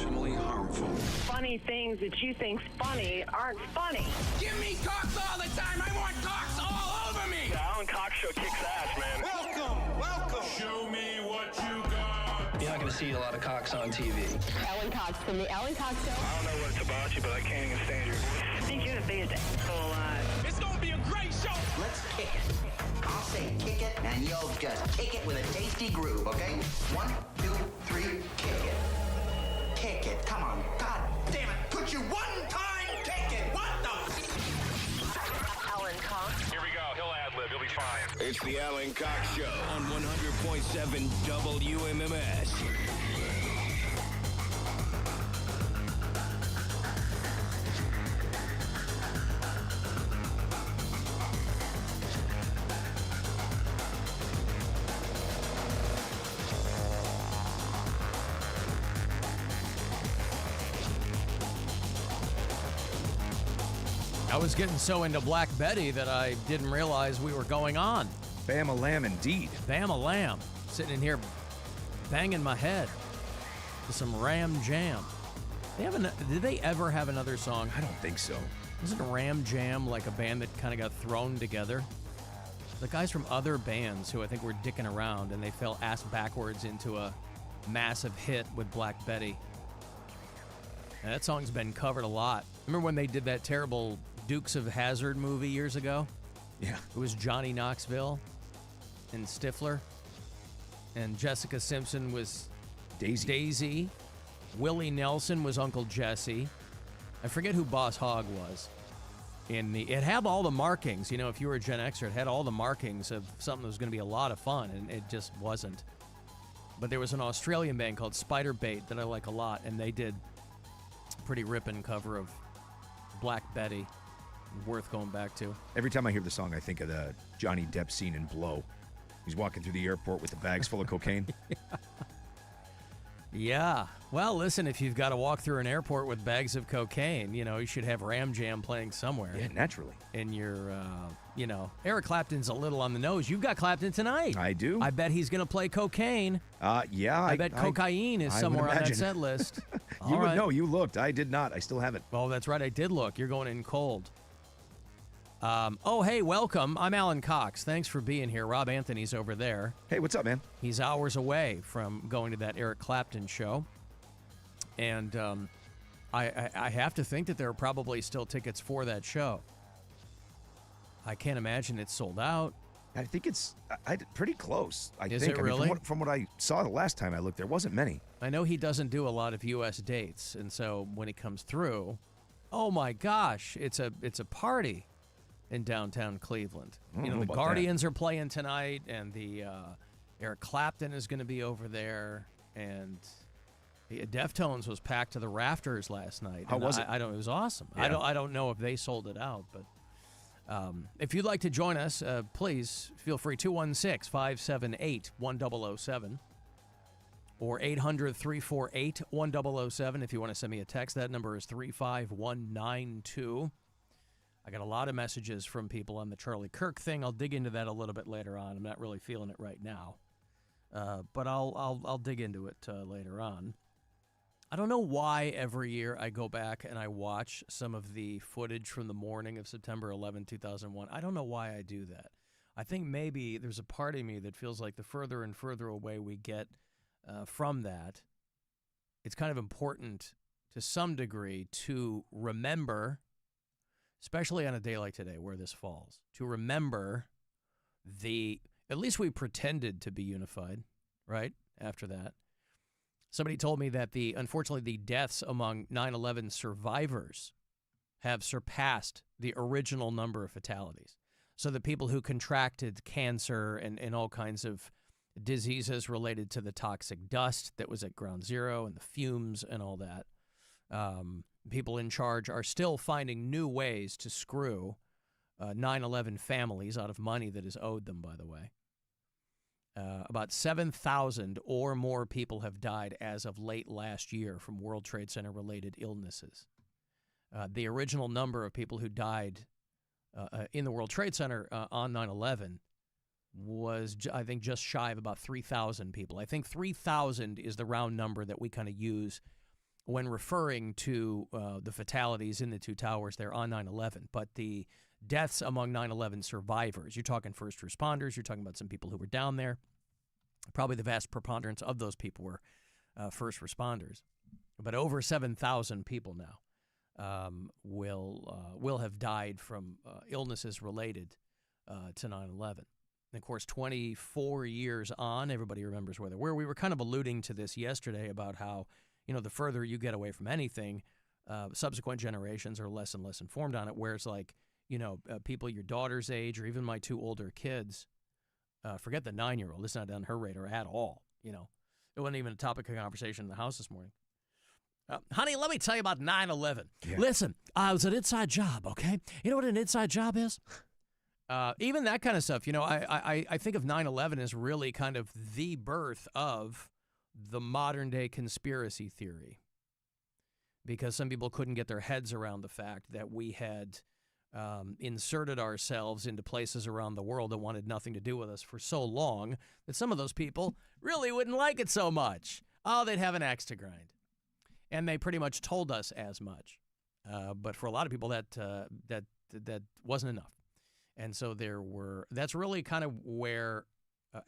extremely harmful. Funny things that you think's funny aren't funny. Give me cocks all the time. I want cocks all over me. The Alan Cox Show kicks ass, man. Welcome. Show me what you got. You're not going to see a lot of cocks on TV. Alan Cox from the Alan Cox Show. I don't know what it's about you, but I can't even stand your voice. I think you're the biggest asshole alive. It's gonna be a great show. Let's kick it. I'll say kick it, and you'll just kick it with a tasty groove, okay? 1, 2, 3, kick it. Kick it. Come on. God damn it. Could you one time kick it? What the? Alan Cox. Here we go. He'll ad-lib. He'll be fine. It's the Alan Cox Show on 100.7 WMMS. I was getting so into Black Betty that I didn't realize we were going on. Bam-a-lam indeed. Bam-a-lam. Sitting in here banging my head to some Ram Jam. Did they ever have another song? I don't think so. Wasn't Ram Jam like a band that kind of got thrown together? The guys from other bands who I think were dicking around and they fell ass backwards into a massive hit with Black Betty. And that song's been covered a lot. Remember when they did that terrible Dukes of Hazzard movie years ago? Yeah. It was Johnny Knoxville and Stifler. And Jessica Simpson was Daisy. Willie Nelson was Uncle Jesse. I forget who Boss Hogg was. It had all the markings. You know, if you were a Gen Xer, it had all the markings of something that was going to be a lot of fun, and it just wasn't. But there was an Australian band called Spiderbait that I like a lot, and they did a pretty ripping cover of Black Betty. Worth going back to. Every time I hear the song, I think of the Johnny Depp scene in Blow. He's walking through the airport with the bags full of cocaine. Yeah. Well, listen, if you've got to walk through an airport with bags of cocaine, you know, you should have Ram Jam playing somewhere. Yeah, naturally. In your, Eric Clapton's a little on the nose. You've got Clapton tonight. I do. I bet he's going to play cocaine. Yeah. I bet cocaine is somewhere on that set list. You would know. You looked. I did not. I still haven't. Oh, that's right. I did look. You're going in cold. Hey, welcome. I'm Alan Cox. Thanks for being here. Rob Anthony's over there. Hey, what's up, man? He's hours away from going to that Eric Clapton show. And I have to think that there are probably still tickets for that show. I can't imagine it's sold out. I think it's pretty close. Is it really? From what I saw the last time I looked, there wasn't many. I know he doesn't do a lot of U.S. dates, and so when he comes through, oh my gosh, it's a party in downtown Cleveland. You know, the Guardians are playing tonight, and the Eric Clapton is going to be over there, and the Deftones was packed to the rafters last night. How was it? It was awesome. Yeah. I don't know if they sold it out, but if you'd like to join us, please feel free. 216-578-1007 or 800-348-1007 if you want to send me a text. That number is 35192. I got a lot of messages from people on the Charlie Kirk thing. I'll dig into that a little bit later on. I'm not really feeling it right now, but I'll dig into it later on. I don't know why every year I go back and I watch some of the footage from the morning of September 11, 2001. I don't know why I do that. I think maybe there's a part of me that feels like the further and further away we get from that, it's kind of important to some degree to remember, especially on a day like today where this falls, to remember at least we pretended to be unified, right, after that. Somebody told me that unfortunately the deaths among 9/11 survivors have surpassed the original number of fatalities. So the people who contracted cancer and all kinds of diseases related to the toxic dust that was at Ground Zero and the fumes and all that, people in charge are still finding new ways to screw 9/11 families out of money that is owed them, by the way. About 7,000 or more people have died as of late last year from World Trade Center-related illnesses. The original number of people who died in the World Trade Center on 9/11 was, I think, just shy of about 3,000 people. I think 3,000 is the round number that we kind of use when referring to the fatalities in the two towers there on 9/11, but the deaths among 9/11 survivors. You're talking first responders. You're talking about some people who were down there. Probably the vast preponderance of those people were first responders. But over 7,000 people now will have died from illnesses related to 9/11. And, of course, 24 years on, everybody remembers where they were. We were kind of alluding to this yesterday about how, the further you get away from anything, subsequent generations are less and less informed on it, whereas, like, people your daughter's age or even my two older kids, forget the 9-year-old. It's not on her radar at all, It wasn't even a topic of conversation in the house this morning. Honey, let me tell you about 9/11. Yeah. Listen, it was an inside job, okay? You know what an inside job is? Even that kind of stuff. I think of 9/11 as really kind of the birth of the modern-day conspiracy theory, because some people couldn't get their heads around the fact that we had inserted ourselves into places around the world that wanted nothing to do with us for so long that some of those people really wouldn't like it so much. Oh, they'd have an axe to grind. And they pretty much told us as much. But for a lot of people, that wasn't enough. And so that's really kind of where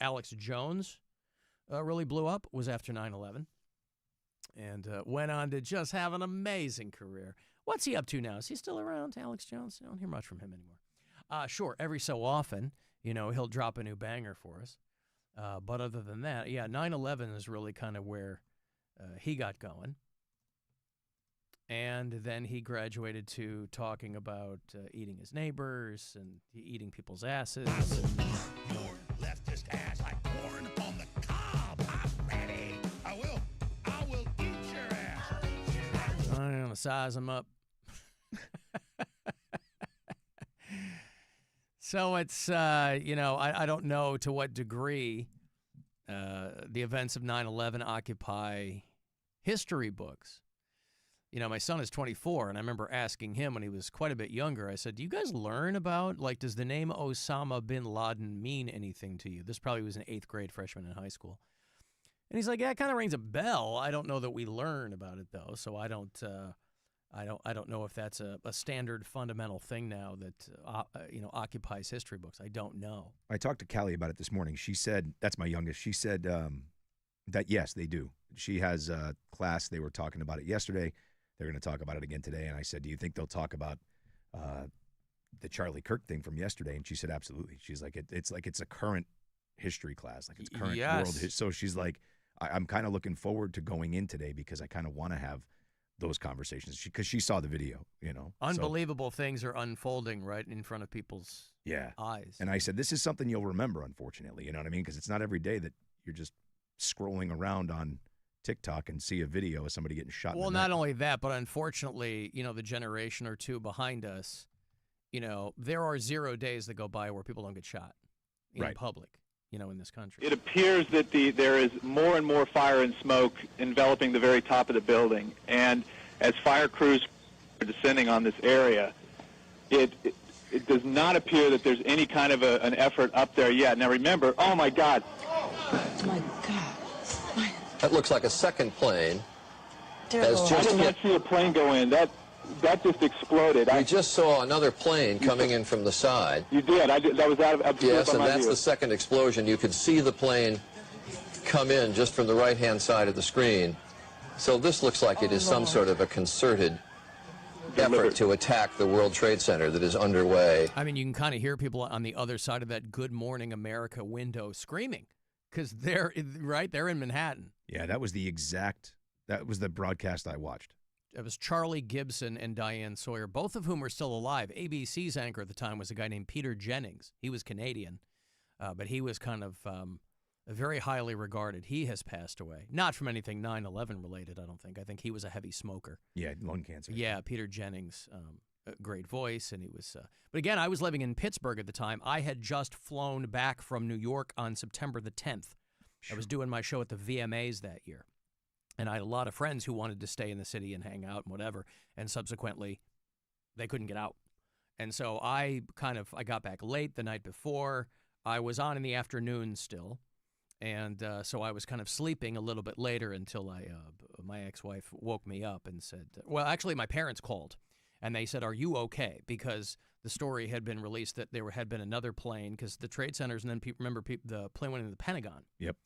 Alex Jones really blew up, was after 9/11. And went on to just have an amazing career. What's he up to now? Is he still around, Alex Jones? I don't hear much from him anymore. Sure, every so often, he'll drop a new banger for us. But other than that, 9/11 is really kind of where he got going. And then he graduated to talking about eating his neighbors and eating people's asses. Your leftist ass like corn on the cob. I'm ready. I will eat your ass. I'm going to size him up. So it's, I don't know to what degree the events of 9/11 occupy history books. My son is 24, and I remember asking him when he was quite a bit younger, I said, do you guys learn about, does the name Osama bin Laden mean anything to you? This probably was an 8th grade freshman in high school. And he's like, yeah, it kind of rings a bell. I don't know that we learn about it, though, so I don't know if that's a standard fundamental thing now that, occupies history books. I don't know. I talked to Callie about it this morning. She said, that's my youngest, she said that, yes, they do. She has a class. They were talking about it yesterday. They're going to talk about it again today. And I said, do you think they'll talk about the Charlie Kirk thing from yesterday? And she said, absolutely. She's like, it's a current history class. Like, it's current world. So she's like, I'm kind of looking forward to going in today because I kind of want to have those conversations because she saw the video, Unbelievable things are unfolding right in front of people's eyes. And I said, this is something you'll remember, unfortunately. You know what I mean? Because it's not every day that you're just scrolling around on TikTok and see a video of somebody getting shot. Well, not only that, but unfortunately, the generation or two behind us, there are 0 days that go by where people don't get shot in public, in this country. It appears that there is more and more fire and smoke enveloping the very top of the building. And as fire crews are descending on this area, it does not appear that there's any kind of an effort up there yet. Now remember, oh my God. Oh my God. That looks like a second plane. I did not see a plane go in. That just exploded. We just saw another plane coming in from the side. You did. That was out of Yes, and that's the second explosion. You could see the plane come in just from the right-hand side of the screen. So this looks like it is some sort of a concerted effort to attack the World Trade Center that is underway. I mean, you can kind of hear people on the other side of that Good Morning America window screaming because they're in Manhattan. Yeah, that was the broadcast I watched. It was Charlie Gibson and Diane Sawyer, both of whom are still alive. ABC's anchor at the time was a guy named Peter Jennings. He was Canadian, but he was kind of very highly regarded. He has passed away. Not from anything 9/11 related, I don't think. I think he was a heavy smoker. Yeah, lung cancer. Yeah, Peter Jennings, a great voice, and he was. But again, I was living in Pittsburgh at the time. I had just flown back from New York on September the 10th. Sure. I was doing my show at the VMAs that year. And I had a lot of friends who wanted to stay in the city and hang out and whatever. And subsequently, they couldn't get out. And so I got back late the night before. I was on in the afternoon still. And so I was kind of sleeping a little bit later until my ex-wife woke me up and said, well, actually, my parents called. And they said, are you okay? Because the story had been released that there had been another plane, because the trade centers, and then the plane went into the Pentagon. Yep.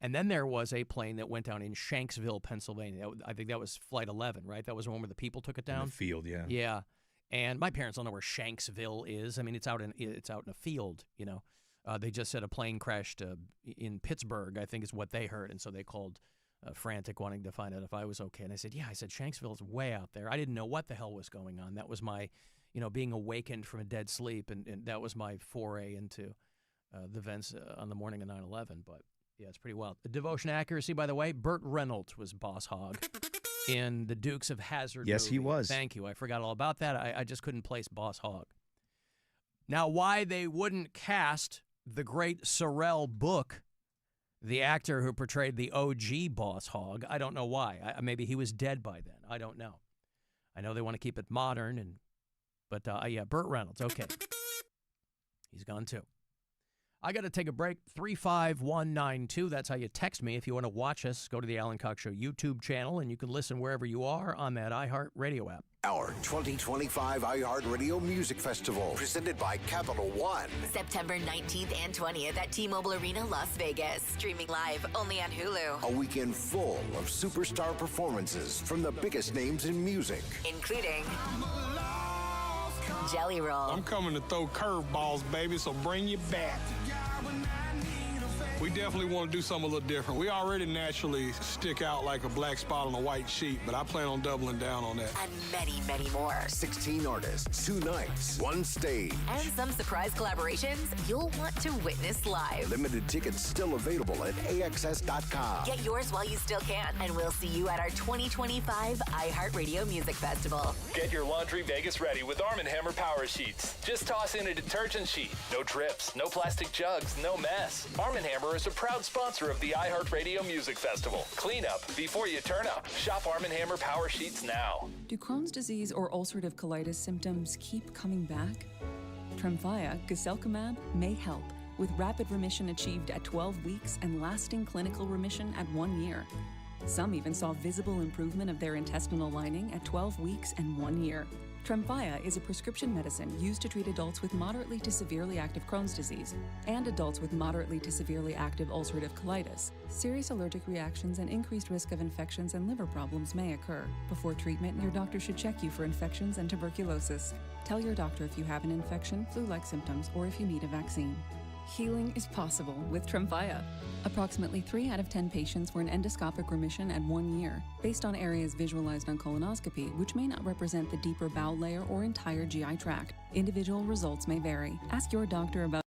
And then there was a plane that went down in Shanksville, Pennsylvania. I think that was Flight 11, right? That was the one where the people took it down? In the field, yeah. Yeah. And my parents don't know where Shanksville is. I mean, it's out in a field, you know. They just said a plane crashed in Pittsburgh, I think is what they heard. And so they called frantic, wanting to find out if I was okay. And I said, yeah. I said, Shanksville is way out there. I didn't know what the hell was going on. That was my, being awakened from a dead sleep. And that was my foray into the events on the morning of 9/11. But, yeah, it's pretty wild. The devotion accuracy, by the way, Burt Reynolds was Boss Hogg in the Dukes of Hazzard Yes, movie. he was. Thank you. I forgot all about that. I just couldn't place Boss Hogg. Now, why they wouldn't cast the great Sorrel Book, the actor who portrayed the OG Boss Hogg, I don't know why. Maybe he was dead by then. I don't know. I know they want to keep it modern, but yeah, Burt Reynolds. Okay. He's gone too. I got to take a break. 35192. That's how you text me if you want to watch us. Go to the Alan Cox Show YouTube channel, and you can listen wherever you are on that iHeartRadio app. Our 2025 iHeartRadio Music Festival, presented by Capital One. September 19th and 20th at T-Mobile Arena, Las Vegas. Streaming live only on Hulu. A weekend full of superstar performances from the biggest names in music, including Jelly Roll. I'm coming to throw curveballs, baby, so bring your bat. We definitely want to do something a little different. We already naturally stick out like a black spot on a white sheet, but I plan on doubling down on that. And many, many more. 16 artists, 2 nights, 1 stage. And some surprise collaborations you'll want to witness live. Limited tickets still available at AXS.com. Get yours while you still can, and we'll see you at our 2025 iHeartRadio Music Festival. Get your laundry Vegas ready with Arm & Hammer Power Sheets. Just toss in a detergent sheet. No drips, no plastic jugs, no mess. Arm & Hammer is a proud sponsor of the iHeartRadio Music Festival. Clean up before you turn up. Shop Arm & Hammer Power Sheets now. Do Crohn's disease or ulcerative colitis symptoms keep coming back? Tremfya, guselkumab, may help, with rapid remission achieved at 12 weeks and lasting clinical remission at 1 year. Some even saw visible improvement of their intestinal lining at 12 weeks and 1 year. Tremfya is a prescription medicine used to treat adults with moderately to severely active Crohn's disease and adults with moderately to severely active ulcerative colitis. Serious allergic reactions and increased risk of infections and liver problems may occur. Before treatment, your doctor should check you for infections and tuberculosis. Tell your doctor if you have an infection, flu-like symptoms, or if you need a vaccine. Healing is possible with Tremfya. Approximately 3 out of 10 patients were in endoscopic remission at 1 year, based on areas visualized on colonoscopy, which may not represent the deeper bowel layer or entire GI tract. Individual results may vary. Ask your doctor about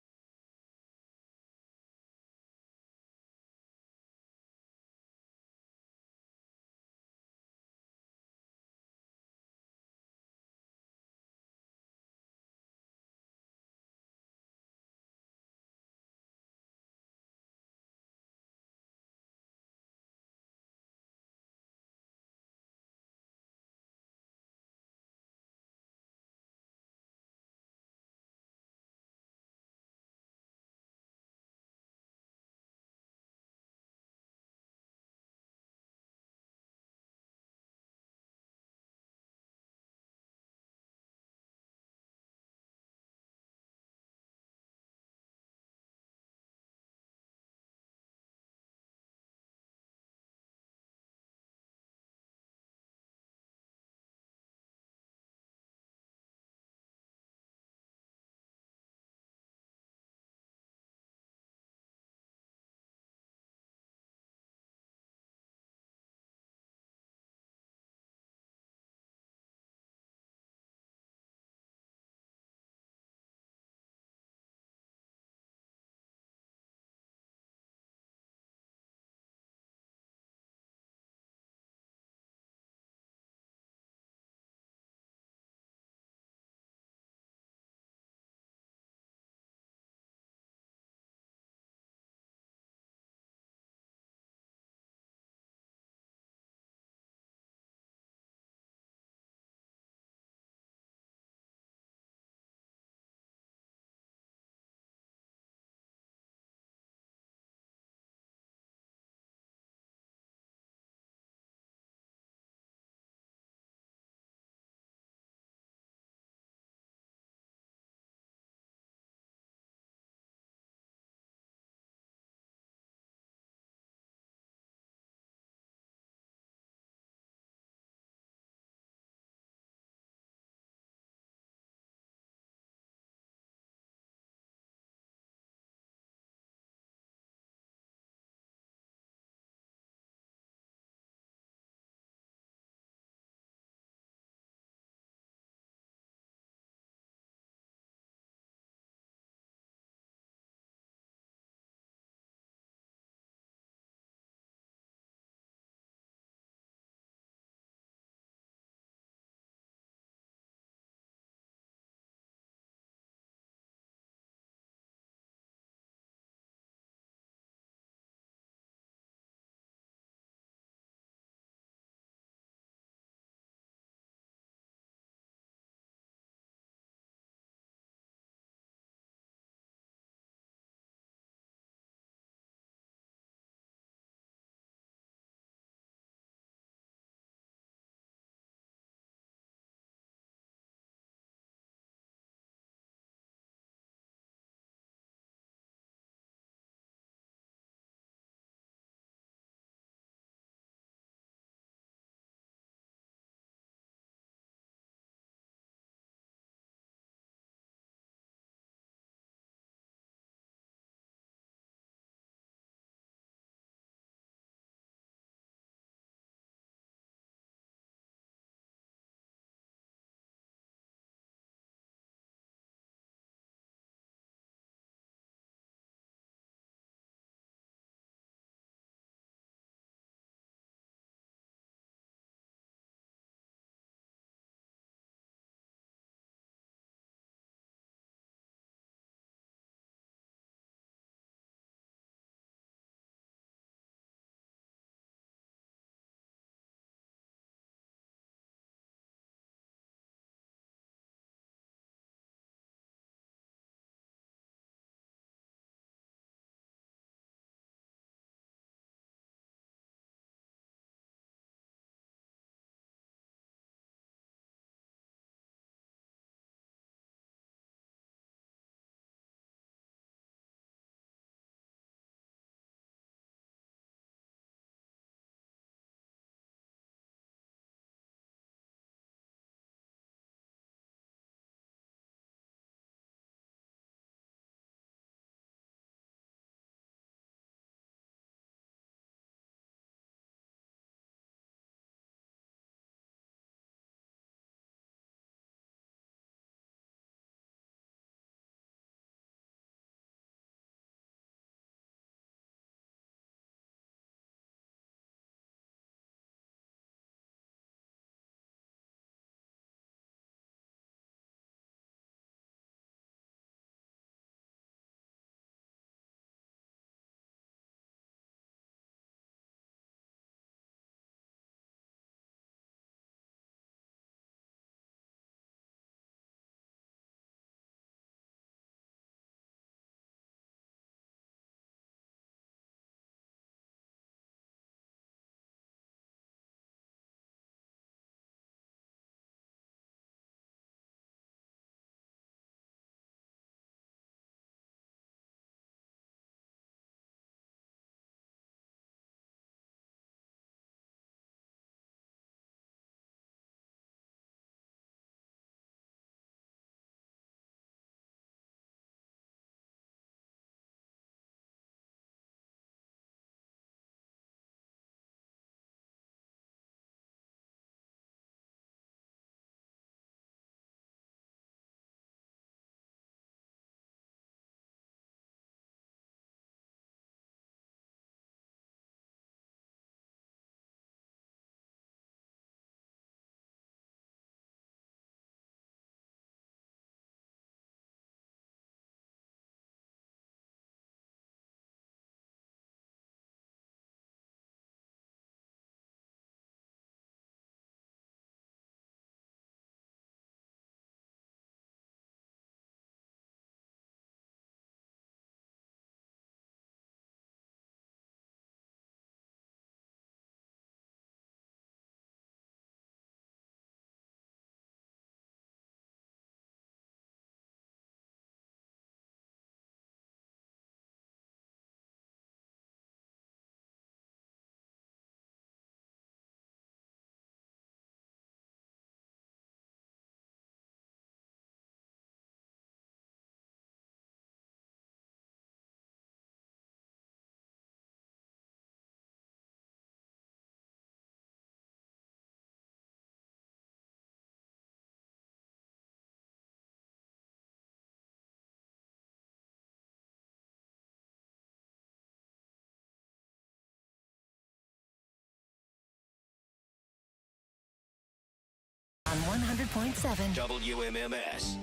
100.7 WMMS.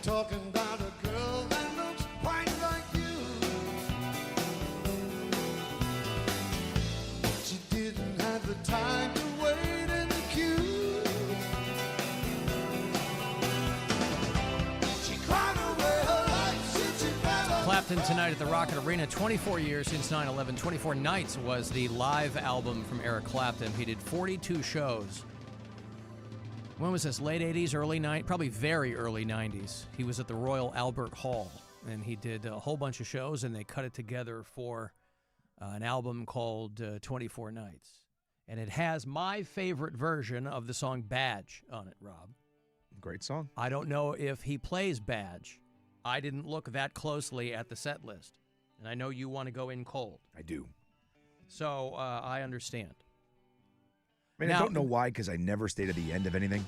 Talking about a girl that looks quite like you. She didn't have the time to wait in the queue. She cried away her life since she fell. Clapton tonight at the Rocket Arena. 24 years since 9/11. 24 Nights was the live album from Eric Clapton. He did 42 shows. When was this? Late 80s, early 90s? Probably very early 90s. He was at the Royal Albert Hall, and he did a whole bunch of shows, and they cut it together for an album called 24 Nights. And it has my favorite version of the song Badge on it, Rob. Great song. I don't know if he plays Badge. I didn't look that closely at the set list, and I know you want to go in cold. I do. So I understand. I mean, I don't know why, because I never stayed at the end of anything.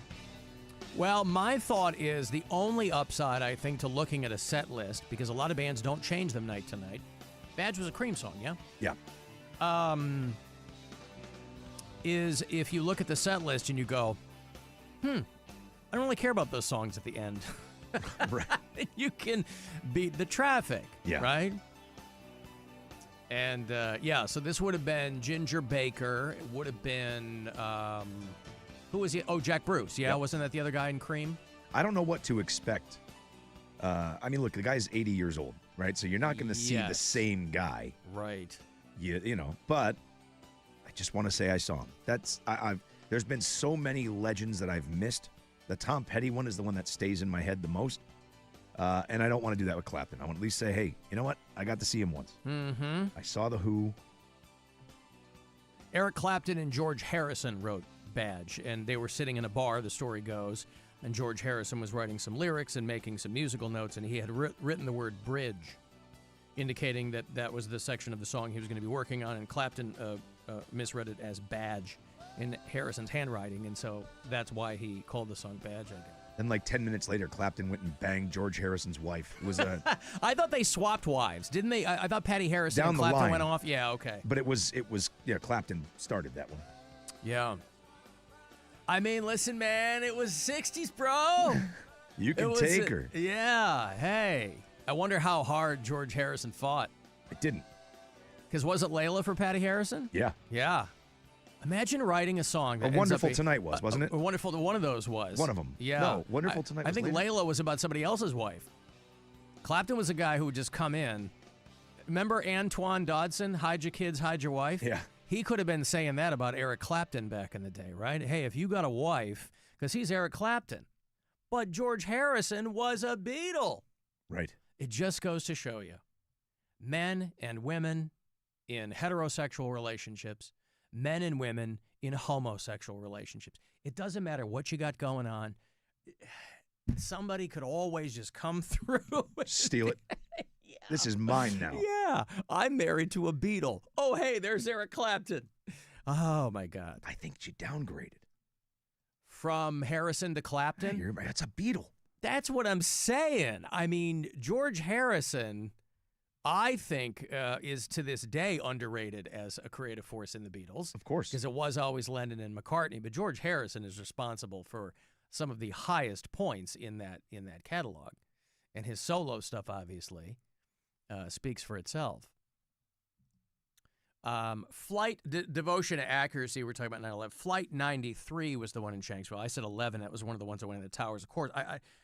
Well, my thought is the only upside, I think, to looking at a set list, because a lot of bands don't change them night to night. Badge was a Cream song, yeah? Yeah. Is if you look at the set list and you go, I don't really care about those songs at the end. Right. You can beat the traffic, Yeah. right? And, so this would have been Ginger Baker. It would have been, who was he? Oh, Jack Bruce. Yeah, Yep. Wasn't that the other guy in Cream? I don't know what to expect. I mean, look, the guy's 80 years old, right? So you're not going to see the Yes. same guy. Right. You know, but I just want to say I saw him. There's been so many legends that I've missed. The Tom Petty one is the one that stays in my head the most. And I don't want to do that with Clapton. I want to at least say, hey, you know what? I got to see him once. Mm-hmm. I saw The Who. Eric Clapton and George Harrison wrote Badge, and they were sitting in a bar, the story goes, and George Harrison was writing some lyrics and making some musical notes, and he had written the word bridge, indicating that that was the section of the song he was going to be working on, and Clapton misread it as Badge in Harrison's handwriting, and so that's why he called the song Badge, I guess. Then, like 10 minutes later, Clapton went and banged George Harrison's wife. It was a I thought they swapped wives, didn't they? I thought Patty Harrison Down and the Clapton line. went off. Yeah, okay. But it was Clapton started that one. Yeah. I mean, listen, man, it was 60s, bro. You can take her. Yeah, hey. I wonder how hard George Harrison fought. It didn't. Because was it Layla for Patty Harrison? Yeah. Yeah. Imagine writing a song that A Wonderful Tonight was, wasn't it? A Wonderful, one of those was. One of them. Yeah. No, Wonderful Tonight I was think later. Layla was about somebody else's wife. Clapton was a guy who would just come in. Remember Antoine Dodson, hide your kids, hide your wife? Yeah. He could have been saying that about Eric Clapton back in the day, right? Hey, if you got a wife, because he's Eric Clapton. But George Harrison was a Beatle. Right. It just goes to show you. Men and women in heterosexual relationships, men and women in homosexual relationships. It doesn't matter what you got going on. Somebody could always just come through. Steal it. Yeah. This is mine now. Yeah. I'm married to a Beatle. Oh, hey, there's Eric Clapton. Oh, my God. I think she downgraded. From Harrison to Clapton? Hey, that's a Beatle. That's what I'm saying. I mean, George Harrison, I think, is to this day underrated as a creative force in the Beatles. Of course. Because it was always Lennon and McCartney. But George Harrison is responsible for some of the highest points in that catalog. And his solo stuff, obviously, speaks for itself. Flight Devotion to Accuracy, we're talking about 9/11. Flight 93 was the one in Shanksville. I said 11. That was one of the ones that went in the towers. Of course,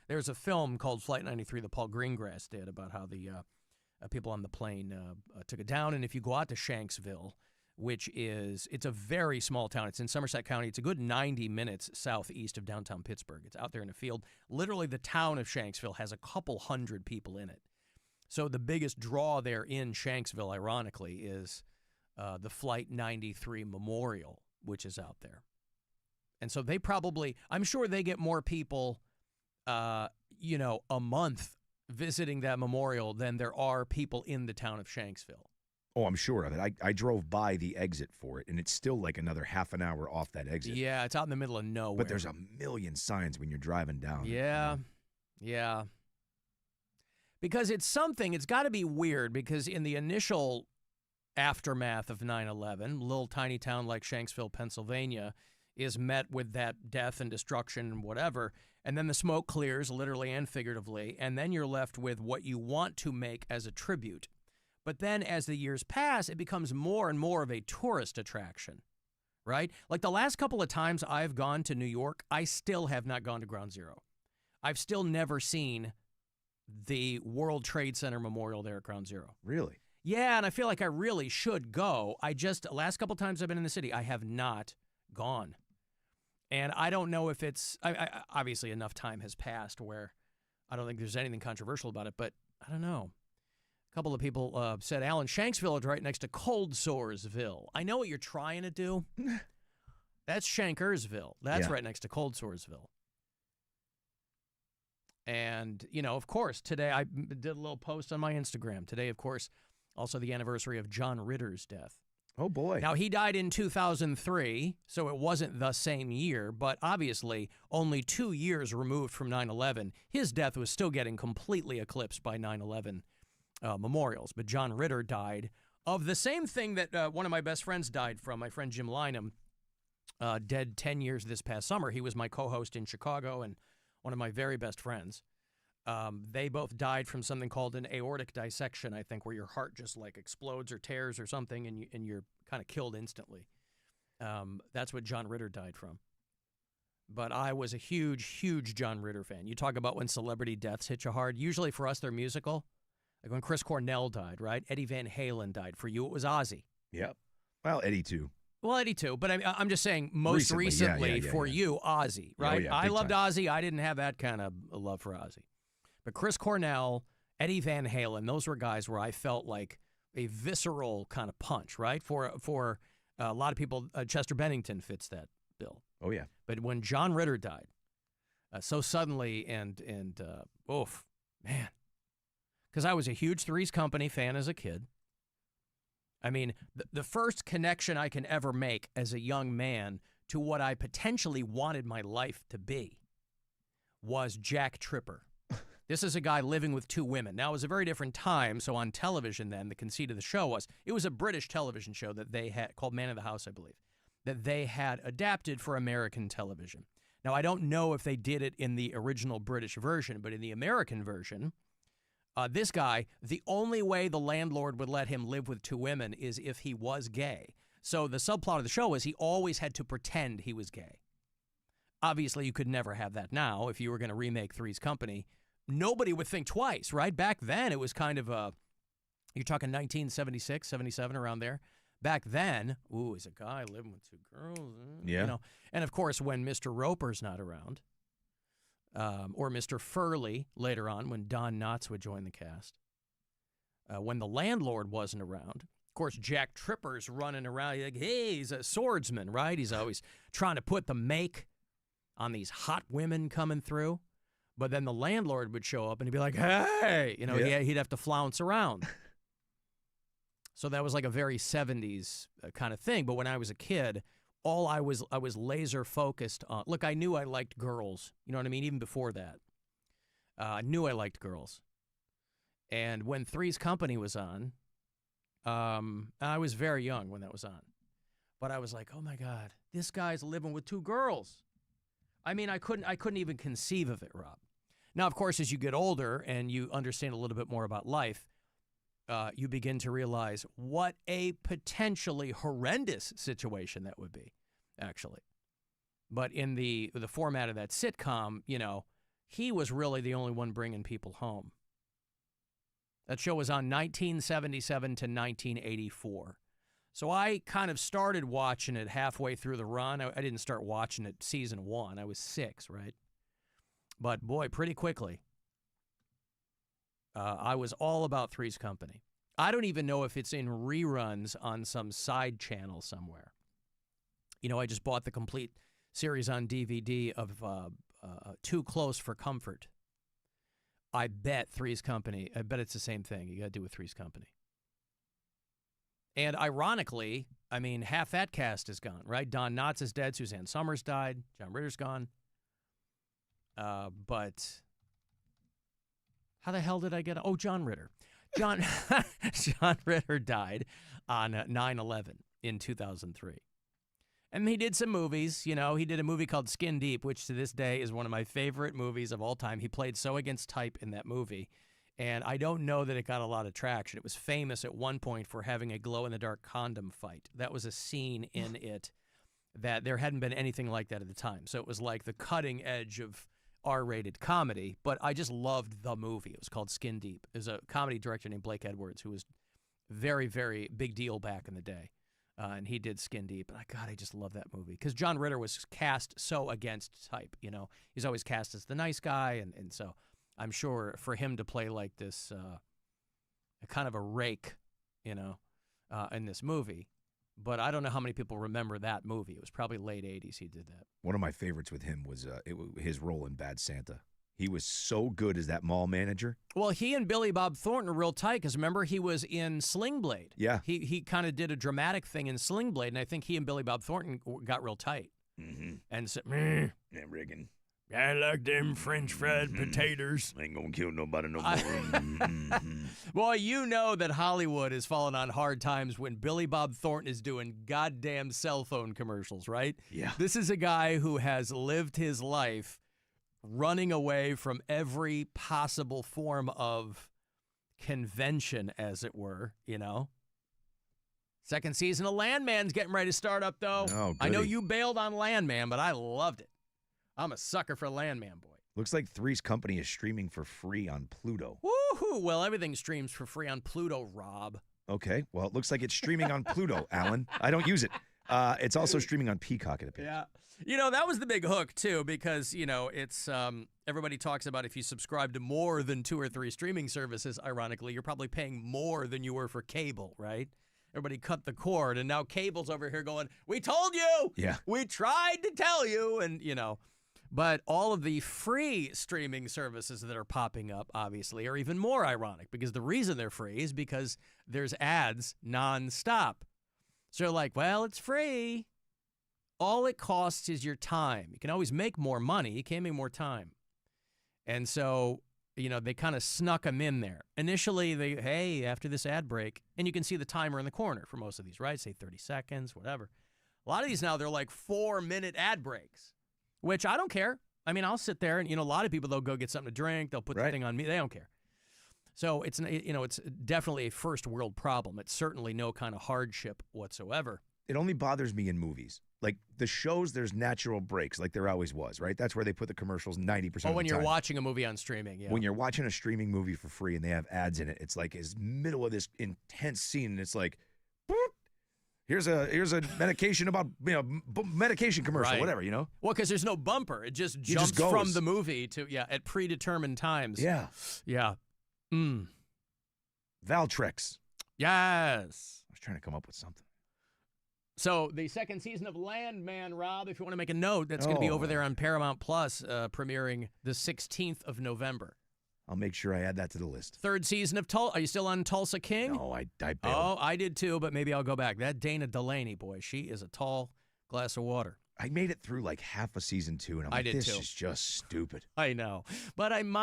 there's a film called Flight 93 that Paul Greengrass did about how the people on the plane took it down. And if you go out to Shanksville, it's a very small town. It's in Somerset County. It's a good 90 minutes southeast of downtown Pittsburgh. It's out there in a field. Literally, the town of Shanksville has a couple hundred people in it. So the biggest draw there in Shanksville, ironically, is the Flight 93 Memorial, which is out there. And so they probably, I'm sure they get more people, a month visiting that memorial than there are people in the town of Shanksville. Oh, I'm sure of it. I drove by the exit for it, and it's still like another half an hour off that exit. Yeah, it's out in the middle of nowhere. But there's a million signs when you're driving down. Yeah, yeah. Because it's got to be weird, because in the initial aftermath of 9/11, little tiny town like Shanksville, Pennsylvania, is met with that death and destruction and whatever, and then the smoke clears, literally and figuratively, and then you're left with what you want to make as a tribute. But then as the years pass, it becomes more and more of a tourist attraction, right? Like the last couple of times I've gone to New York, I still have not gone to Ground Zero. I've still never seen the World Trade Center Memorial there at Ground Zero. Really? Yeah, and I feel like I really should go. Last couple times I've been in the city, I have not gone. And I don't know if it's, obviously enough time has passed where I don't think there's anything controversial about it, but I don't know. A couple of people said Alan, Shanksville is right next to Cold Soresville. I know what you're trying to do. That's Shankersville. That's right next to Cold Soresville. And, of course, today I did a little post on my Instagram. Today, of course, also the anniversary of John Ritter's death. Oh, boy. Now, he died in 2003, so it wasn't the same year, but obviously only 2 years removed from 9/11, his death was still getting completely eclipsed by 9/11 memorials. But John Ritter died of the same thing that one of my best friends died from, my friend Jim Lynam, dead 10 years this past summer. He was my co-host in Chicago and one of my very best friends. They both died from something called an aortic dissection, I think, where your heart just like explodes or tears or something, and you're kind of killed instantly. That's what John Ritter died from. But I was a huge, huge John Ritter fan. You talk about when celebrity deaths hit you hard. Usually for us, they're musical. Like when Chris Cornell died, right? Eddie Van Halen died. For you, it was Ozzy. Yep. Well, Eddie too. Well, Eddie too, but I'm just saying most recently for you, Ozzy, right? Oh, yeah, I big loved time. Ozzy. I didn't have that kind of love for Ozzy. But Chris Cornell, Eddie Van Halen, those were guys where I felt like a visceral kind of punch, right? For a lot of people, Chester Bennington fits that bill. Oh, yeah. But when John Ritter died, so suddenly and oof, man. Because I was a huge Three's Company fan as a kid. I mean, the first connection I can ever make as a young man to what I potentially wanted my life to be was Jack Tripper. This is a guy living with two women. Now, it was a very different time, so on television then, the conceit of the show was, it was a British television show that they had, called Man of the House, I believe, that they had adapted for American television. Now, I don't know if they did it in the original British version, but in the American version, this guy, the only way the landlord would let him live with two women is if he was gay. So the subplot of the show is he always had to pretend he was gay. Obviously, you could never have that now. If you were going to remake Three's Company, nobody would think twice, right? Back then, it was kind of you're talking 1976, 77, around there. Back then, is a guy living with two girls. Yeah. And of course, when Mr. Roper's not around, or Mr. Furley later on when Don Knotts would join the cast. When the landlord wasn't around, of course, Jack Tripper's running around. He's like, hey, he's a swordsman, right? He's always trying to put the make on these hot women coming through. But then the landlord would show up and he'd be like, hey, he'd have to flounce around. So that was like a very 70s kind of thing. But when I was a kid, I was laser focused on. Look, I knew I liked girls. You know what I mean? Even before that, I knew I liked girls. And when Three's Company was on, I was very young when that was on. But I was like, oh my God, this guy's living with two girls. I mean, I couldn't even conceive of it, Rob. Now, of course, as you get older and you understand a little bit more about life, you begin to realize what a potentially horrendous situation that would be, actually. But in the format of that sitcom, he was really the only one bringing people home. That show was on 1977 to 1984. So I kind of started watching it halfway through the run. I didn't start watching it season 1. I was 6, right? But boy, pretty quickly, I was all about Three's Company. I don't even know if it's in reruns on some side channel somewhere. I just bought the complete series on DVD of Too Close for Comfort. I bet Three's Company, I bet it's the same thing. You got to do with Three's Company. And ironically, I mean, half that cast is gone, right? Don Knotts is dead. Suzanne Summers died. John Ritter's gone. But how the hell did I get? Oh, John Ritter. John Ritter died on 9/11 in 2003. And he did some movies. You know, he did a movie called Skin Deep, which to this day is one of my favorite movies of all time. He played so against type in that movie. And I don't know that it got a lot of traction. It was famous at one point for having a glow-in-the-dark condom fight. That was a scene in it that there hadn't been anything like that at the time. So it was like the cutting edge of R-rated comedy. But I just loved the movie. It was called Skin Deep. There's a comedy director named Blake Edwards who was very, very big deal back in the day. And he did Skin Deep. And God, I just love that movie. Because John Ritter was cast so against type, you know. He's always cast as the nice guy. And so I'm sure for him to play like this kind of a rake, you know, in this movie. But I don't know how many people remember that movie. It was probably late 80s he did that. One of my favorites with him was his role in Bad Santa. He was so good as that mall manager. Well, he and Billy Bob Thornton are real tight because remember he was in Sling Blade. Yeah. He kind of did a dramatic thing in Sling Blade, and I think he and Billy Bob Thornton got real tight. Mm-hmm. And so, Yeah, Reagan. I like them French fried potatoes. Ain't gonna kill nobody no more. Boy, you know that Hollywood is falling on hard times when Billy Bob Thornton is doing goddamn cell phone commercials, right? Yeah. This is a guy who has lived his life running away from every possible form of convention, as it were, you know? Second season of Landman's getting ready to start up, though. Oh, I know goody. you bailed on Landman, but I loved it. I'm a sucker for Landman, boy. Looks like Three's Company is streaming for free on Pluto. Woohoo! Well, everything streams for free on Pluto, Rob. Okay, well, it looks like it's streaming on Pluto, Alan. I don't use it. It's also streaming on Peacock, it appears. Yeah. You know, that was the big hook, too, because, you know, it's everybody talks about if you subscribe to more than 2 or 3 streaming services, ironically, you're probably paying more than you were for cable, right? Everybody cut the cord, and now cable's over here going, we told you! Yeah. We tried to tell you! And, you know, but all of the free streaming services that are popping up, obviously, are even more ironic, because the reason they're free is because there's ads nonstop. So you're like, well, it's free. All it costs is your time. You can always make more money. You can't make more time. And so, you know, they kind of snuck them in there. Initially, hey, after this ad break, and you can see the timer in the corner for most of these, right? Say 30 seconds, whatever. A lot of these now, they're like 4-minute ad breaks, which I don't care. I mean, I'll sit there and, you know, a lot of people, they'll go get something to drink. They'll put the thing on me. They don't care. So it's, you know, it's definitely a first world problem. It's certainly no kind of hardship whatsoever. It only bothers me in movies. Like the shows, there's natural breaks, like there always was, right? That's where they put the commercials 90% of the time. Oh, when you're watching a movie on streaming, yeah. When you're watching a streaming movie for free and they have ads in it, it's like it's middle of this intense scene, and it's like, boop, here's a medication about, you know, medication commercial, Right. whatever, you know? Well, because there's no bumper. It just It jumps just goes. from the movie to, at predetermined times. Yeah. Yeah. Valtrex. Yes. I was trying to come up with something. So the second season of Landman, Rob, if you want to make a note, that's going to be over there on Paramount Plus, premiering the 16th of November. I'll make sure I add that to the list. Third season of Tulsa. Are you still on Tulsa King? No, I bailed. Oh, I did too, but maybe I'll go back. That Dana Delaney, boy, she is a tall glass of water. I made it through like half of season 2, and I'm I like, did this too. is just stupid. I know. But I'm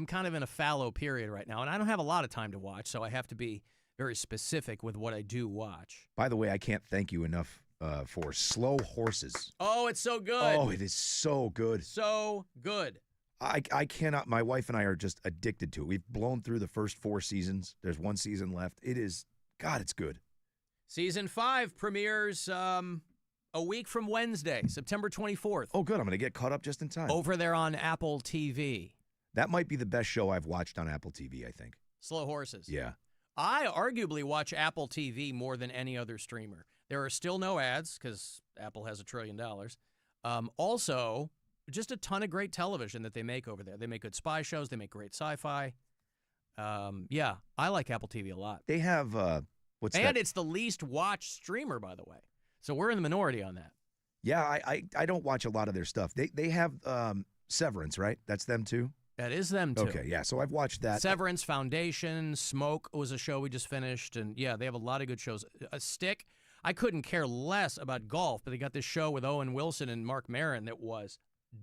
kind of in a fallow period right now, and I don't have a lot of time to watch, so I have to be very specific with what I do watch. By the way, I can't thank you enough for Slow Horses. Oh, it's so good. Oh, it is so good. So good. I cannot. My wife and I are just addicted to it. We've blown through the first 4 seasons. There's 1 season left. It is, God, it's good. Season 5 premieres a week from Wednesday, September 24th. Oh, good. I'm going to get caught up just in time. Over there on Apple TV. That might be the best show I've watched on Apple TV, I think. Slow Horses. Yeah. I arguably watch Apple TV more than any other streamer. There are still no ads because Apple has $1 trillion. Also, just a ton of great television that they make over there. They make good spy shows. They make great sci-fi. Yeah, I like Apple TV a lot. They have, what's that? And it's the least watched streamer, by the way. So we're in the minority on that. Yeah, I don't watch a lot of their stuff. They have Severance, right? That's them too? That is them too. Okay, yeah, so I've watched that. Severance, Foundation, Smoke was a show we just finished. And yeah, they have a lot of good shows. A Stick, I couldn't care less about golf, but they got this show with Owen Wilson and Mark Maron that was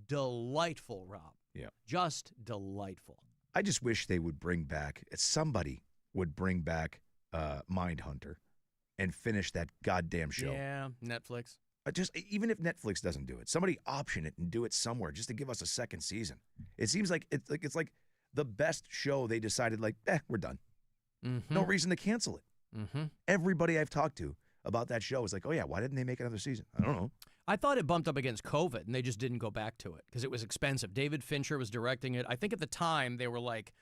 delightful, Rob. Yeah. Just delightful. I just wish they would bring back, somebody would bring back Mindhunter and finish that goddamn show. Yeah, Netflix. Just even if Netflix doesn't do it, somebody option it and do it somewhere just to give us a second season. It seems like it's like the best show. They decided we're done. Mm-hmm. No reason to cancel it. Mm-hmm. Everybody I've talked to about that show is like, oh yeah, why didn't they make another season? I don't know. I thought it bumped up against COVID, and they just didn't go back to it because it was expensive. David Fincher was directing it. I think at the time they were like,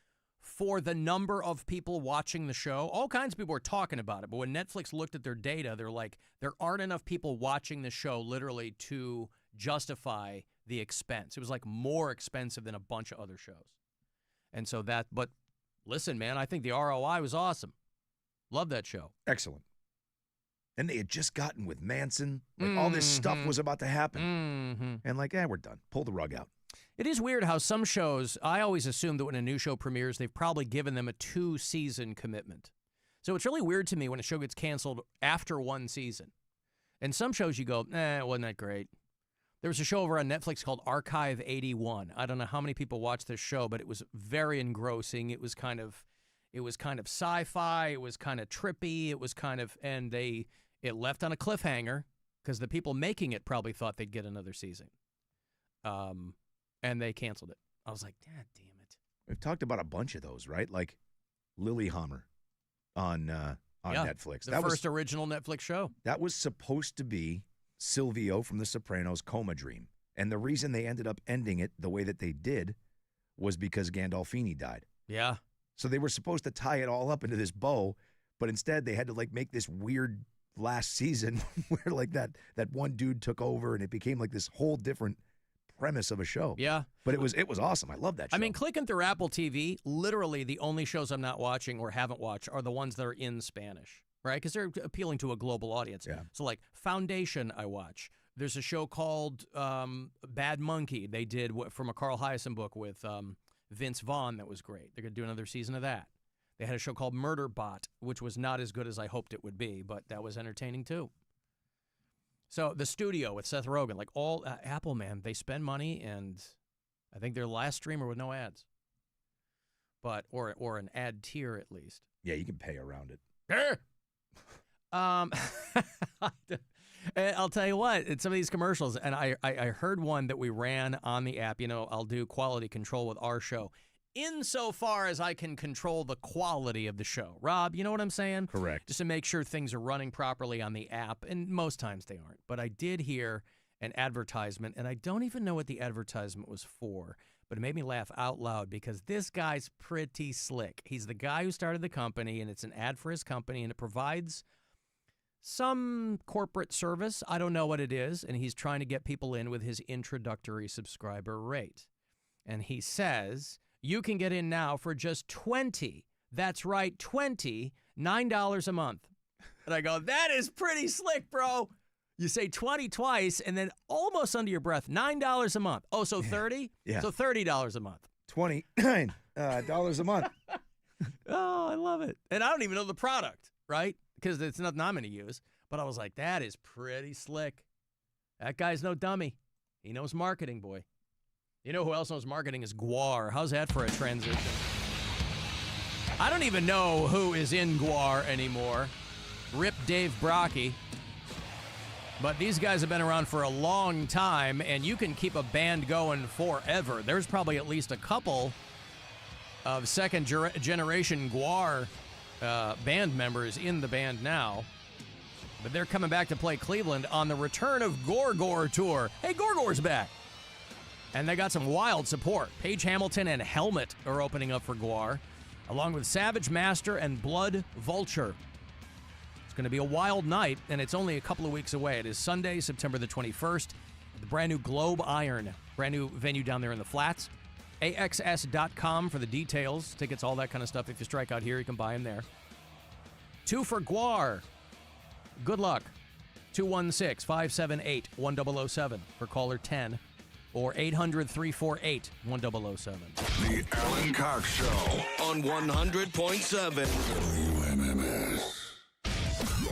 for the number of people watching the show, all kinds of people were talking about it. But when Netflix looked at their data, they're like, there aren't enough people watching the show literally to justify the expense. It was like more expensive than a bunch of other shows. And so but listen, man, I think the ROI was awesome. Love that show. Excellent. And they had just gotten with Manson. All this stuff was about to happen. And we're done. Pull the rug out. It is weird how some shows, I always assume that when a new show premieres, they've probably given them a 2-season commitment. So it's really weird to me when a show gets canceled after 1 season. And some shows you go, it wasn't that great. There was a show over on Netflix called Archive 81. I don't know how many people watched this show, but it was very engrossing. It was kind of sci-fi. It was kind of trippy. It was it left on a cliffhanger because the people making it probably thought they'd get another season. And they canceled it. I was like, God damn it. We've talked about a bunch of those, right? Like Lilyhammer on Netflix. The first original Netflix show. That was supposed to be Silvio from The Sopranos' Coma Dream. And the reason they ended up ending it the way that they did was because Gandolfini died. Yeah. So they were supposed to tie it all up into this bow, but instead they had to make this weird last season where that one dude took over and it became this whole different premise of a show. Yeah. But it was awesome. I love that show. I mean, clicking through Apple TV, literally the only shows I'm not watching or haven't watched are the ones that are in Spanish, right? Because they're appealing to a global audience. Yeah. So Foundation I watch. There's a show called Bad Monkey. They did from a Carl Hiaasen book with Vince Vaughn that was great. They're going to do another season of that. They had a show called Murderbot, which was not as good as I hoped it would be, but that was entertaining too. So The Studio with Seth Rogen, all Apple, man, they spend money, and I think they're the last streamer with no ads, but or an ad tier at least. Yeah, you can pay around it. I'll tell you what, it's some of these commercials, and I heard one that we ran on the app. I'll do quality control with our show, insofar as I can control the quality of the show. Rob, you know what I'm saying? Correct. Just to make sure things are running properly on the app, and most times they aren't. But I did hear an advertisement, and I don't even know what the advertisement was for, but it made me laugh out loud because this guy's pretty slick. He's the guy who started the company, and it's an ad for his company, and it provides some corporate service. I don't know what it is, and he's trying to get people in with his introductory subscriber rate. And he says, you can get in now for just $20. That's right, $9 a month. And I go, that is pretty slick, bro. You say 20 twice, and then almost under your breath, $9 a month. Oh, so 30? Yeah. So $30 a month. $29 a month. Oh, I love it. And I don't even know the product, right? Because it's nothing I'm going to use. But I was like, that is pretty slick. That guy's no dummy. He knows marketing, boy. You know who else knows marketing is Guar. How's that for a transition? I don't even know who is in Guar anymore. Rip Dave Brocky. But these guys have been around for a long time, and you can keep a band going forever. There's probably at least a couple of second-generation Guar band members in the band now. But they're coming back to play Cleveland on the Return of Gorgor tour. Hey, Gorgor's back. And they got some wild support. Paige Hamilton and Helmet are opening up for Guar, along with Savage Master and Blood Vulture. It's going to be a wild night, and it's only a couple of weeks away. It is Sunday, September the 21st, at the brand new Globe Iron, brand new venue down there in the Flats. AXS.com for the details, tickets, all that kind of stuff. If you strike out here, you can buy them there. 2 for Guar. Good luck. 216-578-1007 for caller 10. Or 800-348-1007. The Alan Cox Show on 100.7 WMMS.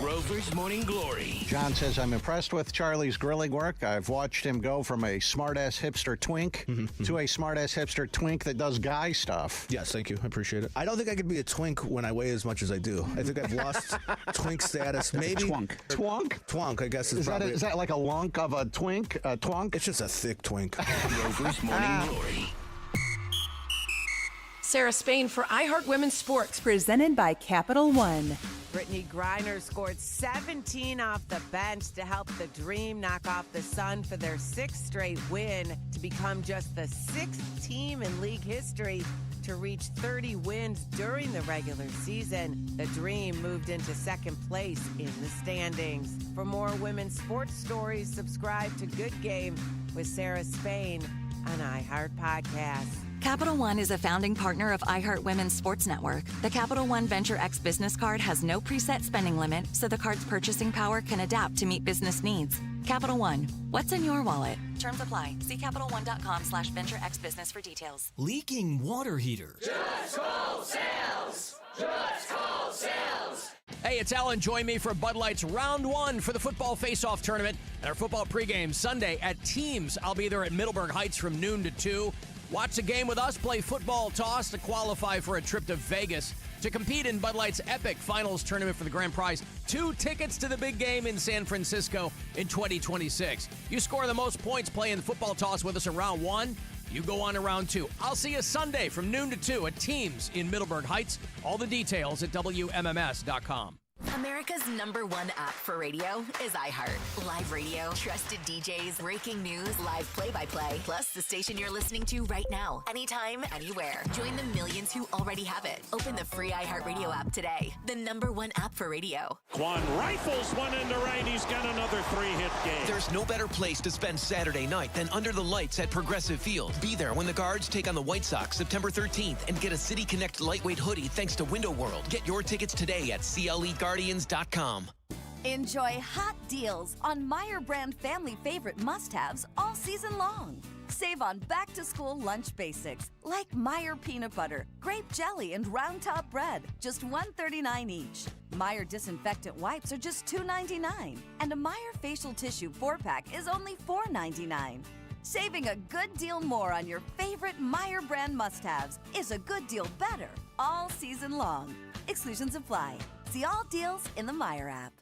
Rover Rover's Morning Glory. John says, I'm impressed with Charlie's grilling work. I've watched him go from a smart-ass hipster twink to a smart-ass hipster twink that does guy stuff. Yes, thank you. I appreciate it. I don't think I could be a twink when I weigh as much as I do. I think I've lost twink status. Maybe. Twunk, I guess. Is that like a lunk of a twink? A twunk? It's just a thick twink. Rover's Morning Glory. Sarah Spain for iHeart Women's Sports. Presented by Capital One. Brittany Griner scored 17 off the bench to help the Dream knock off the Sun for their 6th straight win to become just the 6th team in league history to reach 30 wins during the regular season. The Dream moved into 2nd place in the standings. For more women's sports stories, subscribe to Good Game with Sarah Spain on iHeart Podcasts. Capital One is a founding partner of iHeart Women's Sports Network. The Capital One Venture X business card has no preset spending limit, so the card's purchasing power can adapt to meet business needs. Capital One, what's in your wallet? Terms apply. See CapitalOne.com/VentureXBusiness for details. Leaking water heater. Just call sales. Just call sales. Hey, it's Alan. Join me for Bud Light's Round 1 for the football face-off tournament and our football pregame Sunday at Teams. I'll be there at Middleburg Heights from noon to 2. Watch the game with us, play football toss to qualify for a trip to Vegas to compete in Bud Light's epic finals tournament for the grand prize. 2 tickets to the big game in San Francisco in 2026. You score the most points playing football toss with us in round 1, you go on to round 2. I'll see you Sunday from noon to 2 at Teams in Middleburg Heights. All the details at WMMS.com. America's #1 app for radio is iHeart. Live radio, trusted DJs, breaking news, live play-by-play, plus the station you're listening to right now, anytime, anywhere. Join the millions who already have it. Open the free iHeart Radio app today. The #1 app for radio. Quan rifles one into right. He's got another 3-hit game. There's no better place to spend Saturday night than under the lights at Progressive Field. Be there when the Guards take on the White Sox September 13th and get a City Connect lightweight hoodie thanks to Window World. Get your tickets today at CLEGuardians.com. Enjoy hot deals on Meyer brand family favorite must-haves all season long. Save on back-to-school lunch basics like Meyer peanut butter, grape jelly, and round top bread, just $1.39 each. Meyer disinfectant wipes are just $2.99, and a Meyer facial tissue 4-pack is only $4.99. Saving a good deal more on your favorite Meyer brand must-haves is a good deal better all season long. Exclusions apply. See all deals in the Meyer app.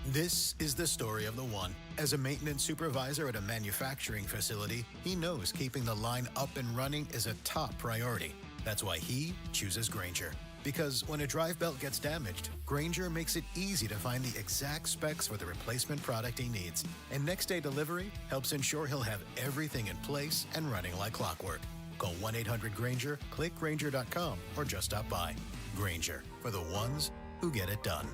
This is the story of the one. As a maintenance supervisor at a manufacturing facility, he knows keeping the line up and running is a top priority. That's why he chooses Grainger. Because when a drive belt gets damaged, Grainger makes it easy to find the exact specs for the replacement product he needs. And next day delivery helps ensure he'll have everything in place and running like clockwork. Call 1-800-GRAINGER, click Grainger.com, or just stop by. Grainger, for the ones who get it done.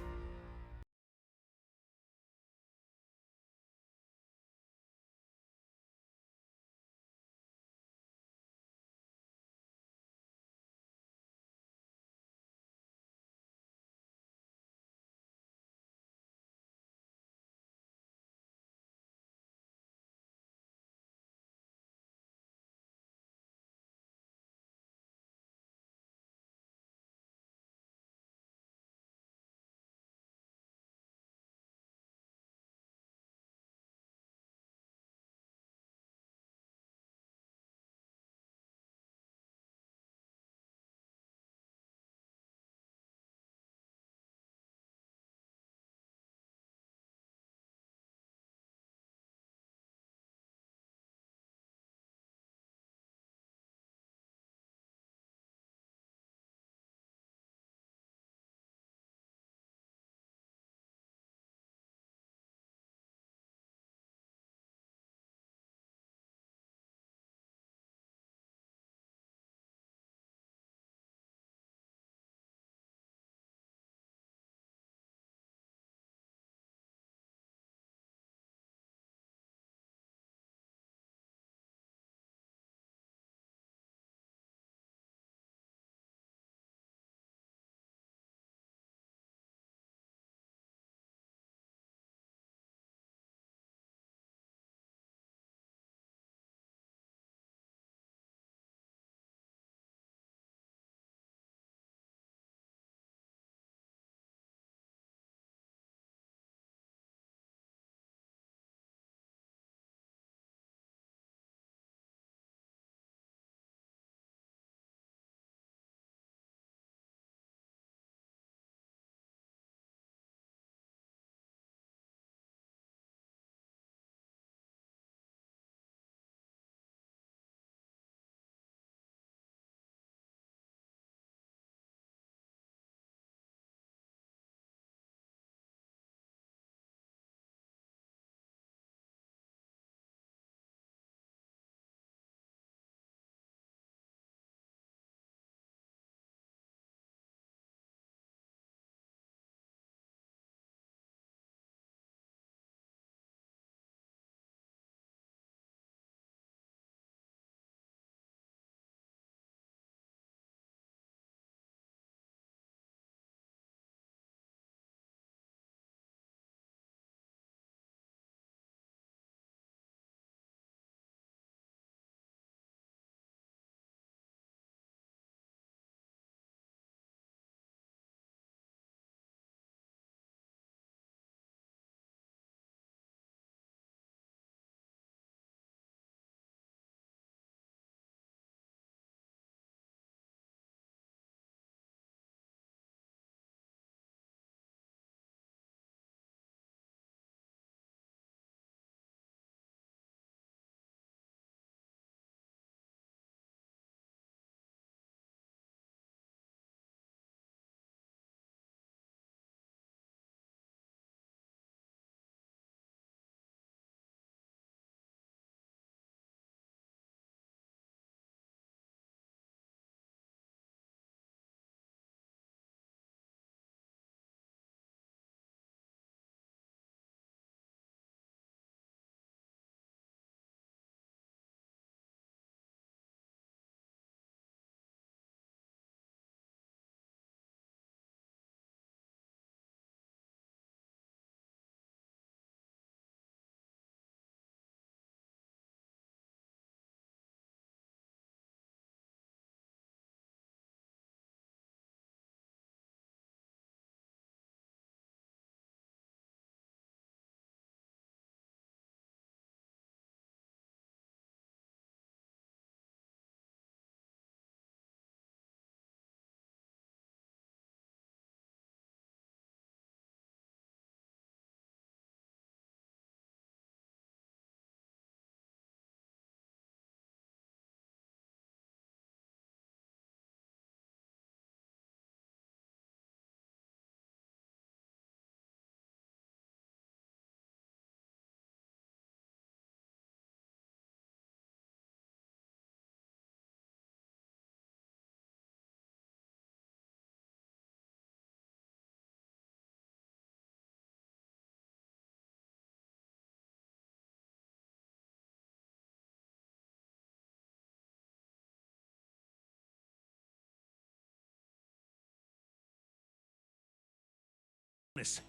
Christmas.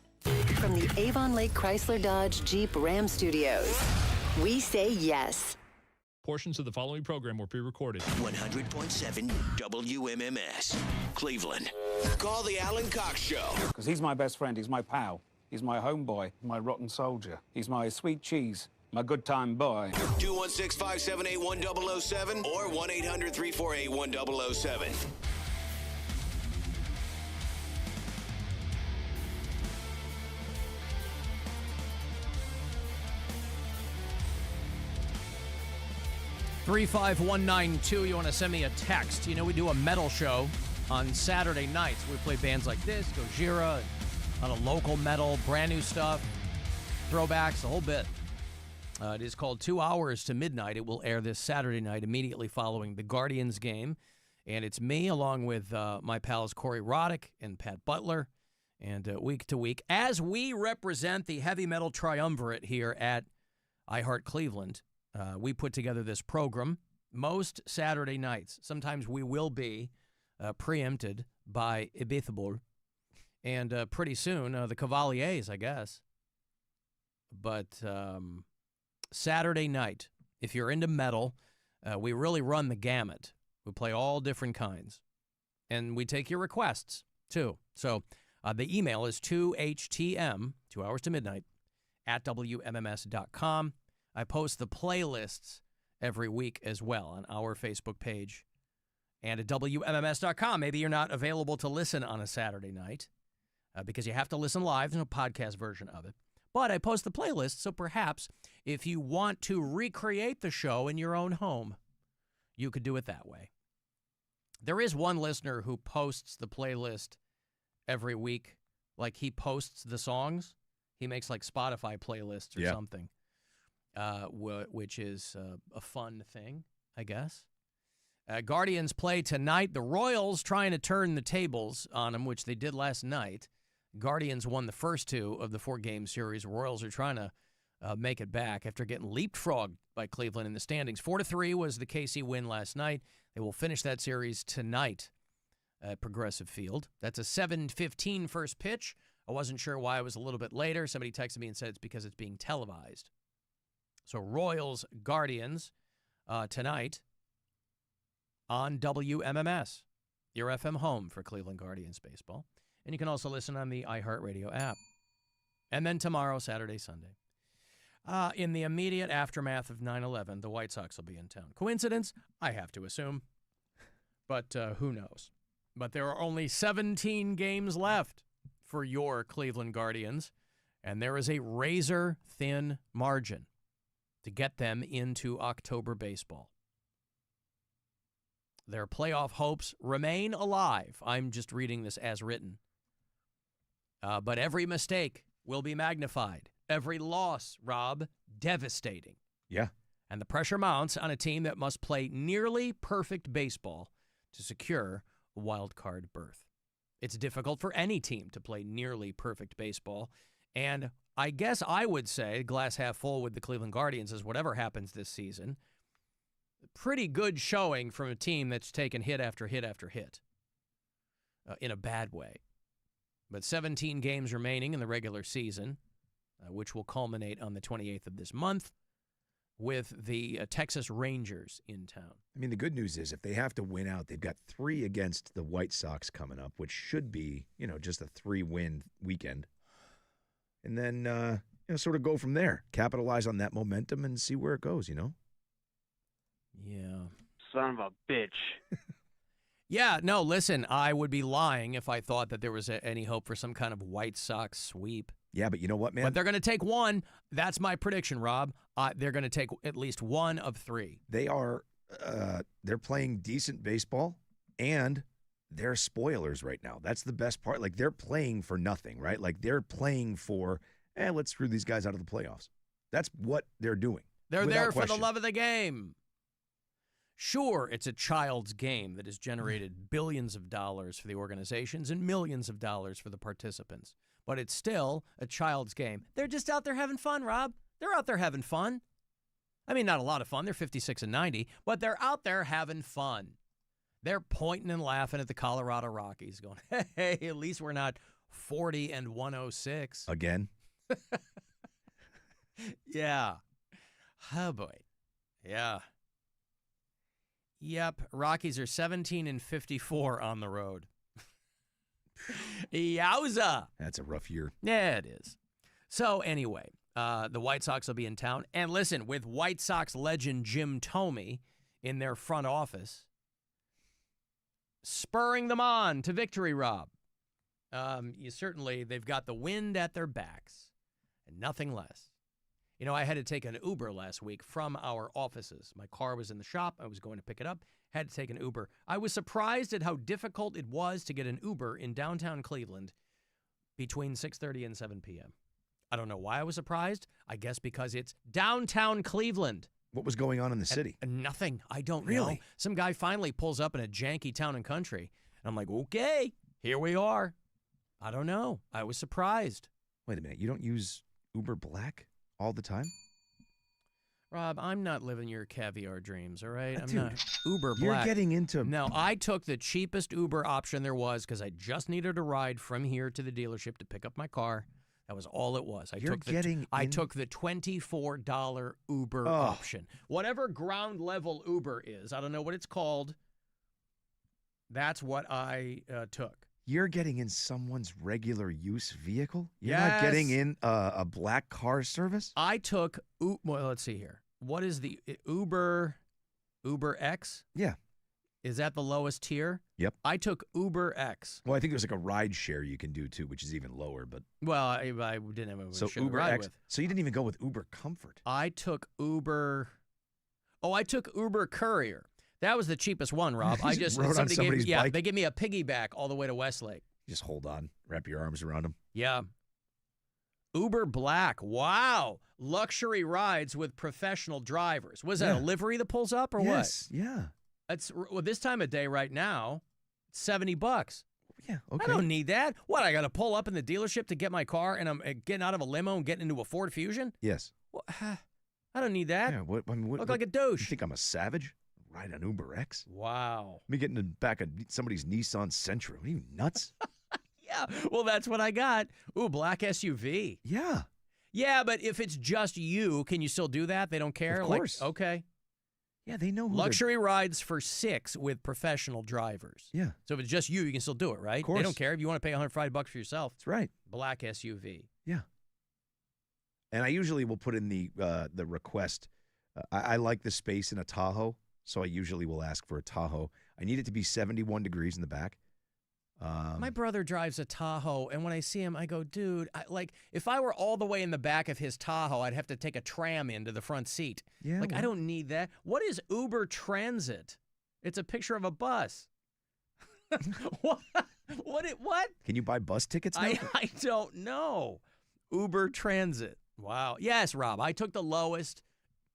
From the Avon Lake Chrysler Dodge Jeep Ram Studios, we say yes. Portions of the following program were pre-recorded. 100.7 WMMS, Cleveland. Call the Alan Cox Show. Because he's my best friend, he's my pal, he's my homeboy, my rotten soldier, he's my sweet cheese, my good time boy. 216-578-1007 or 1-800-348-1007. $35192. You want to send me a text? You know, we do a metal show on Saturday nights. We play bands like this, Gojira, a lot of local metal, brand new stuff, throwbacks, the whole bit. It is called 2 Hours to Midnight. It will air this Saturday night immediately following the Guardians game. And it's me along with my pals Corey Roddick and Pat Butler. And week to week, as we represent the heavy metal triumvirate here at iHeart Cleveland, we put together this program most Saturday nights. Sometimes we will be preempted by Ibithable, and pretty soon the Cavaliers, I guess. But Saturday night, if you're into metal, we really run the gamut. We play all different kinds, and we take your requests too. So the email is 2HTM, 2 hours to midnight, at WMMS.com. I post the playlists every week as well on our Facebook page and at WMMS.com. Maybe you're not available to listen on a Saturday night because you have to listen live. There's no podcast version of it. But I post the playlist, so perhaps if you want to recreate the show in your own home, you could do it that way. There is one listener who posts the playlist every week. Like, he posts the songs. He makes, like, Spotify playlists or something. Which is a fun thing, I guess. Guardians play tonight. The Royals trying to turn the tables on them, which they did last night. Guardians won the first 2 of the 4-game series. Royals are trying to make it back after getting leapfrogged by Cleveland in the standings. 4-3 was the KC win last night. They will finish that series tonight at Progressive Field. That's a 7:15 first pitch. I wasn't sure why it was a little bit later. Somebody texted me and said it's because it's being televised. So Royals, Guardians, tonight on WMMS, your FM home for Cleveland Guardians baseball. And you can also listen on the iHeartRadio app. And then tomorrow, Saturday, Sunday. In the immediate aftermath of 9/11, the White Sox will be in town. Coincidence? I have to assume. But who knows? But there are only 17 games left for your Cleveland Guardians. And there is a razor-thin margin to get them into October baseball. Their playoff hopes remain alive. I'm just reading this as written. But every mistake will be magnified. Every loss, Rob, devastating. Yeah. And the pressure mounts on a team that must play nearly perfect baseball to secure a wild card berth. It's difficult for any team to play nearly perfect baseball. And I guess I would say, glass half full with the Cleveland Guardians, is whatever happens this season, pretty good showing from a team that's taken hit after hit after hit in a bad way. But 17 games remaining in the regular season, which will culminate on the 28th of this month with the Texas Rangers in town. I mean, the good news is if they have to win out, they've got 3 against the White Sox coming up, which should be, just a 3-win weekend. And then, sort of go from there. Capitalize on that momentum and see where it goes, Yeah. Son of a bitch. Yeah, no, listen, I would be lying if I thought that there was any hope for some kind of White Sox sweep. Yeah, but you know what, man? But they're going to take one. That's my prediction, Rob. They're going to take at least 1 of 3. They are, they're playing decent baseball, and they're spoilers right now. That's the best part. Like, they're playing for nothing, right? Like, they're playing for, let's screw these guys out of the playoffs. That's what they're doing. They're there for the love of the game. Sure, it's a child's game that has generated billions of dollars for the organizations and millions of dollars for the participants. But it's still a child's game. They're just out there having fun, Rob. They're out there having fun. I mean, not a lot of fun. They're 56 and 90, but they're out there having fun. They're pointing and laughing at the Colorado Rockies going, hey, at least we're not 40 and 106. Again? Yeah. Oh, boy. Yeah. Yep. Rockies are 17 and 54 on the road. Yowza. That's a rough year. Yeah, it is. So, anyway, the White Sox will be in town. And listen, with White Sox legend Jim Thome in their front office, spurring them on to victory, Rob. They've got the wind at their backs and nothing less. You know, I had to take an Uber last week from our offices. My car was in the shop. I was going to pick it up. Had to take an Uber. I was surprised at how difficult it was to get an Uber in downtown Cleveland between 6:30 and 7 p.m. I don't know why I was surprised. I guess because it's downtown Cleveland. What was going on in the city? Nothing. I don't know. Really? Some guy finally pulls up in a janky town and country. And I'm like, okay, here we are. I don't know. I was surprised. Wait a minute. You don't use Uber Black all the time? Rob, I'm not living your caviar dreams, all right? I'm Dude, not Uber you're Black. getting into... No, I took the cheapest Uber option there was because I just needed a ride from here to the dealership to pick up my car. That was all it was. I took the $24 Uber option. Whatever ground level Uber is, I don't know what it's called. That's what I took. You're getting in someone's regular use vehicle? You're Yes. not getting in a black car service? I took, well, let's see here. What is the Uber X? Yeah. Is that the lowest tier? Yep. I took Uber X. Well, I think there's like a ride share you can do too, which is even lower. But well, I didn't have a so share to Uber ride X. with. So you didn't even go with Uber Comfort. I took Uber. Oh, I took Uber Courier. That was the cheapest one, Rob. You just rode on somebody's bike? They gave me a piggyback all the way to Westlake. Just hold on, wrap your arms around them. Yeah. Uber Black. Wow. Luxury rides with professional drivers. Was that a livery that pulls up or Yes. what? Yeah. Well, this time of day right now, $70. Yeah. Okay. I don't need that. What, I got to pull up in the dealership to get my car and I'm getting out of a limo and getting into a Ford Fusion? Yes. Well, I don't need that. Yeah. What Look like a douche. You think I'm a savage? Ride on Uber X? Wow. Me getting in the back of somebody's Nissan Sentra. Are you nuts? Yeah. Well, that's what I got. Ooh, black SUV. Yeah. Yeah, but if it's just you, can you still do that? They don't care? Of course. Like, okay. Yeah, they know who Luxury rides for 6 with professional drivers. Yeah. So if it's just you can still do it, right? Of course. They don't care if you want to pay $105 for yourself. That's right. Black SUV. Yeah. And I usually will put in the request. I like the space in a Tahoe, so I usually will ask for a Tahoe. I need it to be 71 degrees in the back. My brother drives a Tahoe, and when I see him, I go, dude, if I were all the way in the back of his Tahoe, I'd have to take a tram into the front seat. Yeah, I don't need that. What is Uber Transit? It's a picture of a bus. What? What? Can you buy bus tickets now? I don't know. Uber Transit. Wow. Yes, Rob, I took the lowest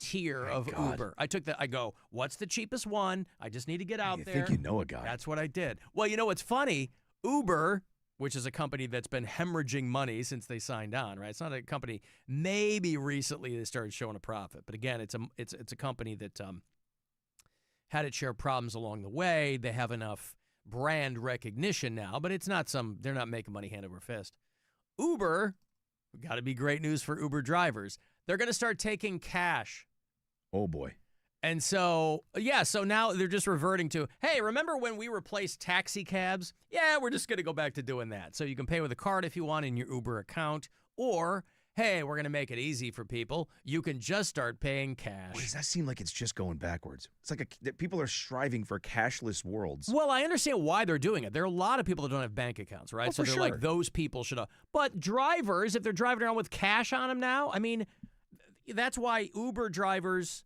tier of Uber. I go, what's the cheapest one? I just need to get out there. I think you know a guy. That's what I did. Well, you know what's funny? Uber, which is a company that's been hemorrhaging money since they signed on, right? It's not a company, maybe recently they started showing a profit. But again, it's a company that had its share of problems along the way. They have enough brand recognition now, but they're not making money hand over fist. Uber, got to be great news for Uber drivers. They're going to start taking cash. Oh, boy. And so now they're just reverting to, hey, remember when we replaced taxi cabs? Yeah, we're just going to go back to doing that. So you can pay with a card if you want in your Uber account. Or, hey, we're going to make it easy for people. You can just start paying cash. Boy, does that seem like it's just going backwards? It's like people are striving for cashless worlds. Well, I understand why they're doing it. There are a lot of people that don't have bank accounts, right? Oh, so for they're like, those people should have. But drivers, if they're driving around with cash on them now, I mean, that's why Uber drivers,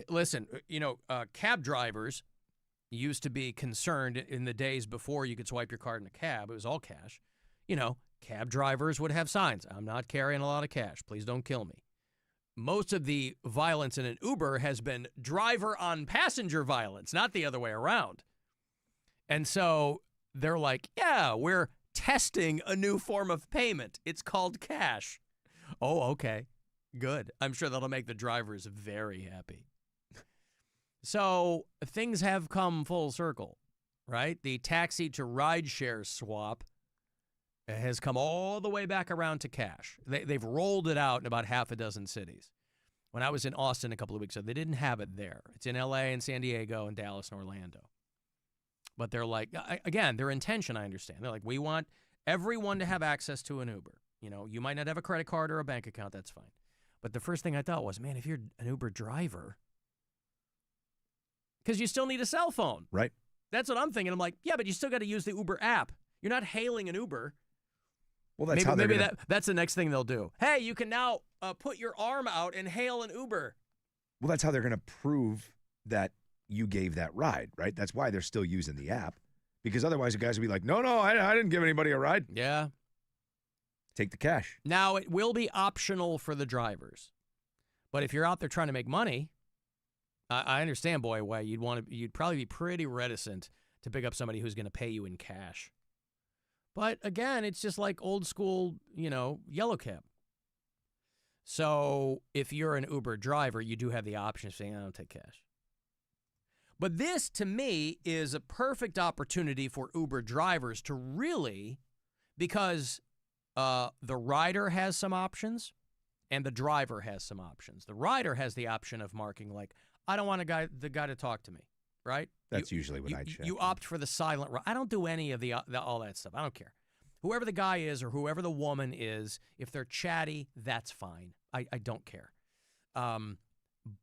listen, cab drivers used to be concerned in the days before you could swipe your card in a cab. It was all cash. Cab drivers would have signs. I'm not carrying a lot of cash. Please don't kill me. Most of the violence in an Uber has been driver on passenger violence, not the other way around. And so they're like, yeah, we're testing a new form of payment. It's called cash. Oh, okay. Good. I'm sure that'll make the drivers very happy. So things have come full circle, right? The taxi to rideshare swap has come all the way back around to cash. They've rolled it out in about half a dozen cities. When I was in Austin a couple of weeks ago, they didn't have it there. It's in L.A. and San Diego and Dallas and Orlando. But they're like, again, their intention, I understand. They're like, we want everyone to have access to an Uber. You know, you might not have a credit card or a bank account. That's fine. But the first thing I thought was, man, if you're an Uber driver, because you still need a cell phone. Right. That's what I'm thinking. I'm like, yeah, but you still got to use the Uber app. You're not hailing an Uber. Well, that's how they're maybe gonna... that's the next thing they'll do. Hey, you can now put your arm out and hail an Uber. Well, that's how they're going to prove that you gave that ride, right? That's why they're still using the app. Because otherwise the guys will be like, no, I didn't give anybody a ride. Yeah. Take the cash. Now, it will be optional for the drivers. But if you're out there trying to make money, I understand, boy, why you'd probably be pretty reticent to pick up somebody who's going to pay you in cash. But again, it's just like old school, yellow cab. So if you're an Uber driver, you do have the option of saying, I don't take cash. But this, to me, is a perfect opportunity for Uber drivers to really, because the rider has some options and the driver has some options. The rider has the option of marking like, I don't want the guy to talk to me, right? That's usually what I check. You opt for the silent ride. I don't do any of the all that stuff. I don't care. Whoever the guy is or whoever the woman is, if they're chatty, that's fine. I don't care.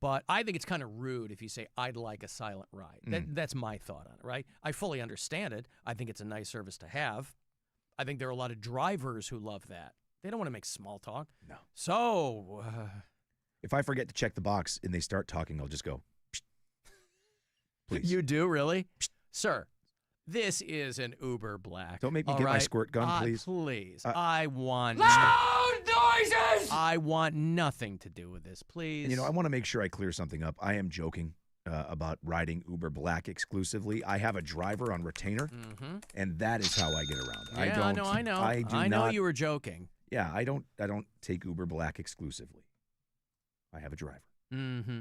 But I think it's kind of rude if you say, I'd like a silent ride. That's my thought on it, right? I fully understand it. I think it's a nice service to have. I think there are a lot of drivers who love that. They don't want to make small talk. No. So, if I forget to check the box and they start talking, I'll just go, psst. Please. You do, really? Psst. Sir, this is an Uber Black. Don't make me get my squirt gun, please. Please. I want... Loud noises! I want nothing to do with this, please. And, I want to make sure I clear something up. I am joking about riding Uber Black exclusively. I have a driver on retainer, and that is how I get around. Yeah, I know. I know you were joking. Yeah, I don't take Uber Black exclusively. I have a driver. Mm-hmm.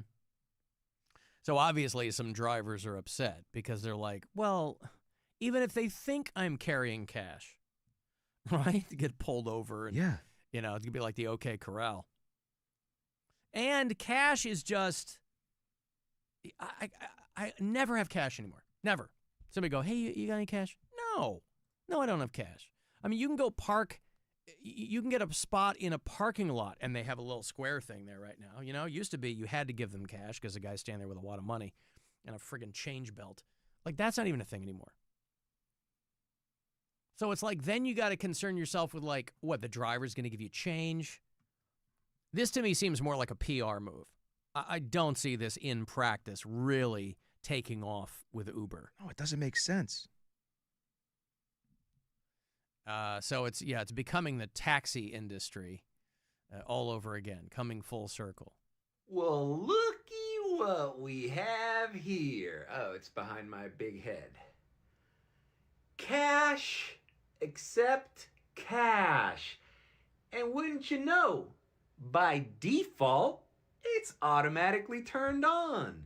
So obviously some drivers are upset because they're like, well, even if they think I'm carrying cash, right? To get pulled over. And, yeah. It's going to be like the OK Corral. And cash is just, I never have cash anymore. Never. Somebody go, hey, you got any cash? No, I don't have cash. I mean, you can go park. You can get a spot in a parking lot, and they have a little square thing there right now. It used to be you had to give them cash because the guy's standing there with a lot of money and a friggin' change belt. Like, that's not even a thing anymore. So it's like then you got to concern yourself with, like, what, the driver's going to give you change? This, to me, seems more like a PR move. I don't see this in practice really taking off with Uber. No, it doesn't make sense. So it's becoming the taxi industry all over again, coming full circle. Well, looky what we have here. Oh, it's behind my big head. Cash, accept cash. And wouldn't you know, by default, it's automatically turned on.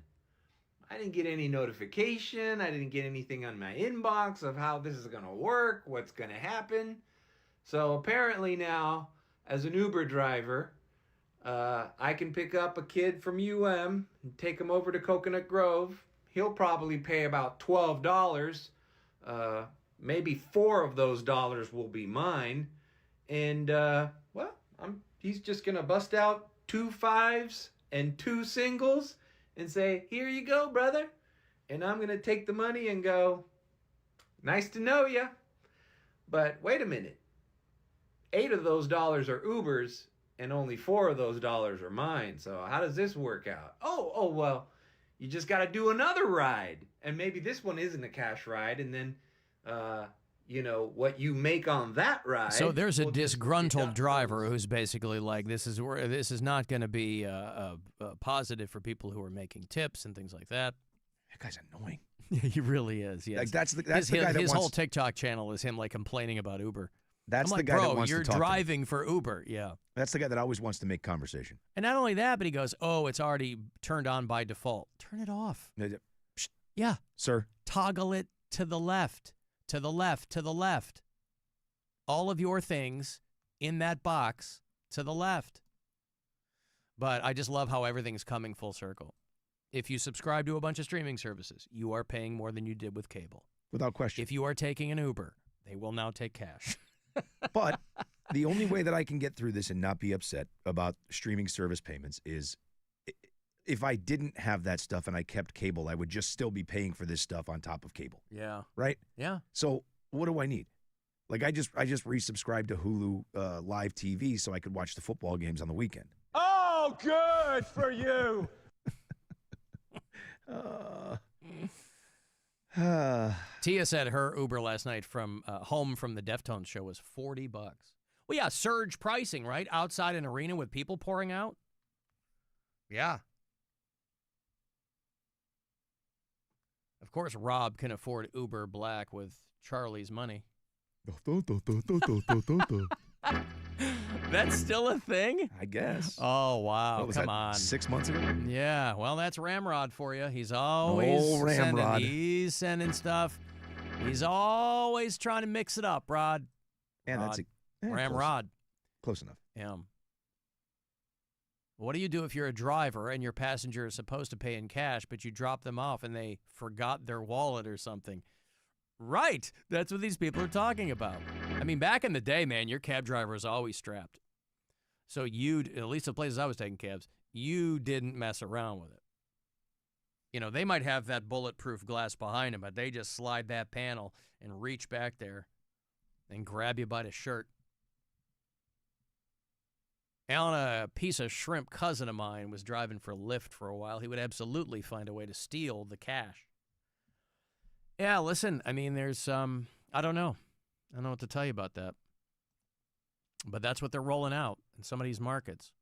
I didn't get any notification. I didn't get anything on my inbox of how this is going to work, what's going to happen. So apparently now, as an Uber driver, I can pick up a kid from UM and take him over to Coconut Grove. He'll probably pay about $12. Maybe 4 of those dollars will be mine. And, he's just going to bust out 2 5s and 2 singles and say, here you go, brother. And I'm going to take the money and go, nice to know ya. But wait a minute. 8 of those dollars are Uber's and only 4 of those dollars are mine. So how does this work out? Oh, well, you just got to do another ride. And maybe this one isn't a cash ride. And then, what you make on that ride. So there's a disgruntled driver who's basically like, this is not going to be positive for people who are making tips and things like that. That guy's annoying. He really is. Yes. Like that's the guy that his wants... whole TikTok channel is him like complaining about Uber. That's I'm the like, guy bro, that wants you're to talk driving for Uber. Yeah. That's the guy that always wants to make conversation. And not only that, but he goes, oh, it's already turned on by default. Turn it off. Psst. Yeah. Sir. Toggle it to the left. To the left, to the left. all of your things in that box to the left. But I just love how everything's coming full circle. If you subscribe to a bunch of streaming services, you are paying more than you did with cable. Without question. If you are taking an Uber, they will now take cash. But the only way that I can get through this and not be upset about streaming service payments is if I didn't have that stuff and I kept cable, I would just still be paying for this stuff on top of cable. Yeah. Right? Yeah. So what do I need? Like I just resubscribed to Hulu Live TV so I could watch the football games on the weekend. Oh, good for you. Tia said her Uber last night from home from the Deftones show was $40. Well, yeah, surge pricing, right? Outside an arena with people pouring out. Yeah. Of course, Rob can afford Uber Black with Charlie's money. That's still a thing? I guess. Oh, wow. What was Come that, on. 6 months ago? Yeah. Well, that's Ramrod for you. He's always Ramrod. He's sending stuff. He's always trying to mix it up, Rod. And Rod. that's Ramrod. Close enough. Yeah. What do you do if you're a driver and your passenger is supposed to pay in cash, but you drop them off and they forgot their wallet or something? Right. That's what these people are talking about. I mean, back in the day, man, your cab driver was always strapped. So at least the places I was taking cabs, you didn't mess around with it. You know, they might have that bulletproof glass behind them, but they just slide that panel and reach back there and grab you by the shirt. Alan, a piece of shrimp cousin of mine, was driving for Lyft for a while. He would absolutely find a way to steal the cash. Yeah, listen, I mean, there's, I don't know. I don't know what to tell you about that. But that's what they're rolling out in some of these markets.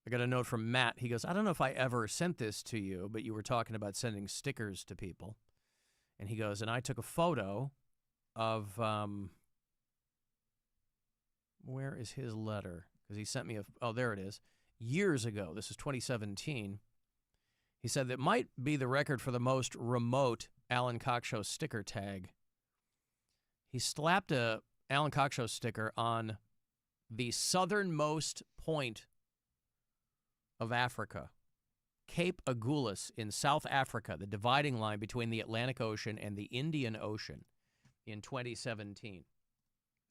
I got a note from Matt. He goes, I don't know if I ever sent this to you, but you were talking about sending stickers to people. And he goes, and I took a photo of, where is his letter? Because he sent me there it is. Years ago, this is 2017. He said that might be the record for the most remote Alan Cox Show sticker tag. He slapped a Alan Cox Show sticker on the southernmost point of Africa, Cape Agulhas in South Africa, the dividing line between the Atlantic Ocean and the Indian Ocean in 2017.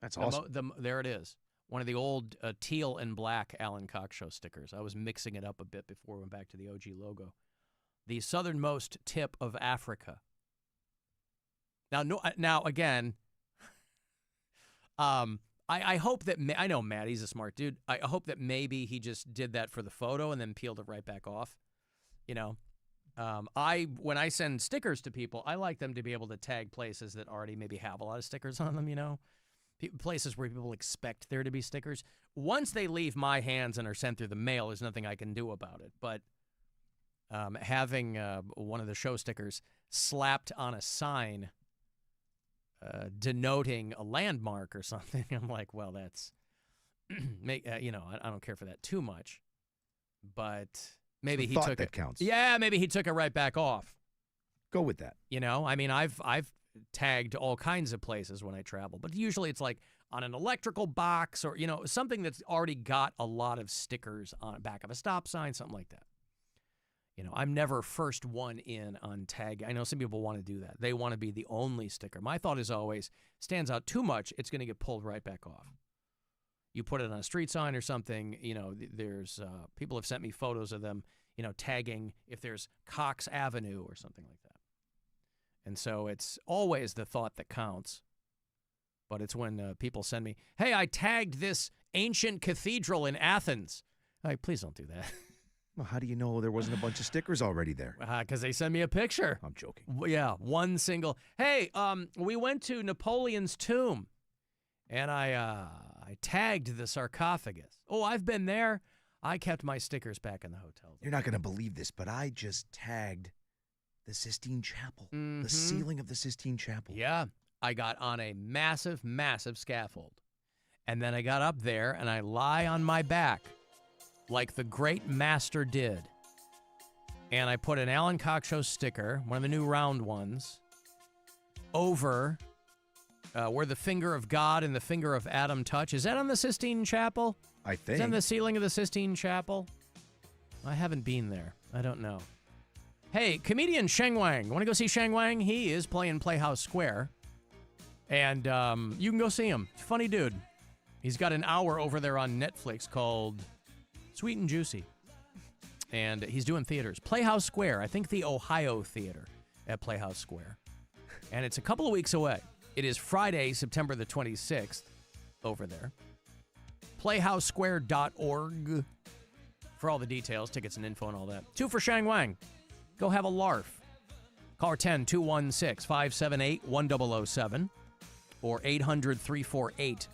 That's awesome. There it is. One of the old teal and black Alan Cox Show stickers. I was mixing it up a bit before we went back to the OG logo. The southernmost tip of Africa. Now again, I hope that, I know Matt, he's a smart dude. I hope that maybe he just did that for the photo and then peeled it right back off. You know, when I send stickers to people, I like them to be able to tag places that already maybe have a lot of stickers on them, you know, places where people expect there to be stickers. Once they leave my hands and are sent through the mail, there's nothing I can do about it. But having one of the show stickers slapped on a sign denoting a landmark or something, I'm like, well, that's, you know, I don't care for that too much. But maybe he took that counts. Yeah, maybe he took it right back off. Go with that. You know, I mean, I've tagged all kinds of places when I travel, but usually it's like on an electrical box or, you know, something that's already got a lot of stickers on the back of a stop sign, something like that. You know, I'm never first one in on tag. I know some people want to do that. They want to be the only sticker. My thought is always, stands out too much, it's going to get pulled right back off. You put it on a street sign or something, you know, there's, people have sent me photos of them, you know, tagging if there's Cox Avenue or something like that. And so it's always the thought that counts. But it's when people send me, hey, I tagged this ancient cathedral in Athens. Like, please don't do that. Well, how do you know there wasn't a bunch of stickers already there? Because they send me a picture. I'm joking. Yeah, one single. Hey, we went to Napoleon's tomb, and I tagged the sarcophagus. Oh, I've been there. I kept my stickers back in the hotel. You're not going to believe this, but I just tagged the Sistine Chapel, the ceiling of the Sistine Chapel. Yeah, I got on a massive, massive scaffold, and then I got up there, and I lie on my back like the great master did. And I put an Alan Cox Show sticker, one of the new round ones, over where the finger of God and the finger of Adam touch. Is that on the Sistine Chapel? I think. Is that on the ceiling of the Sistine Chapel? I haven't been there. I don't know. Hey, comedian Sheng Wang. Want to go see Sheng Wang? He is playing Playhouse Square. And you can go see him. Funny dude. He's got an hour over there on Netflix called Sweet and Juicy. And he's doing theaters. Playhouse Square. I think the Ohio Theater at Playhouse Square. And it's a couple of weeks away. It is Friday, September the 26th over there. PlayhouseSquare.org for all the details, tickets and info and all that. 2 for Shang Wang. Go have a larf. Call 10-216-578-1007 or 800-348-1007.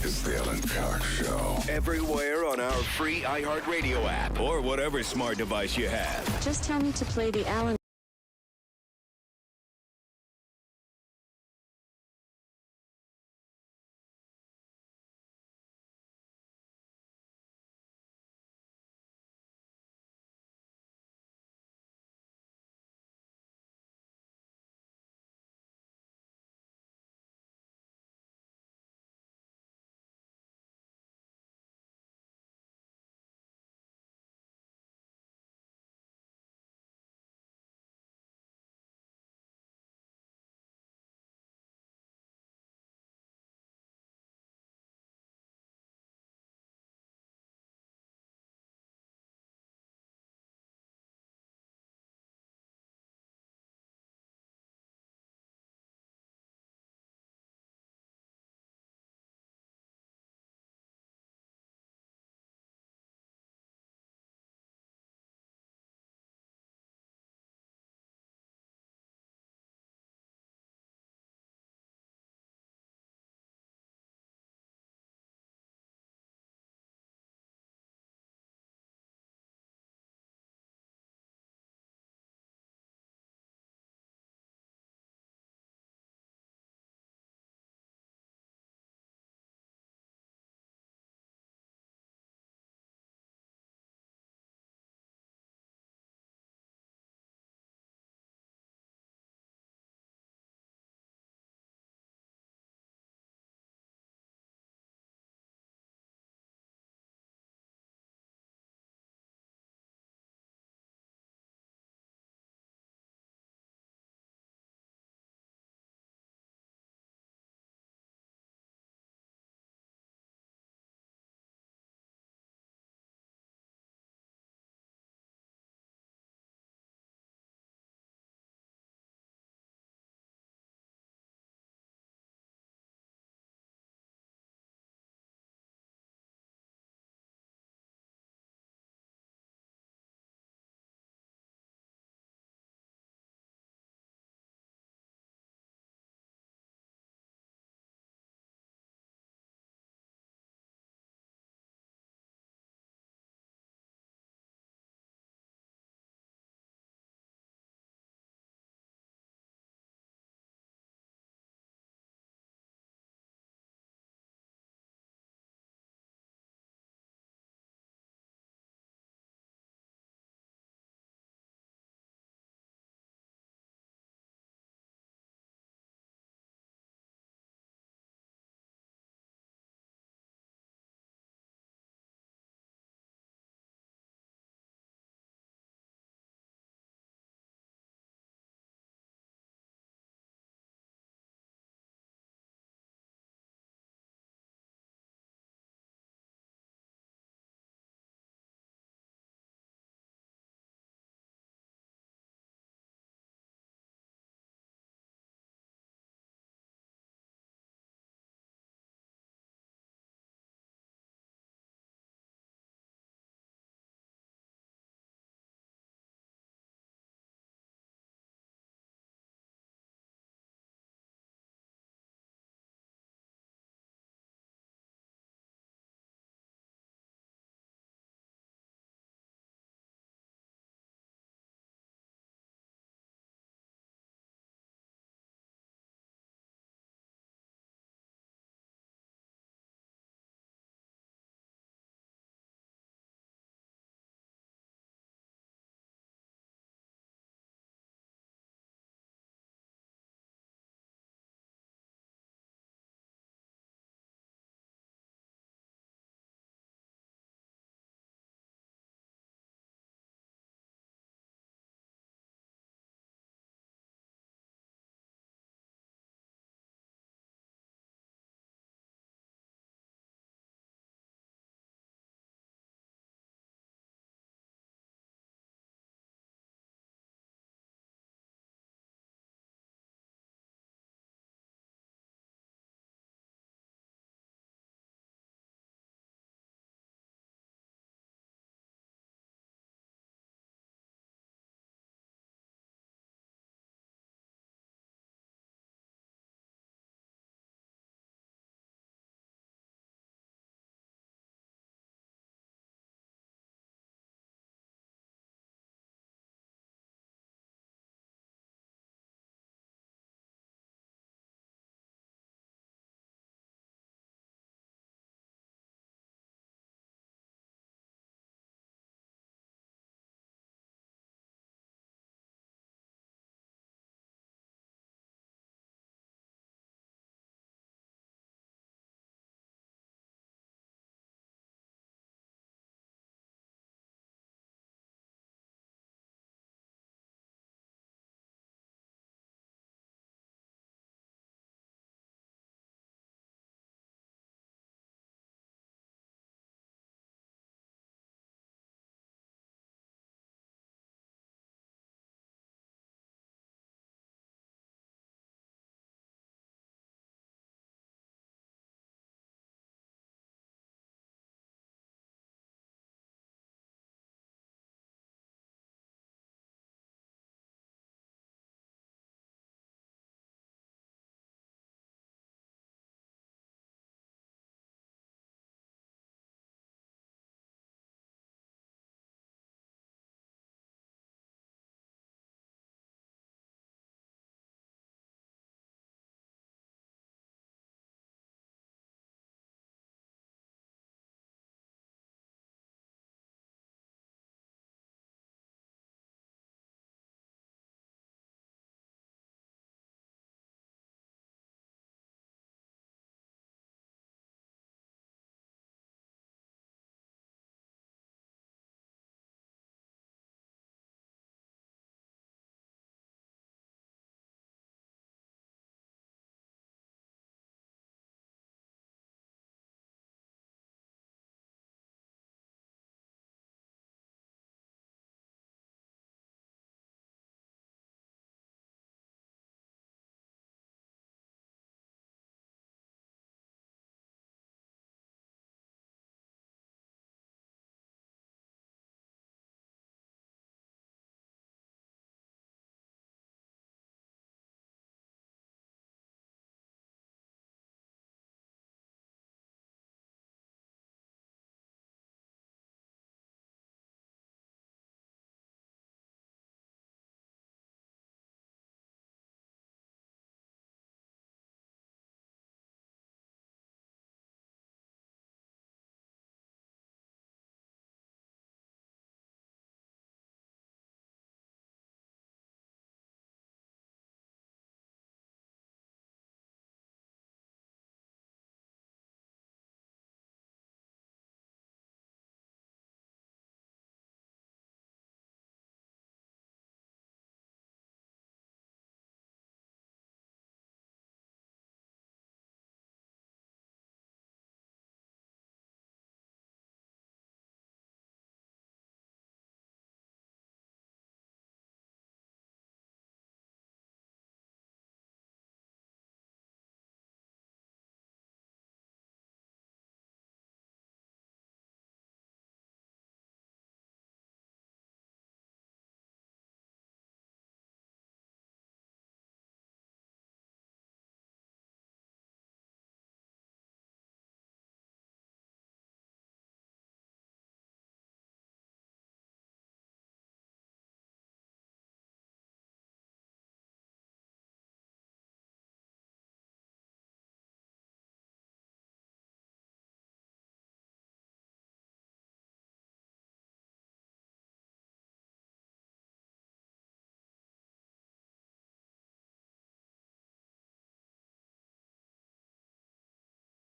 It's the Alan Cox Show. Everywhere on our free iHeartRadio app or whatever smart device you have. Just tell me to play the Alan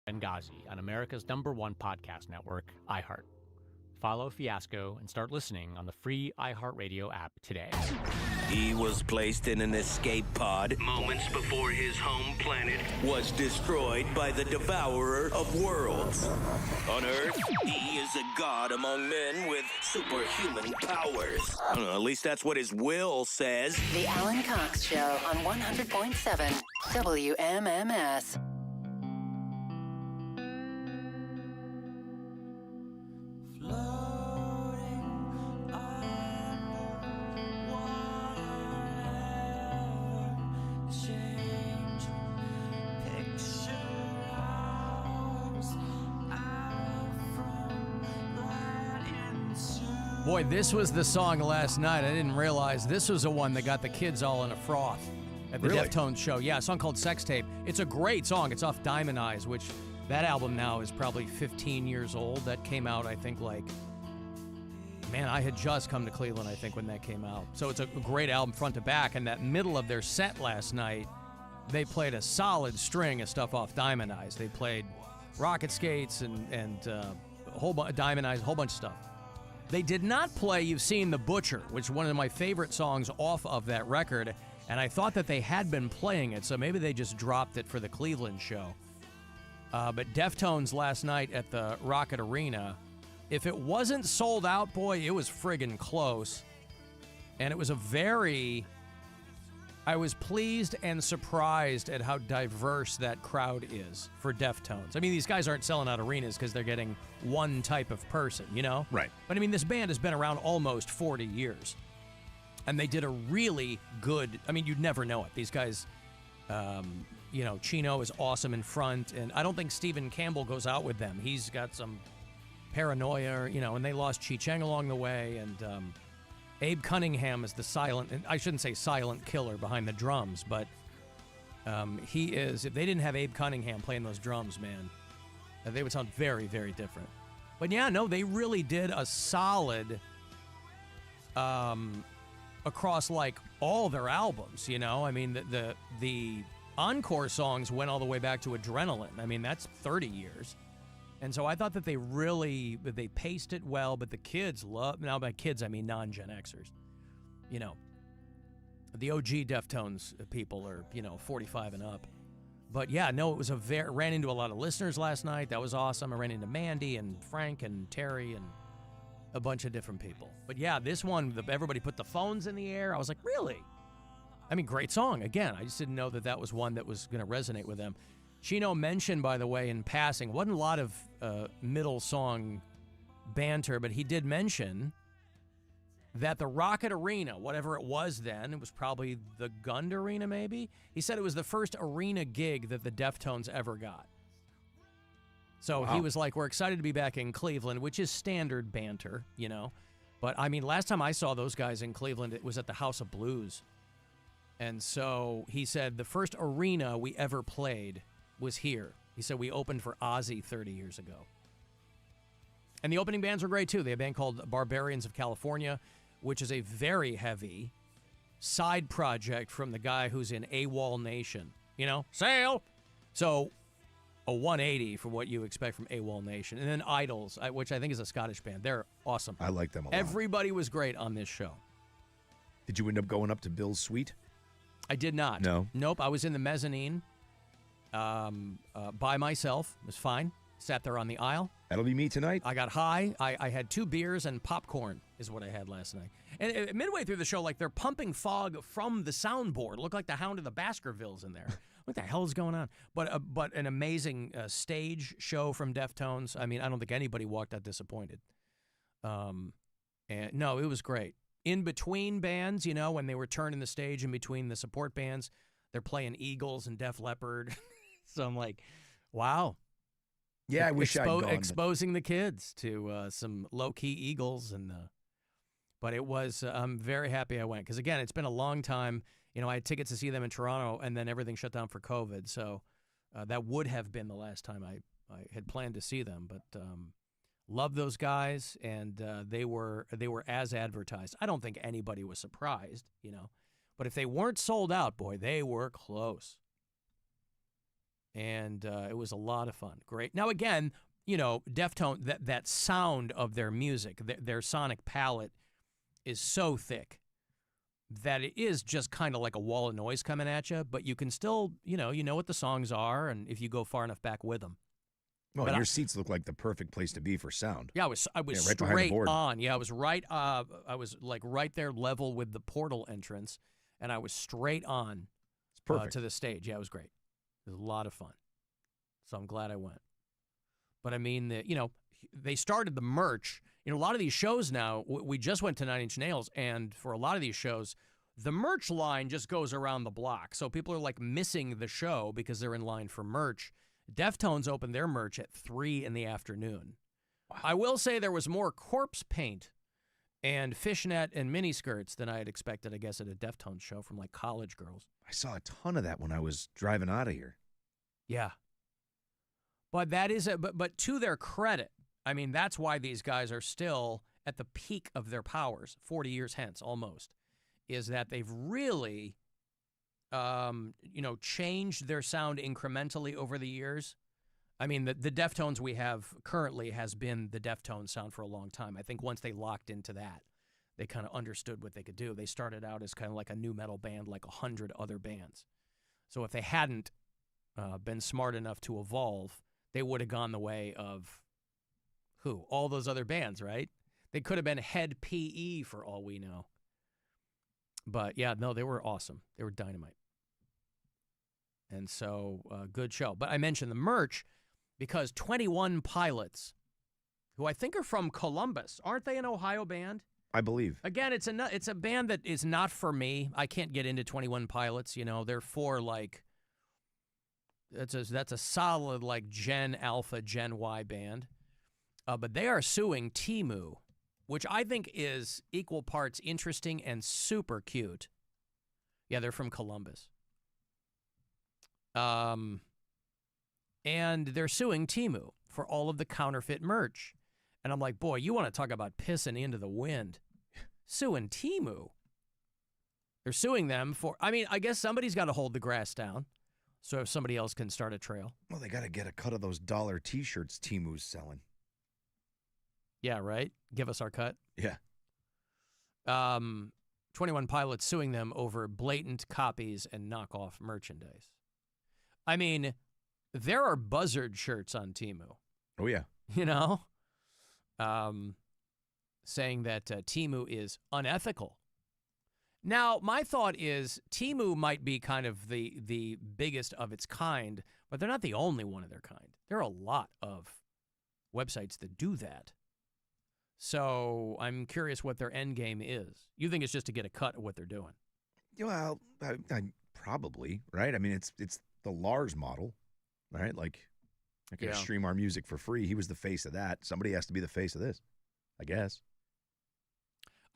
Benghazi on America's #1 podcast network, iHeart. Follow Fiasco and start listening on the free iHeartRadio app today. He was placed in an escape pod moments before his home planet was destroyed by the devourer of worlds. On Earth, he is a god among men with superhuman powers. I don't know, at least that's what his will says. The Alan Cox Show on 100.7 WMMS. Boy, this was the song last night. I didn't realize this was the one that got the kids all in a froth at the Really? Deftones show. Yeah, a song called Sex Tape. It's a great song. It's off Diamond Eyes, which that album now is probably 15 years old. That came out, I think, man, I had just come to Cleveland, I think, when that came out. So it's a great album front to back. And that middle of their set last night, they played a solid string of stuff off Diamond Eyes. They played Rocket Skates and a whole Diamond Eyes, a whole bunch of stuff. They did not play You've Seen the Butcher, which is one of my favorite songs off of that record, and I thought that they had been playing it, so maybe they just dropped it for the Cleveland show. But Deftones last night at the Rocket Arena, if it wasn't sold out, boy, it was friggin' close. And it was I was pleased and surprised at how diverse that crowd is for Deftones. I mean, these guys aren't selling out arenas because they're getting one type of person, you know? Right. But I mean, this band has been around almost 40 years. And they did a really good, I mean, you'd never know it. These guys, Chino is awesome in front. And I don't think Stephen Campbell goes out with them. He's got some paranoia, and they lost Chi Cheng along the way. And Abe Cunningham is the silent, and I shouldn't say silent killer behind the drums, but he is. If they didn't have Abe Cunningham playing those drums, man, they would sound very, very different. But yeah, no, they really did a solid across all their albums, I mean, the encore songs went all the way back to Adrenaline. I mean, that's 30 years. And so I thought that they paced it well, but the kids now by kids, I mean non-Gen Xers. The OG Deftones people are, 45 and up. But yeah, no, it was ran into a lot of listeners last night. That was awesome. I ran into Mandy and Frank and Terry and a bunch of different people. But yeah, this one, everybody put the phones in the air. I was like, really? I mean, great song. Again, I just didn't know that was one that was going to resonate with them. Chino mentioned, by the way, in passing, wasn't a lot of middle song banter, but he did mention that the Rocket Arena, whatever it was then, it was probably the Gund Arena maybe, he said it was the first arena gig that the Deftones ever got. So He was like, we're excited to be back in Cleveland, which is standard banter, But, I mean, last time I saw those guys in Cleveland, it was at the House of Blues. And so he said the first arena we ever played was here. He said we opened for Ozzy 30 years ago. And the opening bands were great, too. They had a band called Barbarians of California, which is a very heavy side project from the guy who's in AWOL Nation. Sail! So a 180 from what you expect from AWOL Nation. And then Idols, which I think is a Scottish band. They're awesome. I like them a lot. Everybody was great on this show. Did you end up going up to Bill's suite? I did not. No? Nope. I was in the mezzanine by myself. It was fine. Sat there on the aisle. That'll be me tonight. I got high. I had 2 beers and popcorn is what I had last night. And midway through the show, they're pumping fog from the soundboard. It looked like the Hound of the Baskervilles in there. What the hell is going on? But an amazing stage show from Deftones. I mean, I don't think anybody walked out disappointed. And no, it was great. In between bands, when they were turning the stage in between the support bands, they're playing Eagles and Def Leppard. So I'm like, wow. Yeah, I wish I'd gone. Exposing the kids to some low-key Eagles. But it was, I'm very happy I went. Because, again, it's been a long time. I had tickets to see them in Toronto, and then everything shut down for COVID. So that would have been the last time I had planned to see them. But love those guys, and they were as advertised. I don't think anybody was surprised, But if they weren't sold out, boy, they were close. And it was a lot of fun. Great. Now, again, you know, Deftone, that sound of their music, their sonic palette is so thick that it is just kind of like a wall of noise coming at you, but you can still, you know what the songs are, and if you go far enough back with them. Well, your seats look like the perfect place to be for sound. Yeah, I was right straight behind the board. on. Yeah, I was right. I was like right there, level with the portal entrance, and I was straight on to the stage. Yeah, it was great. It was a lot of fun. So I'm glad I went. But I mean, they started the merch. You know, a lot of these shows now. We just went to 9 Inch Nails, and for a lot of these shows, the merch line just goes around the block. So people are like missing the show because they're in line for merch. Deftones opened their merch at 3 in the afternoon. Wow. I will say there was more corpse paint and fishnet and miniskirts than I had expected, I guess, at a Deftones show from like college girls. I saw a ton of that when I was driving out of here. Yeah. But that is but to their credit, I mean, that's why these guys are still at the peak of their powers, 40 years hence almost, is that they've really changed their sound incrementally over the years. I mean, the Deftones we have currently has been the Deftones sound for a long time. I think once they locked into that, they kind of understood what they could do. They started out as kind of like a new metal band, like 100 other bands. So if they hadn't been smart enough to evolve, they would have gone the way of who? All those other bands, right? They could have been Head PE for all we know. But yeah, no, they were awesome. They were dynamite. And so, good show. But I mentioned the merch because 21 Pilots, who I think are from Columbus, aren't they an Ohio band? I believe. Again, it's a band that is not for me. I can't get into 21 Pilots. You know, they're for like, that's a solid like Gen Alpha, Gen Y band. But they are suing Temu, which I think is equal parts interesting and super cute. Yeah, they're from Columbus. And they're suing Temu for all of the counterfeit merch. And I'm like, boy, you want to talk about pissing into the wind. Suing Temu. They're suing them for, I mean, I guess somebody's got to hold the grass down so if somebody else can start a trail. Well, they got to get a cut of those dollar T-shirts Temu's selling. Yeah, right? Give us our cut. Yeah. 21 Pilots suing them over blatant copies and knockoff merchandise. I mean, there are buzzard shirts on Temu. Oh, yeah. You know? Saying that Temu is unethical. Now, my thought is Temu might be kind of the biggest of its kind, but they're not the only one of their kind. There are a lot of websites that do that. So I'm curious what their end game is. You think it's just to get a cut of what they're doing? Well, I probably, right? I mean, it's the Lars model, right? Like, I can stream our music for free. He was the face of that. Somebody has to be the face of this, I guess.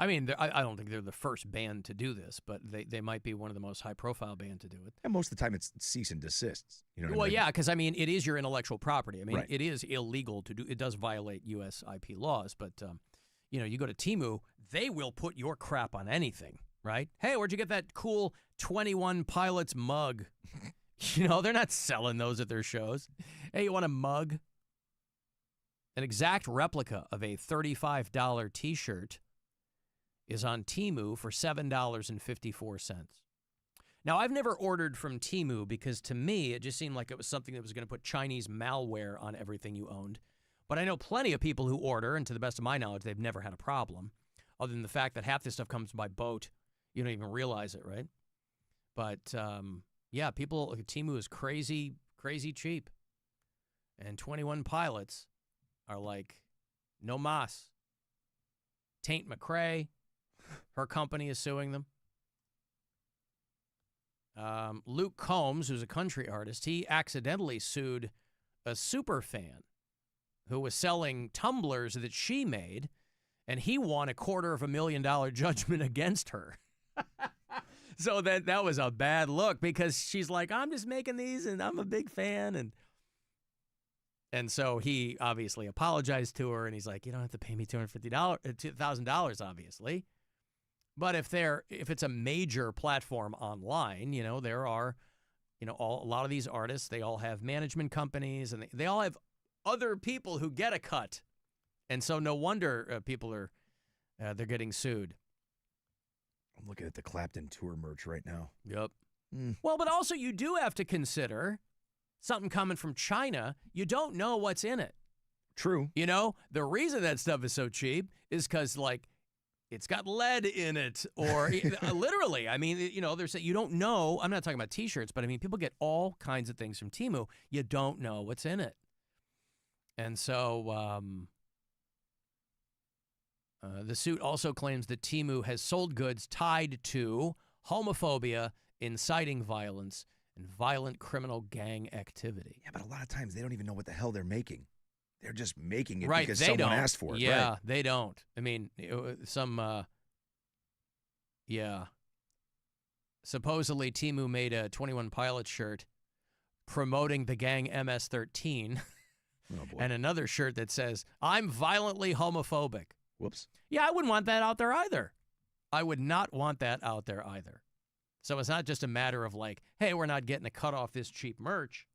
I mean, I don't think they're the first band to do this, but they might be one of the most high-profile band to do it. And most of the time, it's cease and desists. You know well, what I mean? yeah, because, I mean, it is your intellectual property. I mean, Right. It is illegal to do. It does violate U.S. IP laws, but, you go to Temu, they will put your crap on anything, right? Hey, where'd you get that cool 21 Pilots mug? They're not selling those at their shows. Hey, you want a mug? An exact replica of a $35 T-shirt is on Temu for $7.54. Now, I've never ordered from Temu because to me, it just seemed like it was something that was going to put Chinese malware on everything you owned. But I know plenty of people who order, and to the best of my knowledge, they've never had a problem, other than the fact that half this stuff comes by boat. You don't even realize it, right? But, yeah, Temu is crazy, crazy cheap. And 21 Pilots are like, no mas. Taint McRae, her company is suing them. Luke Combs, who's a country artist, he accidentally sued a super fan who was selling tumblers that she made, and he won $250,000 judgment against her. So that was a bad look because she's like, I'm just making these, and I'm a big fan, and so he obviously apologized to her, and he's like, you don't have to pay me $2,000, obviously. But if it's a major platform online, there are a lot of these artists, they all have management companies, and they all have other people who get a cut. And so no wonder people are they're getting sued. I'm looking at the Clapton tour merch right now. Yep. Well, but also you do have to consider something coming from China. You don't know what's in it. True. The reason that stuff is so cheap is because, like, it's got lead in it, or literally. I mean, there's you don't know. I'm not talking about T-shirts, but I mean, people get all kinds of things from Temu. You don't know what's in it, and so the suit also claims that Temu has sold goods tied to homophobia, inciting violence, and violent criminal gang activity. Yeah, but a lot of times they don't even know what the hell they're making. They're just making it right, because they someone don't. asked for it. Yeah, right. They don't. I mean, supposedly Temu made a 21 Pilots shirt promoting the gang MS-13 and another shirt that says, "I'm violently homophobic." Whoops. Yeah, I wouldn't want that out there either. I would not want that out there either. So it's not just a matter of like, hey, we're not getting a cut off this cheap merch.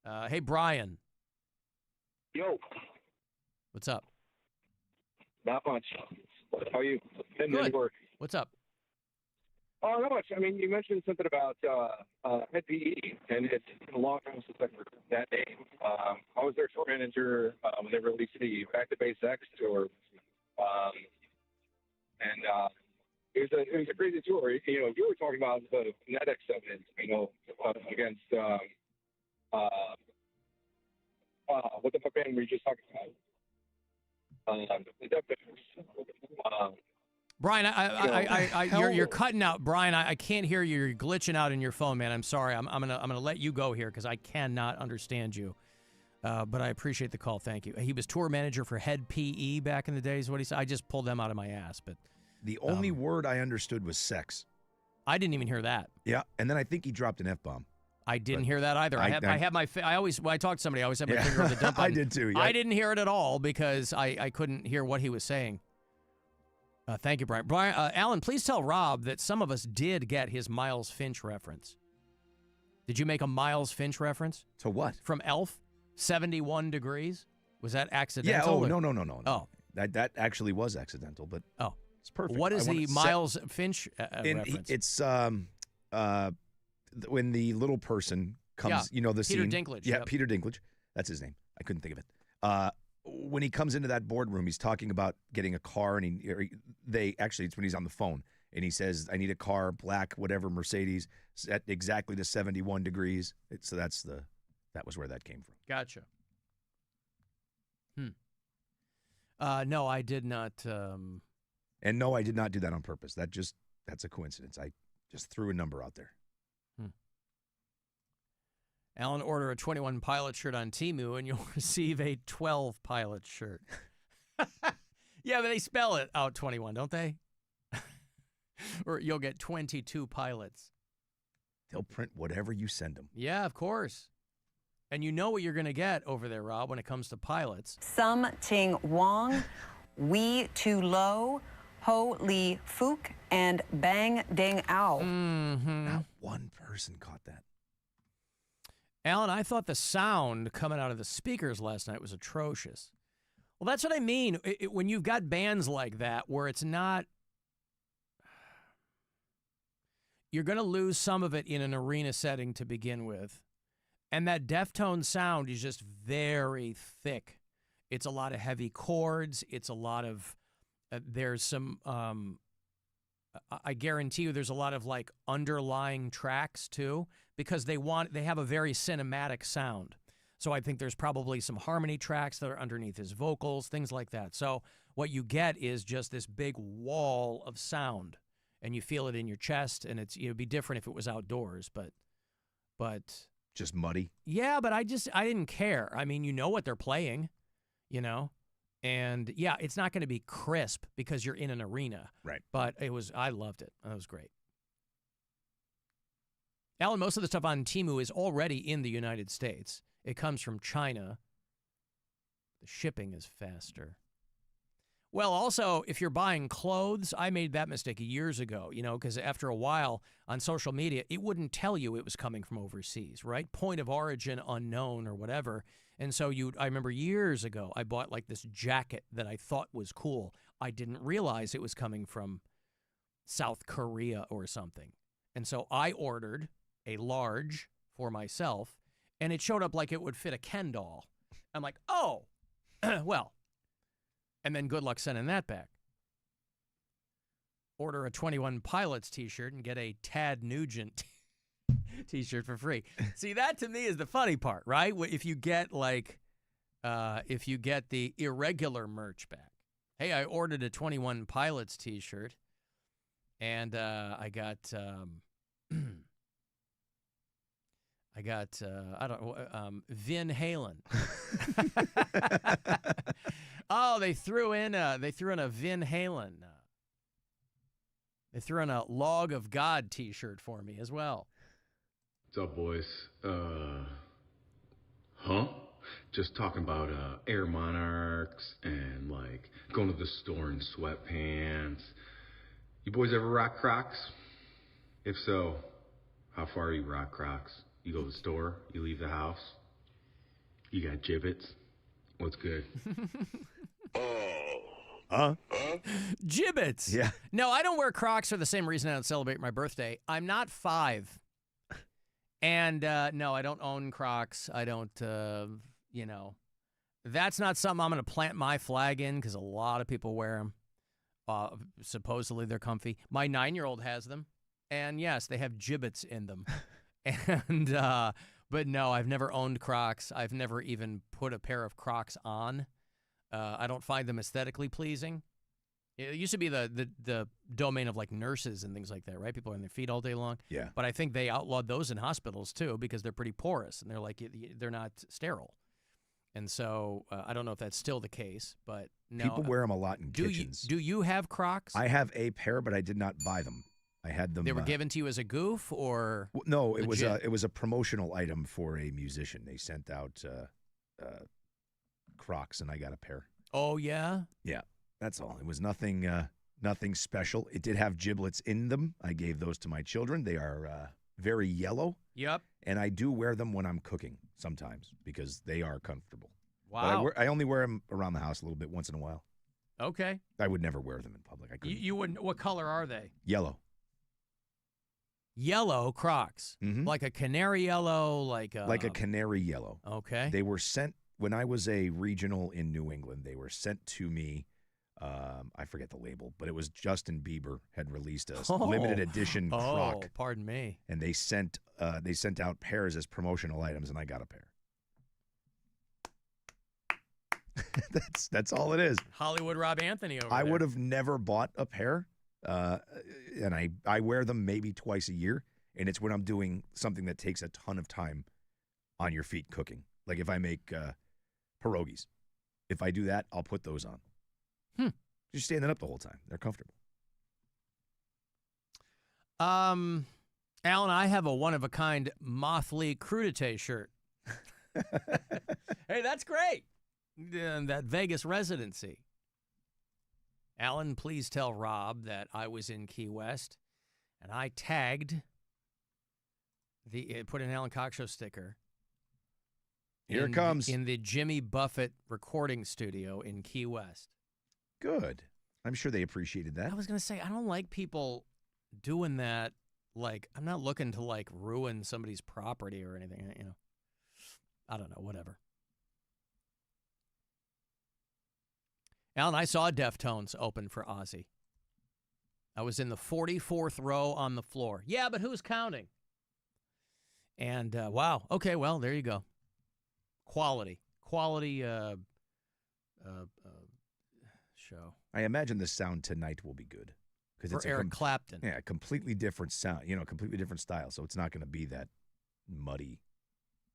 Hey, Brian. Yo. What's up? Not much. How are you? Good. What's up? Oh, not much. I mean, you mentioned something about Head PE, and it's been a long time since I've heard that name. I was their tour manager when they released the Back to Base X tour, and it was a crazy tour. You were talking about the kinetics of it. Against what the fuck band were you just talking about? The Death Brian, you're cutting out. Brian, I can't hear you. You're glitching out in your phone, man. I'm sorry. I'm gonna let you go here because I cannot understand you. But I appreciate the call. Thank you. He was tour manager for Head PE back in the days. What he said. I just pulled them out of my ass. But the only word I understood was sex. I didn't even hear that. Yeah, and then I think he dropped an F-bomb. I didn't hear that either. I have my. I always when I talk to somebody, I always have my finger on the dump button. I did too. Yeah. I didn't hear it at all because I couldn't hear what he was saying. Thank you, Brian. Alan, please tell Rob that some of us did get his Miles Finch reference. Did you make a Miles Finch reference? To what? From Elf, 71 Degrees? Was that accidental? Yeah. Oh, no. Oh. That actually was accidental, but it's perfect. What is the Miles Finch reference? It's when the little person comes, the Peter scene. Dinklage. Yeah, yep. Peter Dinklage. That's his name. I couldn't think of it. When he comes into that boardroom, he's talking about getting a car, and it's when he's on the phone, and he says, "I need a car, black, whatever, Mercedes, set exactly to 71 degrees." So that was where that came from. Gotcha. No, I did not. And no, I did not do that on purpose. That's a coincidence. I just threw a number out there. Alan, order a 21 Pilot shirt on Temu, and you'll receive a 12 Pilot shirt. Yeah, but they spell it out 21, don't they? Or you'll get 22 Pilots. They'll print whatever you send them. Yeah, of course. And you know what you're going to get over there, Rob, when it comes to pilots. Sum Ting Wong, Wee Tu Lo, Ho Li Fook, and Bang Ding Ao. Mm-hmm. Not one person caught that. Alan, I thought the sound coming out of the speakers last night was atrocious. Well, that's what I mean. When you've got bands like that where it's not... You're going to lose some of it in an arena setting to begin with. And that Deftone sound is just very thick. It's a lot of heavy chords. It's a lot of... there's some... I guarantee you there's a lot of like underlying tracks too, because they have a very cinematic sound. So I think there's probably some harmony tracks that are underneath his vocals, things like that. So what you get is just this big wall of sound, and you feel it in your chest, and it'd be different if it was outdoors, but just muddy. Yeah, but I didn't care. I mean, you know what they're playing, And yeah, it's not going to be crisp because you're in an arena. Right. But I loved it. That was great. Alan, most of the stuff on Temu is already in the United States. It comes from China. The shipping is faster. Well, also, if you're buying clothes, I made that mistake years ago, because after a while on social media, it wouldn't tell you it was coming from overseas, right? Point of origin unknown or whatever. And so I remember years ago, I bought like this jacket that I thought was cool. I didn't realize it was coming from South Korea or something. And so I ordered a large for myself, and it showed up like it would fit a Ken doll. I'm like, oh, well. And then good luck sending that back. Order a 21 Pilots t-shirt and get a Tad Nugent t-shirt for free. See, that to me is the funny part, right? If you get the irregular merch back. Hey, I ordered a 21 Pilots t-shirt, and I got Vin Halen. Oh, they threw in a Vin Halen. They threw in a Log of God t-shirt for me as well. What's up, boys? Just talking about Air Monarchs and like going to the store in sweatpants. You boys ever rock Crocs? If so, how far you rock Crocs? You go to the store, you leave the house, you got gibbets. What's good? Gibbets. Yeah. No, I don't wear Crocs for the same reason I don't celebrate my birthday. I'm not 5. And no, I don't own Crocs. I don't, that's not something I'm going to plant my flag in because a lot of people wear them. Supposedly they're comfy. My 9-year-old has them. And yes, they have gibbets in them. And, but no, I've never owned Crocs. I've never even put a pair of Crocs on. I don't find them aesthetically pleasing. It used to be the domain of like nurses and things like that, right? People are on their feet all day long. Yeah. But I think they outlawed those in hospitals too because they're pretty porous and they're not sterile. And so I don't know if that's still the case, but no. People wear them a lot in kitchens. Do you have Crocs? I have a pair, but I did not buy them. I had them. They were given to you as a goof, or no? It was a promotional item for a musician. They sent out Crocs, and I got a pair. Oh yeah. Yeah, that's all. It was nothing special. It did have giblets in them. I gave those to my children. They are very yellow. Yep. And I do wear them when I'm cooking sometimes because they are comfortable. Wow. But I only wear them around the house a little bit once in a while. Okay. I would never wear them in public. I couldn't. You wouldn't. What color are they? Yellow. Yellow Crocs, like a canary yellow, like a canary yellow. Okay. They were sent when I was a regional in New England. They were sent to me. I forget the label, but it was Justin Bieber had released a limited edition Croc. Oh, pardon me. And they sent out pairs as promotional items, and I got a pair. That's all it is. Hollywood Rob Anthony over I there. would have never bought a pair, and I wear them maybe twice a year, and it's when I'm doing something that takes a ton of time on your feet cooking. Like if I make pierogies. If I do that, I'll put those on. Just standing up the whole time. They're comfortable. Alan, I have a one-of-a-kind Mothly crudité shirt. Hey, that's great. That Vegas residency. Alan, please tell Rob that I was in Key West, and I tagged put an Alan Cox Show sticker. Here it comes. In the Jimmy Buffett recording studio in Key West. Good. I'm sure they appreciated that. I was going to say, I don't like people doing that. Like, I'm not looking to, like, ruin somebody's property or anything, you know. I don't know, whatever. Alan, I saw Deftones open for Ozzy. I was in the 44th row on the floor. Yeah, but who's counting? And, wow. Okay, well, there you go. Quality show. I imagine the sound tonight will be good. For it's Eric Clapton. Yeah, a completely different sound, completely different style. So it's not going to be that muddy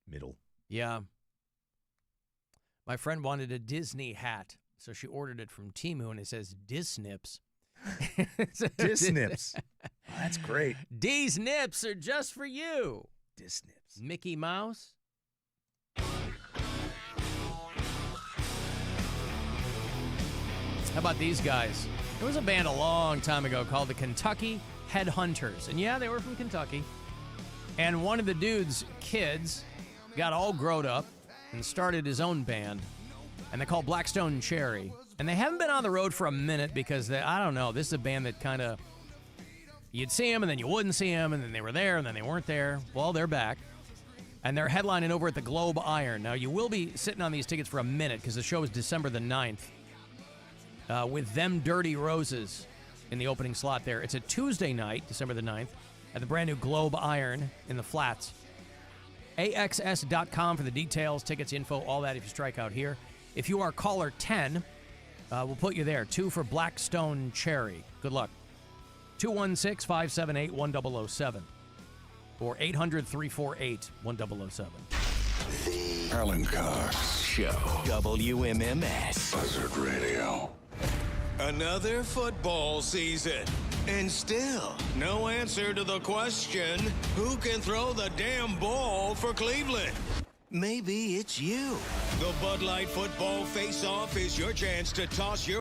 middle. Yeah. My friend wanted a Disney hat, so she ordered it from Temu, and it says Disnips. Disnips. Oh, that's great. These nips are just for you. Disnips. Mickey Mouse. How about these guys? There was a band a long time ago called the Kentucky Headhunters. And yeah, they were from Kentucky. And one of the dude's kids got all grown up and started his own band. And they call Blackstone Cherry. And they haven't been on the road for a minute because, I don't know, this is a band that kind of, you'd see them and then you wouldn't see them, and then they were there and then they weren't there. Well, they're back. And they're headlining over at the Globe Iron. Now, you will be sitting on these tickets for a minute because the show is December the 9th with Them Dirty Roses in the opening slot there. It's a Tuesday night, December the 9th, at the brand new Globe Iron in the Flats. AXS.com for the details, tickets, info, all that if you strike out here. If you are caller 10, we'll put you there. 2 for Blackstone Cherry. Good luck. 216-578-1007 or 800-348-1007. The Alan Cox Show. WMMS. Buzzard Radio. Another football season. And still, no answer to the question, who can throw the damn ball for Cleveland? Maybe it's you. The Bud Light Football Face-Off is your chance to toss your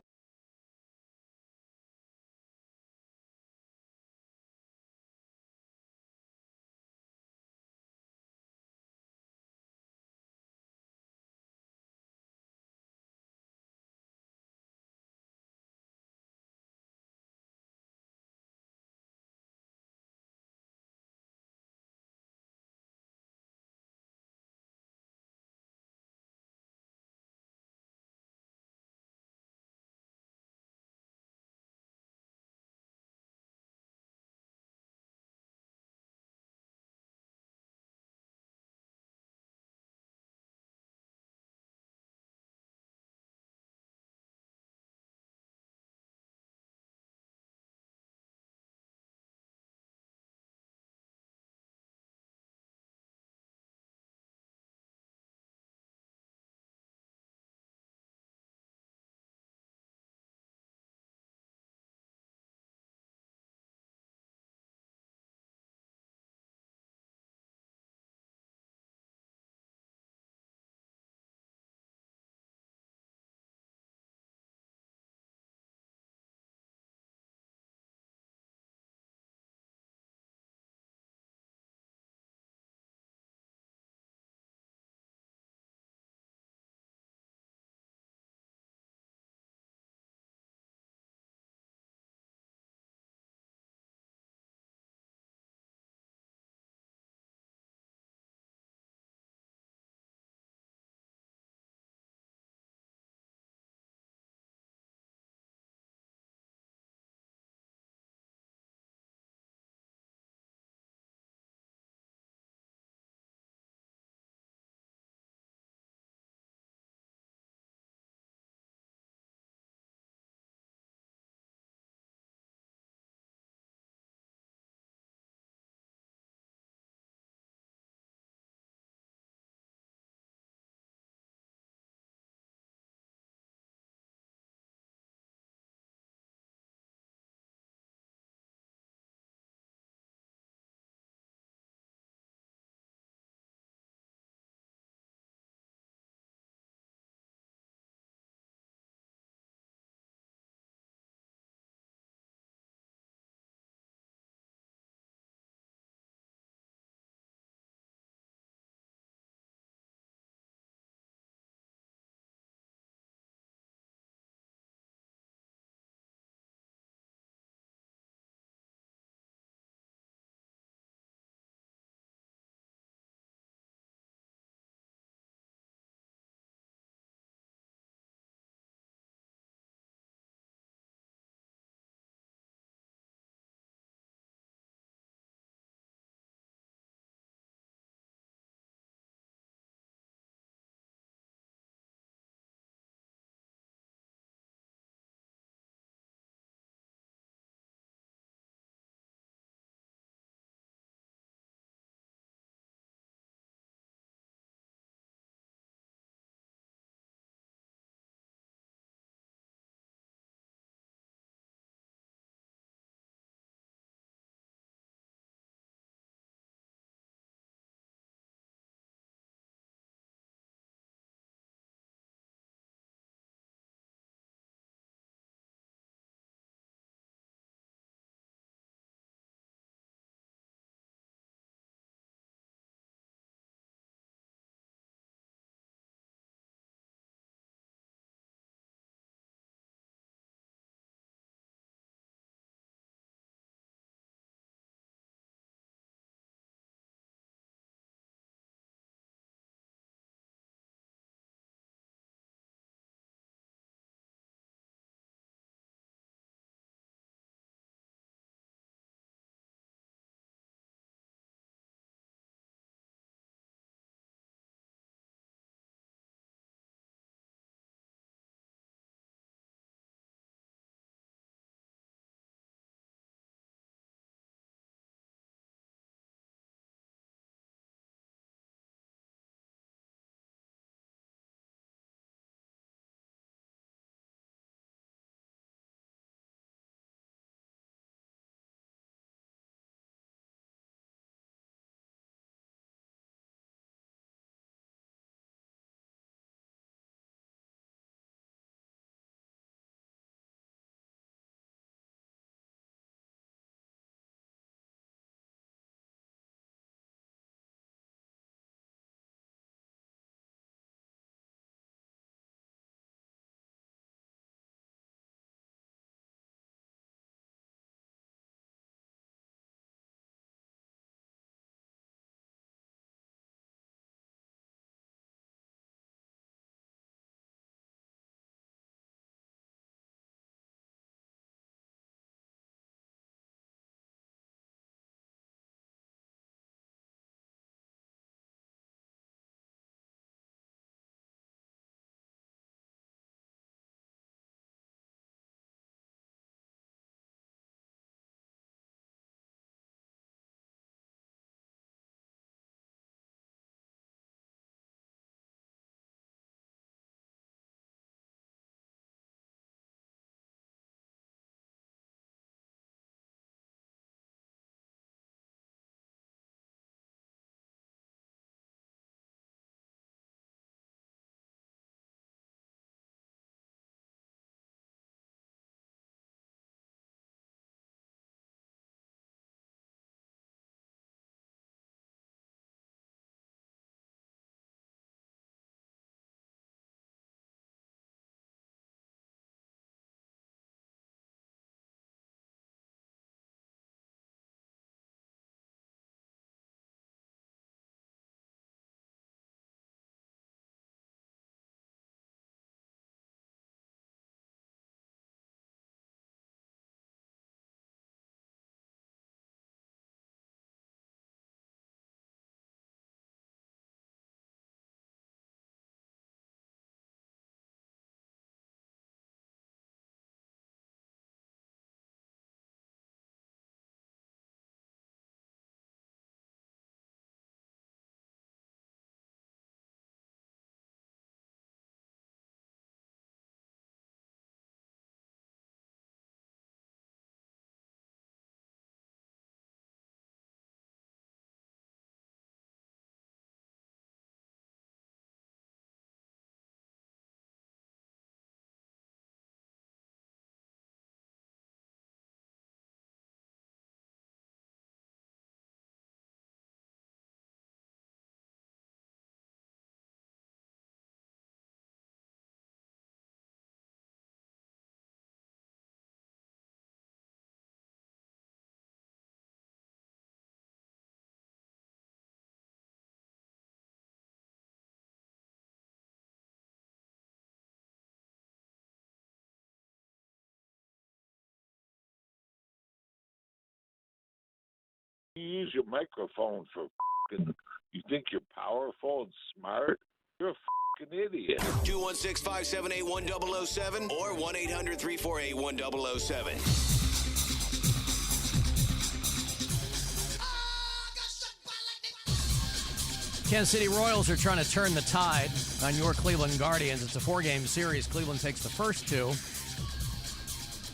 You use your microphone for fucking, you think you're powerful and smart? You're a fucking idiot. 216-578-1007 or 1-800-348-1007. Kansas City Royals are trying to turn the tide on your Cleveland Guardians. It's a 4-game series. Cleveland takes the first two.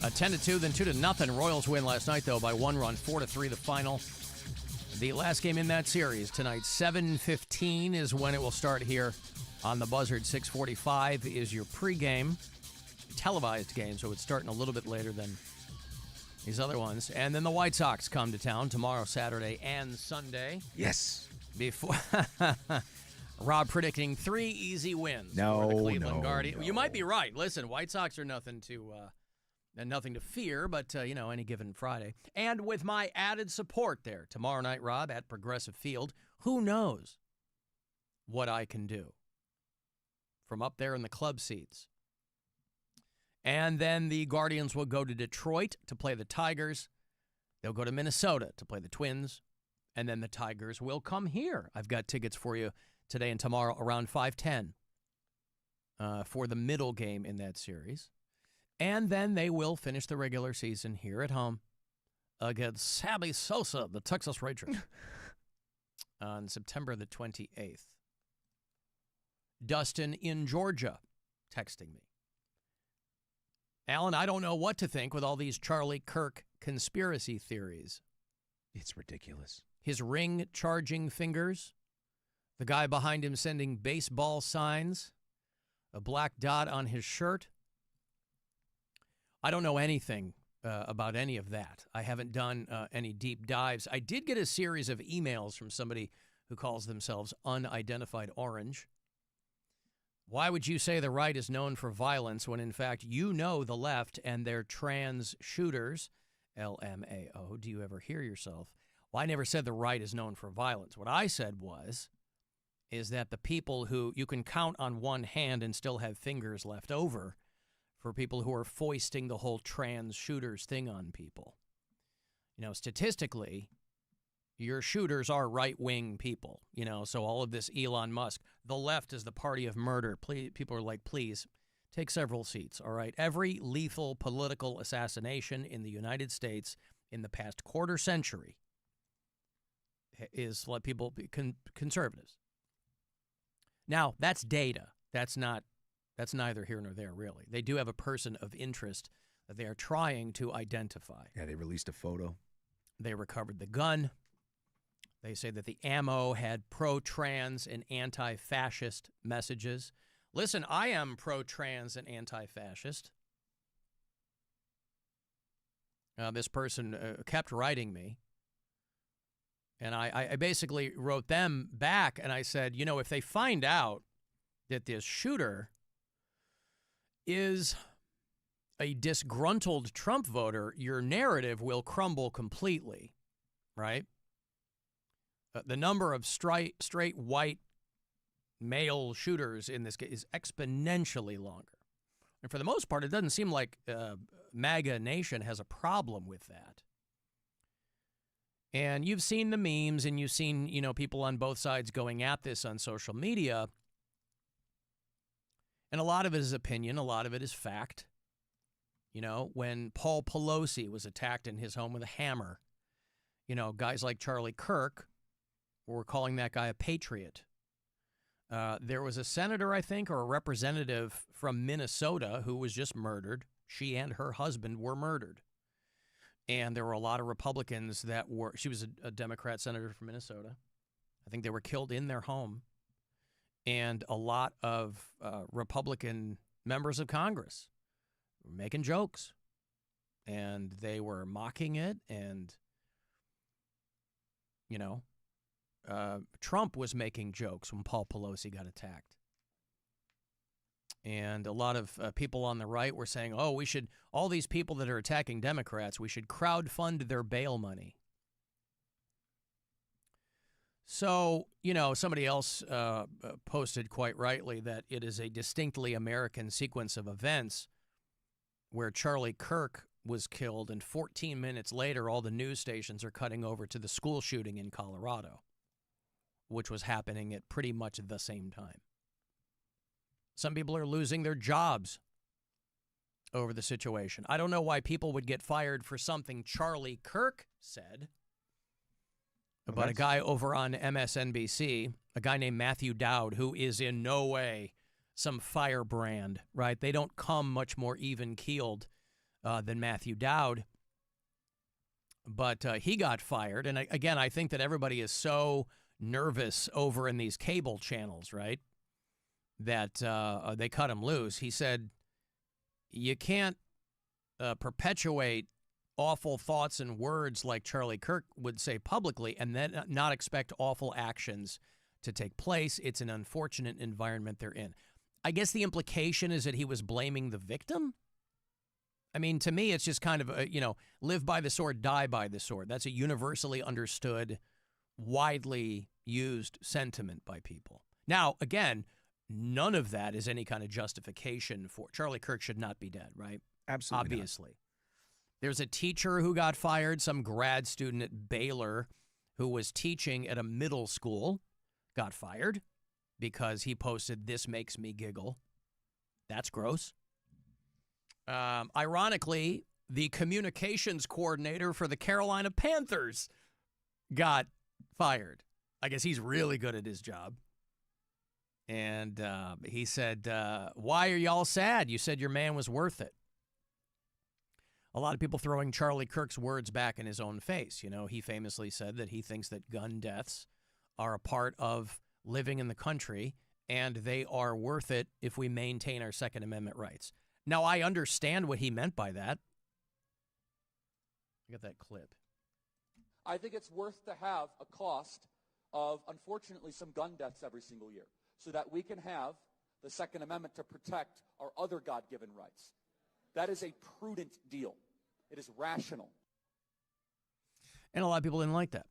10-2, then 2-0. Royals win last night, though, by 1 run, 4-3 the final. The last game in that series tonight, 7:15 is when it will start here on the Buzzard. 6:45 is your pregame, televised game, so it's starting a little bit later than these other ones. And then the White Sox come to town tomorrow, Saturday, and Sunday. Yes. Before Rob predicting 3 easy wins No, for the Cleveland no, Guardians. no. You might be right. Listen, White Sox are nothing to fear, but any given Friday. And with my added support there tomorrow night, Rob, at Progressive Field, who knows what I can do from up there in the club seats. And then the Guardians will go to Detroit to play the Tigers. They'll go to Minnesota to play the Twins. And then the Tigers will come here. I've got tickets for you today and tomorrow around 5:10 for the middle game in that series. And then they will finish the regular season here at home against Sammy Sosa, the Texas Rangers, on September the 28th. Dustin in Georgia texting me. Alan, I don't know what to think with all these Charlie Kirk conspiracy theories. It's ridiculous. His ring charging fingers, the guy behind him sending baseball signs, a black dot on his shirt. I don't know anything about any of that. I haven't done any deep dives. I did get a series of emails from somebody who calls themselves Unidentified Orange. Why would you say the right is known for violence when, in fact, you know the left and their trans shooters, LMAO, do you ever hear yourself? Well, I never said the right is known for violence. What I said is that the people who you can count on one hand and still have fingers left over for people who are foisting the whole trans shooters thing on people. You know, statistically, your shooters are right-wing people, so all of this Elon Musk, the left is the party of murder. People are like, please, take several seats, all right? Every lethal political assassination in the United States in the past quarter century is let people be conservatives. Now, that's data. That's neither here nor there, really. They do have a person of interest that they are trying to identify. Yeah, they released a photo. They recovered the gun. They say that the ammo had pro-trans and anti-fascist messages. Listen, I am pro-trans and anti-fascist. This person kept writing me. And I basically wrote them back, and I said, if they find out that this shooter is a disgruntled Trump voter, your narrative will crumble completely, right? The number of straight white male shooters in this case is exponentially longer. And for the most part, it doesn't seem like MAGA Nation has a problem with that. And you've seen the memes and you've seen, people on both sides going at this on social media. And a lot of it is opinion. A lot of it is fact. When Paul Pelosi was attacked in his home with a hammer, guys like Charlie Kirk were calling that guy a patriot. There was a senator, I think, or a representative from Minnesota who was just murdered. She and her husband were murdered. And there were a lot of Republicans she was a Democrat senator from Minnesota. I think they were killed in their home. And a lot of Republican members of Congress were making jokes. And they were mocking it. And, Trump was making jokes when Paul Pelosi got attacked. And a lot of people on the right were saying, all these people that are attacking Democrats, we should crowdfund their bail money. So, somebody else posted quite rightly that it is a distinctly American sequence of events where Charlie Kirk was killed, and 14 minutes later, all the news stations are cutting over to the school shooting in Colorado, which was happening at pretty much the same time. Some people are losing their jobs over the situation. I don't know why people would get fired for something Charlie Kirk said about a guy over on MSNBC, a guy named Matthew Dowd, who is in no way some firebrand, right? They don't come much more even-keeled than Matthew Dowd. But he got fired. And again, I think that everybody is so nervous over in these cable channels, right, that they cut him loose. He said, you can't perpetuate awful thoughts and words like Charlie Kirk would say publicly and then not expect awful actions to take place. It's an unfortunate environment they're in. I guess the implication is that he was blaming the victim. I mean, to me, it's just kind of, live by the sword, die by the sword. That's a universally understood, widely used sentiment by people. Now, again, none of that is any kind of justification for Charlie Kirk should not be dead, right? Absolutely. Obviously. Not. There's a teacher who got fired, some grad student at Baylor who was teaching at a middle school got fired because he posted, "This makes me giggle." That's gross. Ironically, the communications coordinator for the Carolina Panthers got fired. I guess he's really good at his job. And he said, why are y'all sad? You said your man was worth it. A lot of people throwing Charlie Kirk's words back in his own face. You know, he famously said that he thinks that gun deaths are a part of living in the country, and they are worth it if we maintain our Second Amendment rights. Now, I understand what he meant by that. I got that clip. I think it's worth to have a cost of, unfortunately, some gun deaths every single year so that we can have the Second Amendment to protect our other God-given rights. That is a prudent deal. It is rational. And a lot of people didn't like that.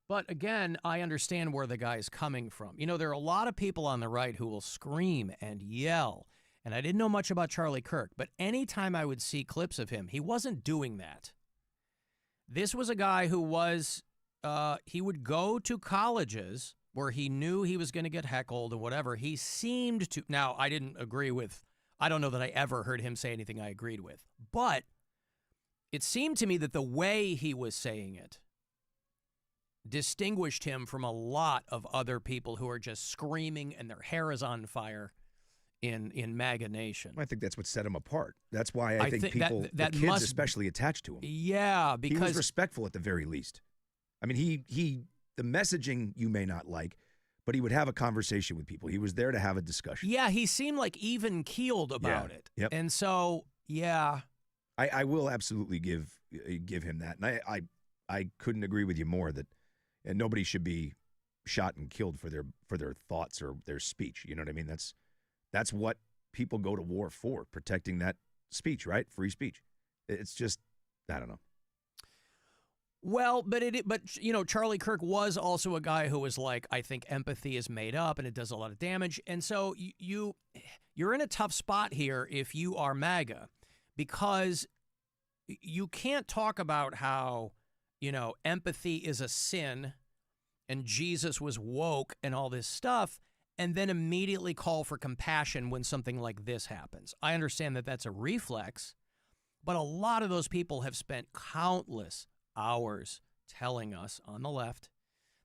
But again, I understand where the guy is coming from. You know, there are a lot of people on the right who will scream and yell. And I didn't know much about Charlie Kirk, but anytime I would see clips of him, he wasn't doing that. This was a guy who was, he would go to colleges where he knew he was going to get heckled and whatever. He seemed to, now I didn't agree with, I don't know that I ever heard him say anything I agreed with, but it seemed to me that the way he was saying it distinguished him from a lot of other people who are just screaming and their hair is on fire in MAGA Nation. I think that's what set him apart. That's why I think people, that the kids must, especially, attached to him. Yeah, because he was respectful at the very least. I mean, he the messaging you may not like, but he would have a conversation with people. He was there to have a discussion. Yeah, he seemed like even-keeled about it. Yep. And so, yeah. I will absolutely give him that. And I couldn't agree with you more that and nobody should be shot and killed for their thoughts or their speech. You know what I mean? That's what people go to war for, protecting that speech, right? Free speech. It's just, I don't know. Well, but you know, Charlie Kirk was also a guy who was like, I think empathy is made up and it does a lot of damage. And so you're in a tough spot here if you are MAGA, because you can't talk about how, you know, empathy is a sin and Jesus was woke and all this stuff, and then immediately call for compassion when something like this happens. I understand that that's a reflex, but a lot of those people have spent countless hours telling us on the left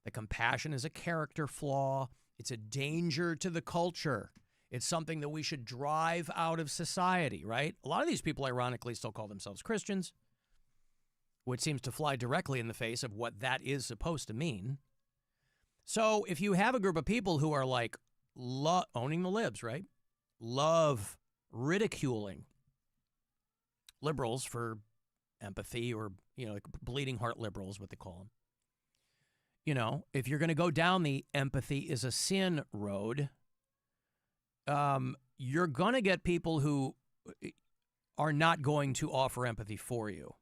that compassion is a character flaw. It's a danger to the culture. It's something that we should drive out of society, right? A lot of these people, ironically, still call themselves Christians, which seems to fly directly in the face of what that is supposed to mean. So if you have a group of people who are like owning the libs, right? Love ridiculing liberals for empathy, or, you know, like bleeding heart liberals, what they call them. You know, if you're going to go down the empathy is a sin road, you're going to get people who are not going to offer empathy for you.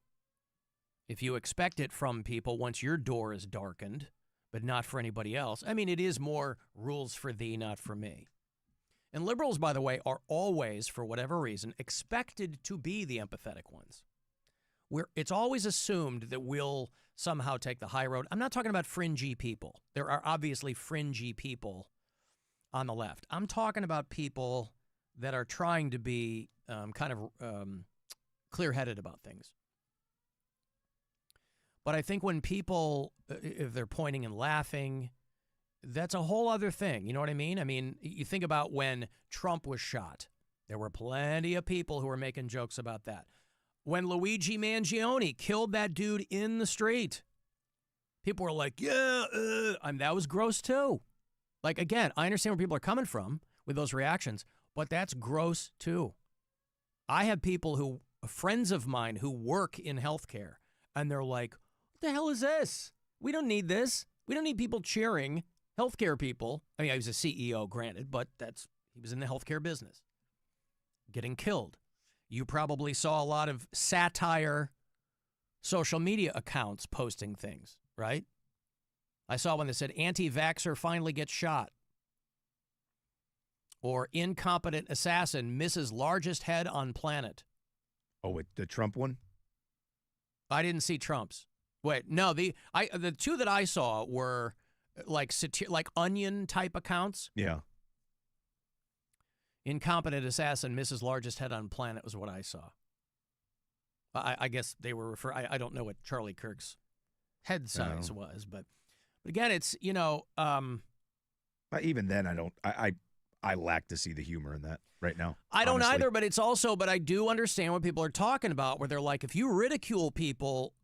If you expect it from people once your door is darkened, but not for anybody else. I mean, it is more rules for thee, not for me. And liberals, by the way, are always, for whatever reason, expected to be the empathetic ones. It's always assumed that we'll somehow take the high road. I'm not talking about fringy people. There are obviously fringy people on the left. I'm talking about people that are trying to be kind of clear-headed about things. But I think when people, if they're pointing and laughing, that's a whole other thing. You know what I mean? I mean, you think about when Trump was shot. There were plenty of people who were making jokes about that. When Luigi Mangione killed that dude in the street, people were like, yeah, that was gross too. Like, again, I understand where people are coming from with those reactions, but that's gross too. I have people friends of mine who work in healthcare, and they're like, what the hell is this? We don't need this. We don't need people cheering healthcare people. I mean, I was a CEO, granted, but he was in the healthcare business. Getting killed. You probably saw a lot of satire social media accounts posting things, right? I saw one that said, anti-vaxxer finally gets shot. Or incompetent assassin misses largest head on planet. Oh, the Trump one? I didn't see Trump's. Wait, no, the two that I saw were like Onion type accounts. Yeah. Incompetent assassin misses largest head on planet was what I saw. I guess they were I don't know what Charlie Kirk's head size was, but again, it's, even then, I lack to see the humor in that right now. I don't either, but but I do understand what people are talking about, where they're like, if you ridicule people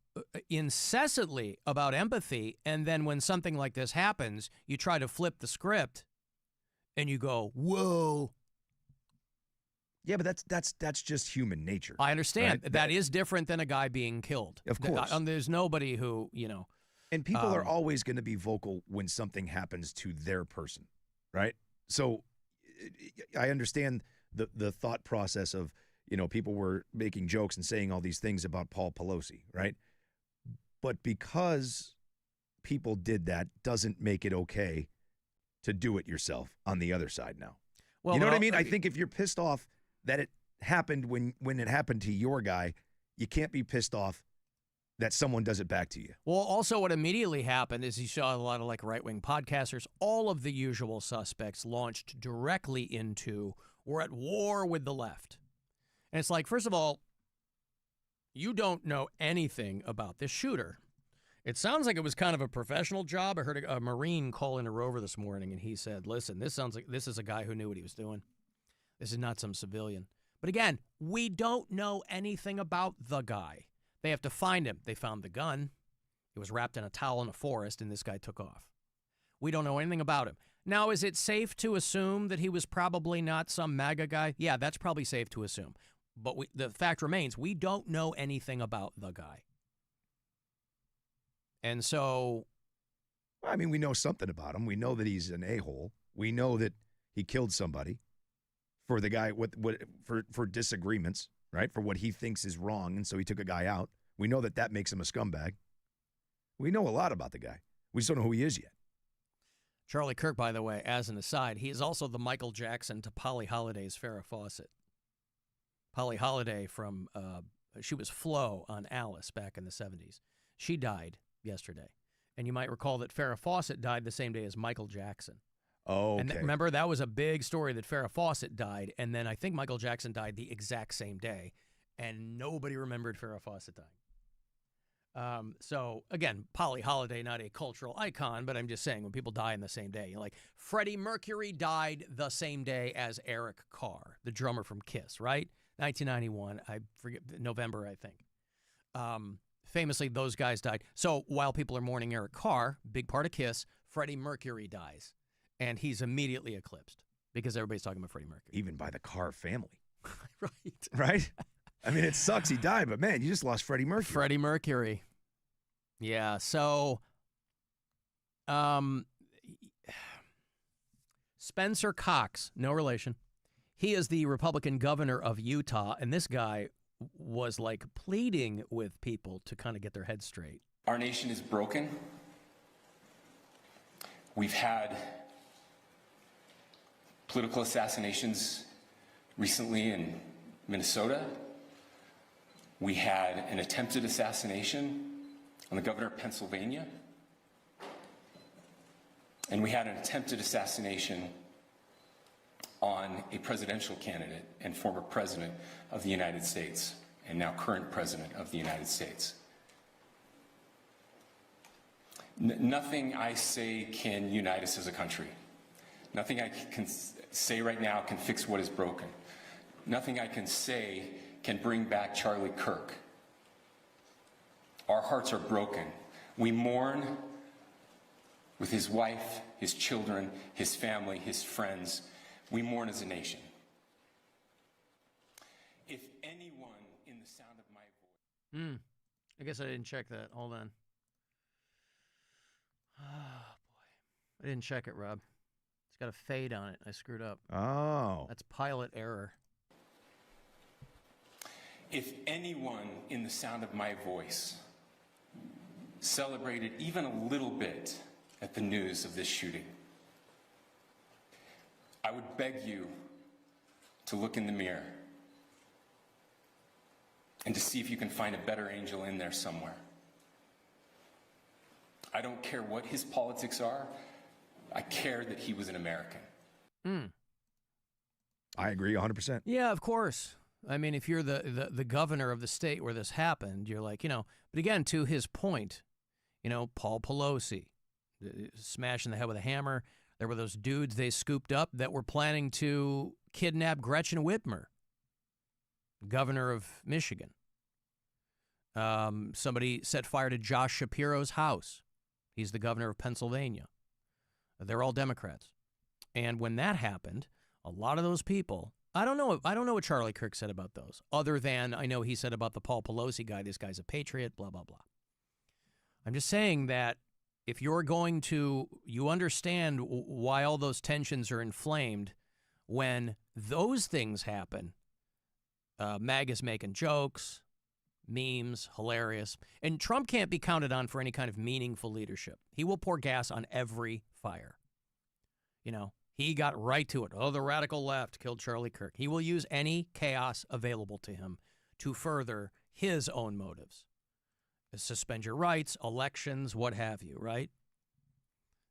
incessantly about empathy, and then when something like this happens, you try to flip the script and you go, whoa. Yeah, but that's just human nature. I understand. Right? That is different than a guy being killed. Of course. There's nobody who, And people are always going to be vocal when something happens to their person, right? So I understand the thought process of, people were making jokes and saying all these things about Paul Pelosi, right? But because people did that doesn't make it okay to do it yourself on the other side now. Well, you know what I mean? I think if you're pissed off that it happened when it happened to your guy, you can't be pissed off that someone does it back to you. Well, also what immediately happened is you saw a lot of right-wing podcasters, all of the usual suspects launched directly into, we're at war with the left. And it's like, first of all, you don't know anything about this shooter. It sounds like it was kind of a professional job. I heard a Marine call in a rover this morning, and he said, listen, this sounds like this is a guy who knew what he was doing. This is not some civilian. But again, we don't know anything about the guy. They have to find him. They found the gun. It was wrapped in a towel in a forest, and this guy took off. We don't know anything about him. Now, is it safe to assume that he was probably not some MAGA guy? Yeah, that's probably safe to assume. But the fact remains, we don't know anything about the guy. And so... I mean, we know something about him. We know that he's an a-hole. We know that he killed somebody for the guy for disagreements, right? For what he thinks is wrong, and so he took a guy out. We know that makes him a scumbag. We know a lot about the guy. We just don't know who he is yet. Charlie Kirk, by the way, as an aside, he is also the Michael Jackson to Polly Holliday's Farrah Fawcett. Polly Holliday she was Flo on Alice back in the 70s. She died yesterday. And you might recall that Farrah Fawcett died the same day as Michael Jackson. Oh, okay. And remember, that was a big story that Farrah Fawcett died, and then I think Michael Jackson died the exact same day, and nobody remembered Farrah Fawcett dying. So, again, Polly Holliday, not a cultural icon, but I'm just saying, when people die in the same day, like Freddie Mercury died the same day as Eric Carr, the drummer from Kiss, right? 1991, I forget, November, I think. Famously, those guys died. So while people are mourning Eric Carr, big part of Kiss, Freddie Mercury dies. And he's immediately eclipsed because everybody's talking about Freddie Mercury. Even by the Carr family. Right. Right? I mean, it sucks he died, but man, you just lost Freddie Mercury. Freddie Mercury. Yeah, so Spencer Cox, no relation. He is the Republican governor of Utah, and this guy was like pleading with people to kind of get their heads straight. Our nation is broken. We've had political assassinations recently in Minnesota. We had an attempted assassination on the governor of Pennsylvania. And we had an attempted assassination on a presidential candidate and former president of the United States, and now current president of the United States. Nothing I say can unite us as a country. Nothing I can say right now can fix what is broken. Nothing I can say can bring back Charlie Kirk. Our hearts are broken. We mourn with his wife, his children, his family, his friends. We mourn as a nation. If anyone in the sound of my voice... I guess I didn't check that. Hold on. Oh, boy. I didn't check it, Rob. It's got a fade on it. I screwed up. Oh. That's pilot error. If anyone in the sound of my voice celebrated even a little bit at the news of this shooting, I would beg you to look in the mirror and to see if you can find a better angel in there somewhere. I don't care what his politics are. I care that he was an American. I agree 100%. Yeah, of course. I mean, if you're the governor of the state where this happened, you're like, but again, to his point, Paul Pelosi, smashing the head with a hammer. There were those dudes they scooped up that were planning to kidnap Gretchen Whitmer, governor of Michigan. Somebody set fire to Josh Shapiro's house. He's the governor of Pennsylvania. They're all Democrats. And when that happened, a lot of those people, I don't know what Charlie Kirk said about those, other than I know he said about the Paul Pelosi guy, this guy's a patriot, blah, blah, blah. I'm just saying that if you're going to, you understand why all those tensions are inflamed when those things happen. MAGA's making jokes, memes, hilarious. And Trump can't be counted on for any kind of meaningful leadership. He will pour gas on every fire. He got right to it. Oh, the radical left killed Charlie Kirk. He will use any chaos available to him to further his own motives. Suspend your rights, elections, what have you, right?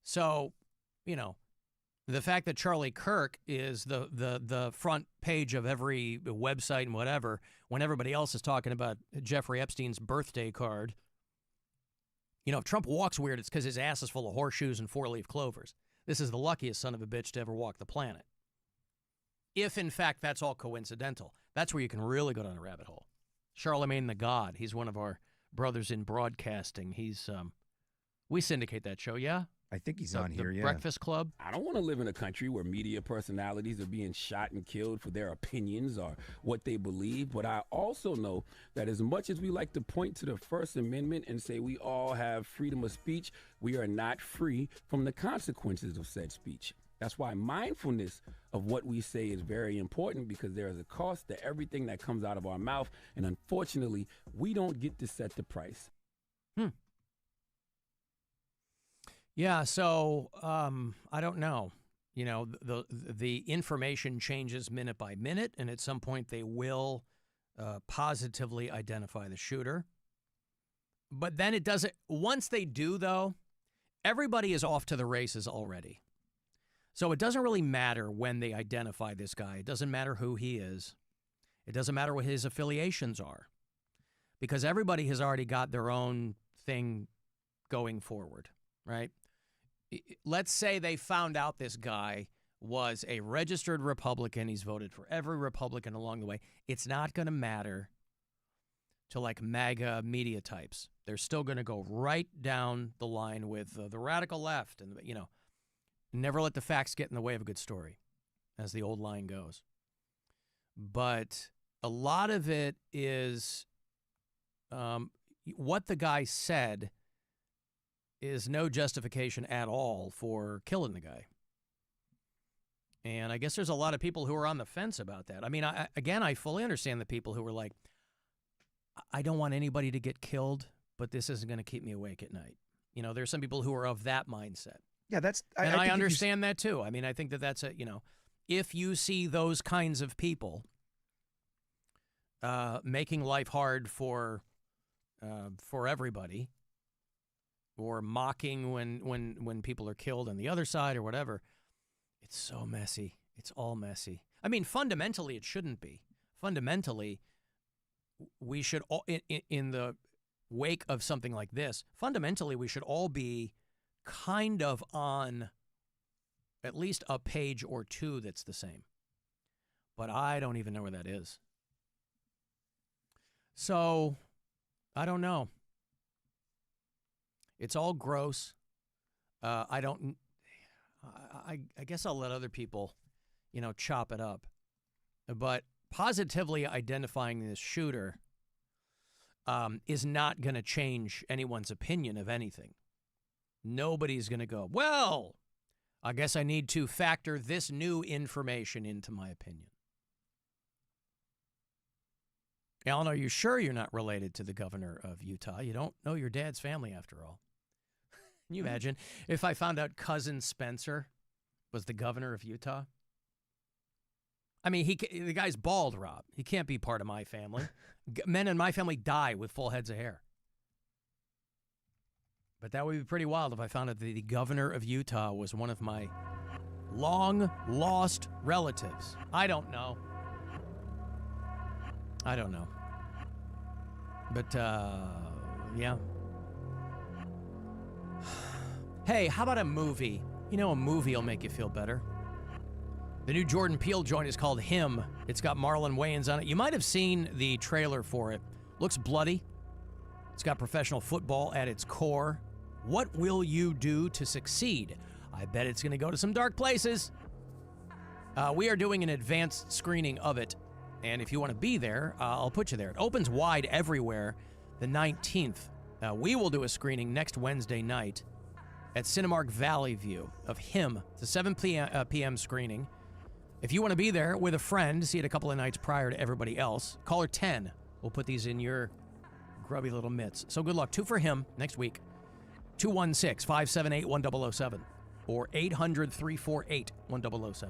So, the fact that Charlie Kirk is the front page of every website and whatever, when everybody else is talking about Jeffrey Epstein's birthday card, if Trump walks weird, it's because his ass is full of horseshoes and four-leaf clovers. This is the luckiest son of a bitch to ever walk the planet. If, in fact, that's all coincidental, that's where you can really go down a rabbit hole. Charlemagne the God, he's one of our brothers in broadcasting. He's, we syndicate that show, yeah? I think he's on here, yeah. Breakfast Club. I don't want to live in a country where media personalities are being shot and killed for their opinions or what they believe. But I also know that as much as we like to point to the First Amendment and say we all have freedom of speech, we are not free from the consequences of said speech. That's why mindfulness of what we say is very important, because there is a cost to everything that comes out of our mouth. And unfortunately, we don't get to set the price. Yeah, so I don't know. The information changes minute by minute, and at some point they will positively identify the shooter. But then it doesn't. Once they do, though, everybody is off to the races already. So it doesn't really matter when they identify this guy. It doesn't matter who he is. It doesn't matter what his affiliations are, because everybody has already got their own thing going forward, right? Let's say they found out this guy was a registered Republican. He's voted for every Republican along the way. It's not going to matter to like MAGA media types. They're still going to go right down the line with the radical left. And, never let the facts get in the way of a good story, as the old line goes. But a lot of it is what the guy said is no justification at all for killing the guy. And I guess there's a lot of people who are on the fence about that. I mean, I fully understand the people who are like, I don't want anybody to get killed, but this isn't going to keep me awake at night. There's some people who are of that mindset. Yeah, that's... I understand that too. I mean, I think that's if you see those kinds of people making life hard for everybody, or mocking when people are killed on the other side or whatever, it's so messy. It's all messy. I mean, fundamentally, it shouldn't be. Fundamentally, we should all, in the wake of something like this, fundamentally, we should all be kind of on at least a page or two that's the same. But I don't even know where that is. So, I don't know. It's all gross. I guess I'll let other people, chop it up. But positively identifying this shooter is not going to change anyone's opinion of anything. Nobody's going to go, well, I guess I need to factor this new information into my opinion. Alan, are you sure you're not related to the governor of Utah? You don't know your dad's family, after all. Can you imagine if I found out cousin Spencer was the governor of Utah? I mean, the guy's bald, Rob. He can't be part of my family. Men in my family die with full heads of hair. But that would be pretty wild if I found out that the governor of Utah was one of my long-lost relatives. I don't know. But, yeah. Hey, how about a movie? A movie will make you feel better. The new Jordan Peele joint is called Him. It's got Marlon Wayans on it. You might have seen the trailer for it. Looks bloody. It's got professional football at its core. What will you do to succeed? I bet it's going to go to some dark places. We are doing an advanced screening of it. And if you want to be there, I'll put you there. It opens wide everywhere the 19th. We will do a screening next Wednesday night at Cinemark Valley View of Him. It's a 7 p.m. screening. If you want to be there with a friend, see it a couple of nights prior to everybody else, caller 10. We'll put these in your grubby little mitts. So good luck. 2 for Him next week. 216-578-1007 or 800-348-1007.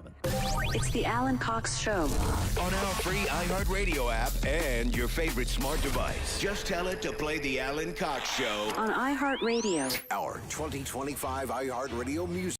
It's the Alan Cox Show. On our free iHeartRadio app and your favorite smart device. Just tell it to play the Alan Cox Show. On iHeartRadio. Our 2025 iHeartRadio music.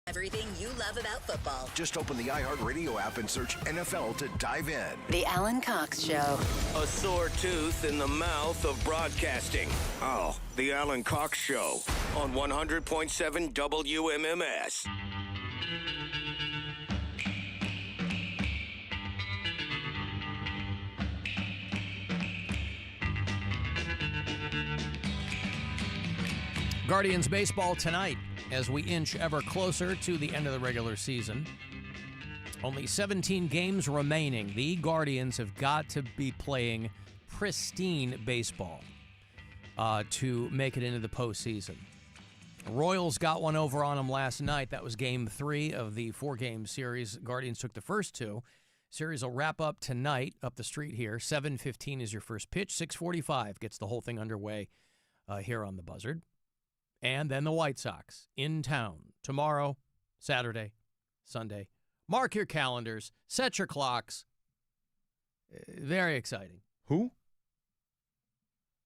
Everything you love about football. Just open the iHeartRadio app and search NFL to dive in. The Alan Cox Show. A sore tooth in the mouth of broadcasting. Oh, the Alan Cox Show on 100.7 WMMS. Guardians baseball tonight as we inch ever closer to the end of the regular season. Only 17 games remaining. The Guardians have got to be playing pristine baseball to make it into the postseason. Royals got one over on them last night. That was game 3 of the 4-game series. Guardians took the first 2. Series will wrap up tonight up the street here. 7:15 is your first pitch. 6:45 gets the whole thing underway here on the Buzzard. And then the White Sox in town tomorrow, Saturday, Sunday. Mark your calendars. Set your clocks. Very exciting. Who?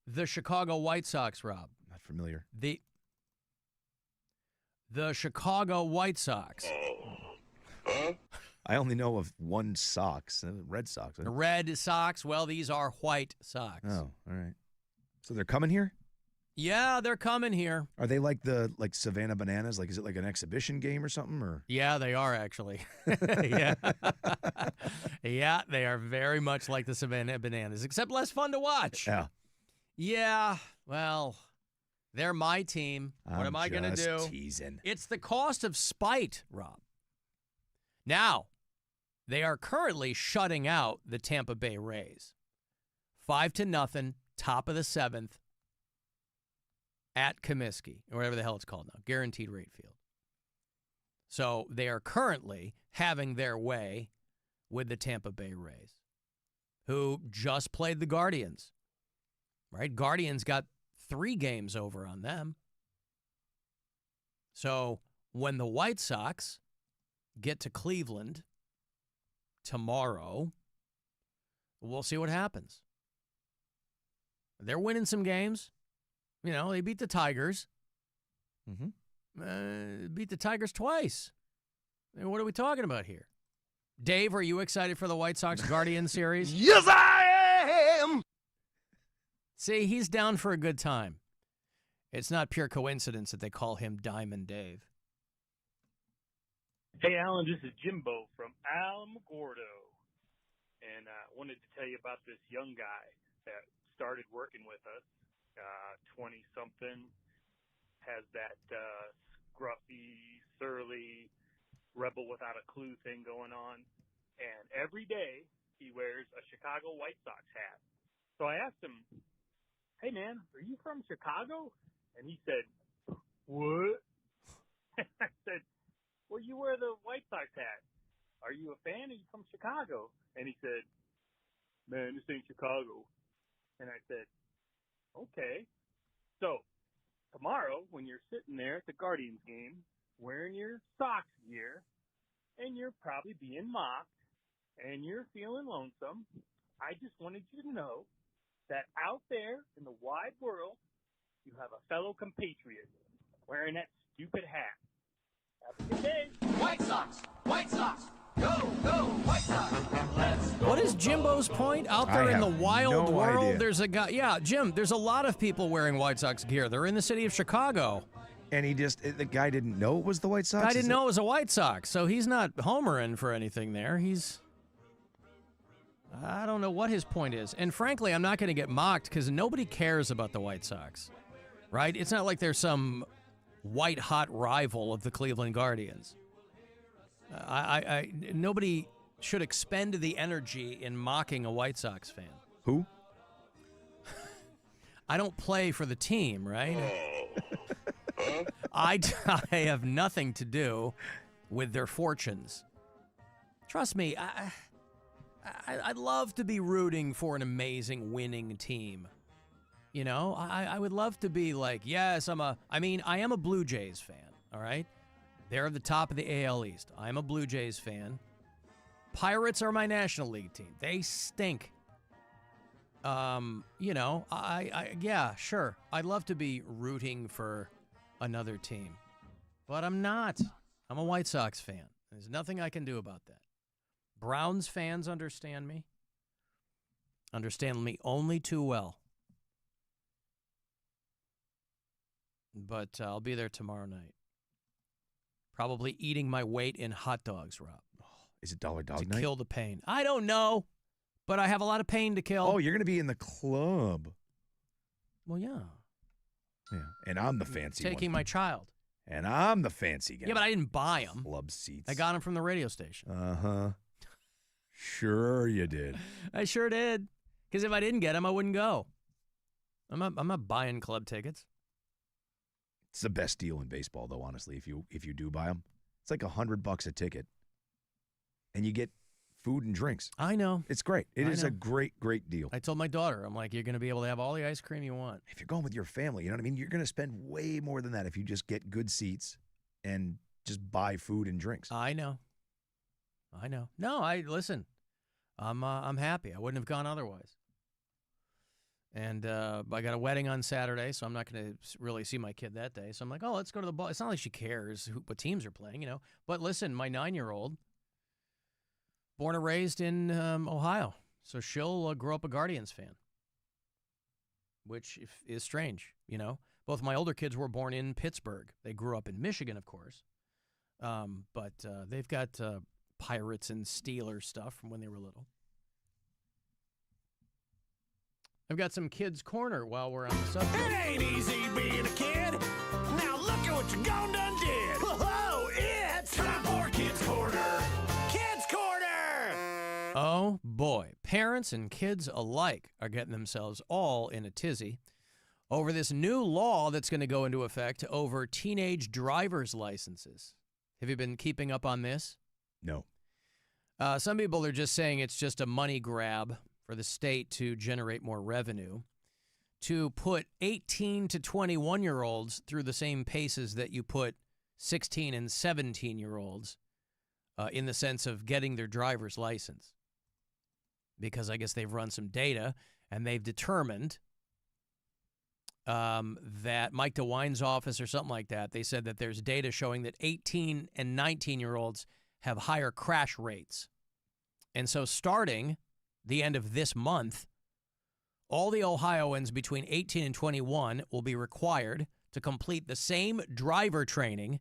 The Chicago White Sox, Rob. Not familiar. The Chicago White Sox. I only know of one Sox, Red Sox. The Red Sox. Well, these are White Sox. Oh, all right. So they're coming here? Yeah, they're coming here. Are they like Savannah Bananas? Like, is it like an exhibition game or something? Or yeah, they are actually. Yeah, yeah, they are very much like the Savannah Bananas, except less fun to watch. Yeah. Yeah. Well, they're my team. What am I going to do? Teasing. It's the cost of spite, Rob. Now, they are currently shutting out the Tampa Bay Rays, 5-0, top of the 7th. At Comiskey, or whatever the hell it's called now, Guaranteed Rate Field. So they are currently having their way with the Tampa Bay Rays, who just played the Guardians, right? Guardians got 3 games over on them. So when the White Sox get to Cleveland tomorrow, we'll see what happens. They're winning some games. You know, they beat the Tigers. Beat the Tigers twice. I mean, what are we talking about here? Dave, are you excited for the White Sox Guardian series? Yes, I am! See, he's down for a good time. It's not pure coincidence that they call him Diamond Dave. Hey, Alan, this is Jimbo from Alamogordo. And I wanted to tell you about this young guy that started working with us. 20-something, has that scruffy, surly, rebel without a clue thing going on. And every day he wears a Chicago White Sox hat. So I asked him, hey, man, are you from Chicago? And he said, what? I said, well, you wear the White Sox hat. Are you a fan? Are you from Chicago? And he said, man, this ain't Chicago. And I said, okay. So, tomorrow, when you're sitting there at the Guardians game, wearing your Sox gear, and you're probably being mocked, and you're feeling lonesome, I just wanted you to know that out there in the wide world, you have a fellow compatriot wearing that stupid hat. Have a good day. White Sox! White Sox! Go, go, White Sox! Let's go! What is Jimbo's point? Out there in the wild no world, idea. there's a guy. Yeah, Jim, there's a lot of people wearing White Sox gear. They're in the city of Chicago. And the guy didn't know it was the White Sox? I didn't know it was a White Sox, so he's not homering for anything there. I don't know what his point is. And frankly, I'm not going to get mocked because nobody cares about the White Sox, right? It's not like they're some white-hot rival of the Cleveland Guardians. Nobody should expend the energy in mocking a White Sox fan. Who? I don't play for the team, right? I have nothing to do with their fortunes. Trust me, I'd love to be rooting for an amazing winning team. You know, I would love to be like, yes, I am a Blue Jays fan, all right? They're at the top of the AL East. I'm a Blue Jays fan. Pirates are my National League team. They stink. You know, yeah, sure. I'd love to be rooting for another team, but I'm not. I'm a White Sox fan. There's nothing I can do about that. Browns fans understand me. Understand me only too well. But I'll be there tomorrow night. Probably eating my weight in hot dogs, Rob. Is it Dollar Dog to Night? kill the pain. I don't know, but I have a lot of pain to kill. Oh, you're going to be in the club. Well, yeah. Yeah, and I'm the fancy Taking one. my child. And I'm the fancy guy. Yeah, but I didn't buy them. Club seats. I got them from the radio station. Uh-huh. Sure you did. I sure did. Because if I didn't get them, I wouldn't go. I'm not buying club tickets. It's the best deal in baseball, though, honestly, if you do buy them. It's like $100 a ticket. And you get food and drinks. I know. It's great. It is a great, great deal. I told my daughter, I'm like, you're going to be able to have all the ice cream you want. If you're going with your family, you know what I mean? You're going to spend way more than that if you just get good seats and just buy food and drinks. I know. No, listen. I'm happy. I wouldn't have gone otherwise. And I got a wedding on Saturday, so I'm not going to really see my kid that day. So I'm like, oh, let's go to the ball. It's not like she cares what teams are playing, you know. But listen, my 9-year-old, born and raised in Ohio, so she'll grow up a Guardians fan, which is strange, you know. Both my older kids were born in Pittsburgh. They grew up in Michigan, of course. But they've got Pirates and Steelers stuff from when they were little. I've got some Kids Corner while we're on the subject. It ain't easy being a kid. Now look at what you gone done did. Whoa, it's time for Kids Corner. Kids Corner. Oh, boy. Parents and kids alike are getting themselves all in a tizzy over this new law that's going to go into effect over teenage driver's licenses. Have you been keeping up on this? No. Some people are just saying it's just a money grab for the state to generate more revenue, to put 18 to 21-year-olds through the same paces that you put 16 and 17-year-olds in the sense of getting their driver's license. Because I guess they've run some data, and they've determined that Mike DeWine's office or something like that, they said that there's data showing that 18 and 19-year-olds have higher crash rates. And so starting the end of this month, all the Ohioans between 18 and 21 will be required to complete the same driver training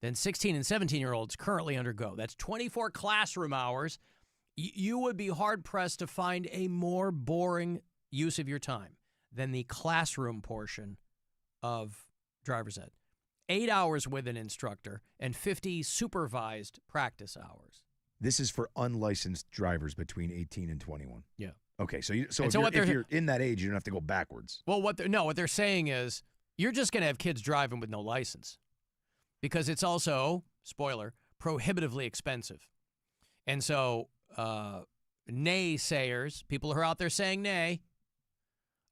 than 16 and 17-year-olds currently undergo. That's 24 classroom hours. You would be hard-pressed to find a more boring use of your time than the classroom portion of driver's ed. 8 hours with an instructor and 50 supervised practice hours. This is for unlicensed drivers between 18 and 21. Yeah. Okay, so if you're in that age, you don't have to go backwards. Well, what they're saying is you're just going to have kids driving with no license because it's also, spoiler, prohibitively expensive. And so naysayers, people who are out there saying nay,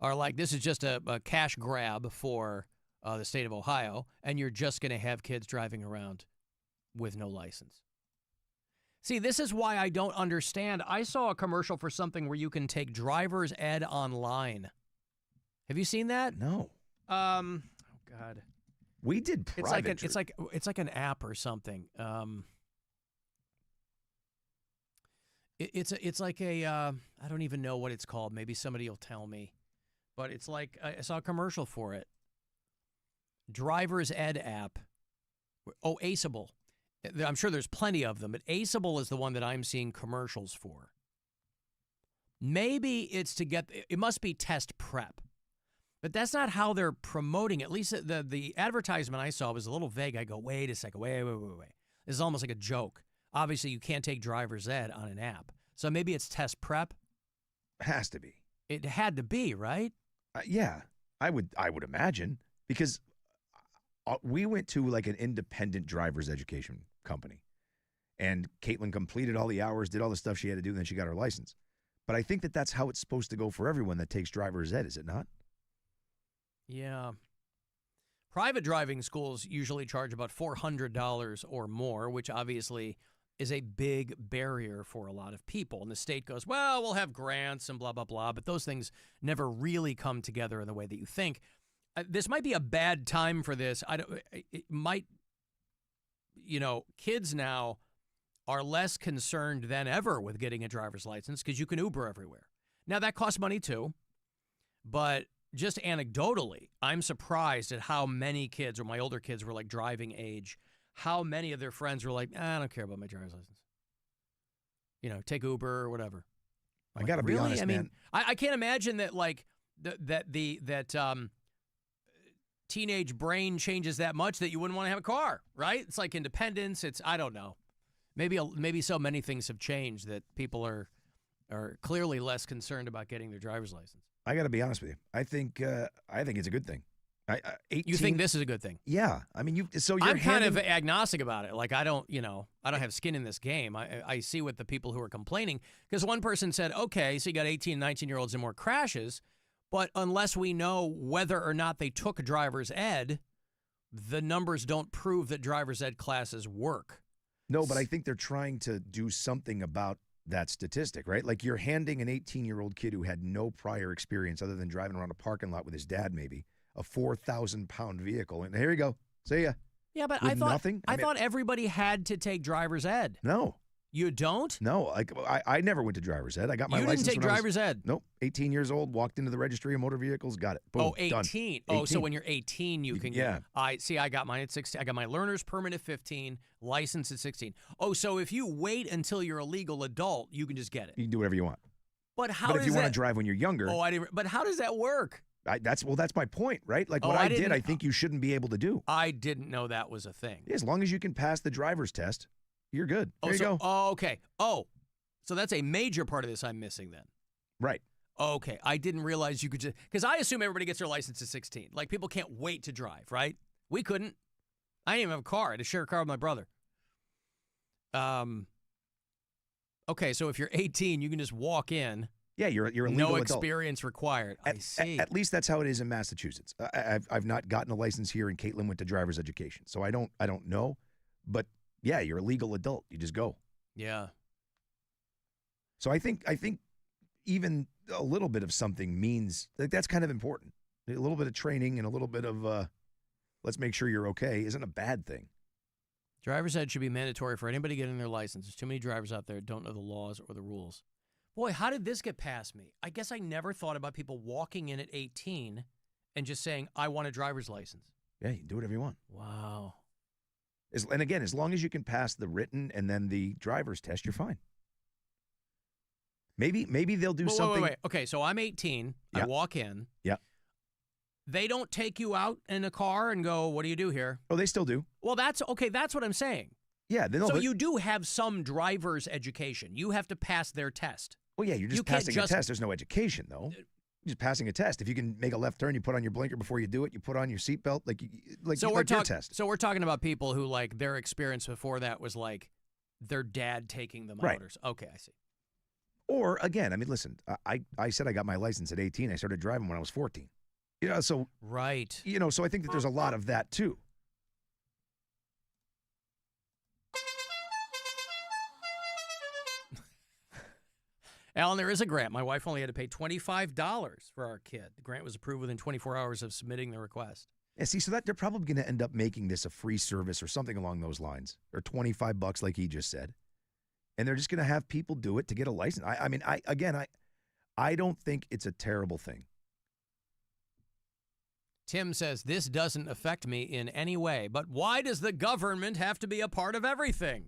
are like, this is just a cash grab for the state of Ohio, and you're just going to have kids driving around with no license. See, this is why I don't understand. I saw a commercial for something where you can take driver's ed online. Have you seen that? No. Oh God. We did private. It's like an app or something. It's like a I don't even know what it's called. Maybe somebody will tell me. But it's like I saw a commercial for it. Driver's ed app. Oh, Aceable. I'm sure there's plenty of them, but Aceable is the one that I'm seeing commercials for. Maybe it's it must be test prep. But that's not how they're promoting it. At least the advertisement I saw was a little vague. I go, wait a second, wait. This is almost like a joke. Obviously, you can't take driver's ed on an app. So maybe it's test prep? Has to be. It had to be, right? Yeah, I would imagine, because we went to like an independent driver's education company, and Caitlin completed all the hours, did all the stuff she had to do, and then she got her license. But I think that's how it's supposed to go for everyone that takes driver's ed, is it not? Yeah. Private driving schools usually charge about $400 or more, which obviously is a big barrier for a lot of people. And the state goes, well, we'll have grants and blah, blah, blah, but those things never really come together in the way that you think. This might be a bad time for this. It might kids now are less concerned than ever with getting a driver's license because you can Uber everywhere. Now, that costs money too, but just anecdotally, I'm surprised at how many kids, or my older kids were like driving age, how many of their friends were like, I don't care about my driver's license. Take Uber or whatever. I got to be honest, I mean, man. I can't imagine that that teenage brain changes that much that you wouldn't want to have a car, right? It's like independence. I don't know. Maybe so many things have changed that people are clearly less concerned about getting their driver's license. I got to be honest with you. I think it's a good thing. 18, you think this is a good thing? Yeah. I mean, I'm kind of agnostic about it. Like, I don't have skin in this game. I see what the people who are complaining, because one person said, okay, so you got 18, 19-year-olds and more crashes, but unless we know whether or not they took driver's ed, the numbers don't prove that driver's ed classes work. No, but I think they're trying to do something about that statistic, right? Like, you're handing an 18-year-old kid who had no prior experience other than driving around a parking lot with his dad, maybe, a 4,000-pound vehicle, and here you go. See ya. Yeah, but With I thought nothing? I thought everybody had to take driver's ed. No. You don't? No, I never went to driver's ed. I got my license. You didn't take driver's ed? Nope. 18 years old, walked into the registry of motor vehicles, got it. Boom, 18. Done. Oh, so when you're 18, you can yeah. get. I got mine at 16. I got my learner's permit at 15, license at 16. Oh, so if you wait until you're a legal adult, you can just get it. You can do whatever you want. But how? But if you want to drive when you're younger, I didn't. But how does that work? That's my point, right? Like what I did, I think you shouldn't be able to do. I didn't know that was a thing. As long as you can pass the driver's test, you're good. There you go. Oh, okay. Oh, so that's a major part of this I'm missing then. Right. Okay. I didn't realize you could just, because I assume everybody gets their license at 16. Like, people can't wait to drive, right? We couldn't. I didn't even have a car. I had to share a car with my brother. Okay, so if you're 18, you can just walk in. Yeah, you're a legal no adult. experience required. I see. At least that's how it is in Massachusetts. I've not gotten a license here, and Caitlin went to driver's education, so I don't know. But yeah, you're a legal adult. You just go. Yeah. So I think even a little bit of something means that's kind of important. A little bit of training and a little bit of let's make sure you're okay isn't a bad thing. Driver's ed should be mandatory for anybody getting their license. There's too many drivers out there who don't know the laws or the rules. Boy, how did this get past me? I guess I never thought about people walking in at 18 and just saying, I want a driver's license. Yeah, you can do whatever you want. Wow. And again, as long as you can pass the written and then the driver's test, you're fine. Maybe they'll do something. Wait. Okay, so I'm 18. Yeah. I walk in. Yeah. They don't take you out in a car and go, what do you do here? Oh, they still do. Well, that's okay. That's what I'm saying. Yeah. So you do have some driver's education. You have to pass their test. Well, yeah, you're just passing a test. There's no education, though. You're just passing a test. If you can make a left turn, you put on your blinker before you do it. You put on your seatbelt, your test. So we're talking about people who, like, their experience before that was like their dad taking them Right. out. Okay, I see. Or again, I mean, listen, I said I got my license at 18. I started driving when I was 14. So right. So I think that there's a lot of that too. Alan, there is a grant. My wife only had to pay $25 for our kid. The grant was approved within 24 hours of submitting the request. Yeah, see, so that they're probably going to end up making this a free service or something along those lines, or $25 like he just said, and they're just going to have people do it to get a license. I don't think it's a terrible thing. Tim says, this doesn't affect me in any way, but why does the government have to be a part of everything?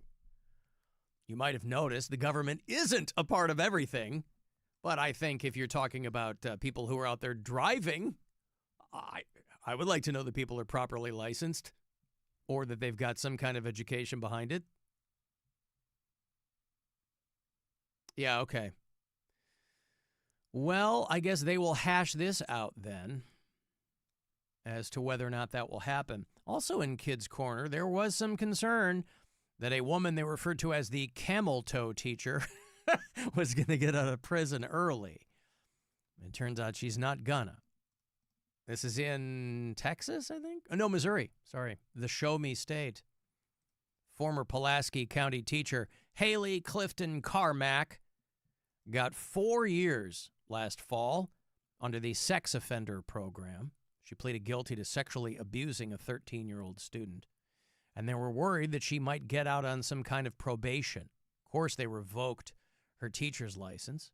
You might have noticed the government isn't a part of everything, but I think if you're talking about people who are out there driving, I would like to know that people are properly licensed or that they've got some kind of education behind it. Yeah, okay. Well, I guess they will hash this out then as to whether or not that will happen. Also in Kids Corner, there was some concern that a woman they referred to as the camel toe teacher was going to get out of prison early. It turns out she's not gonna. This is in Texas, I think? Oh, no, Missouri. Sorry. The Show Me State. Former Pulaski County teacher Haley Clifton Carmack got 4 years last fall under the sex offender program. She pleaded guilty to sexually abusing a 13-year-old student. and they were worried that she might get out on some kind of probation. Of course, they revoked her teacher's license.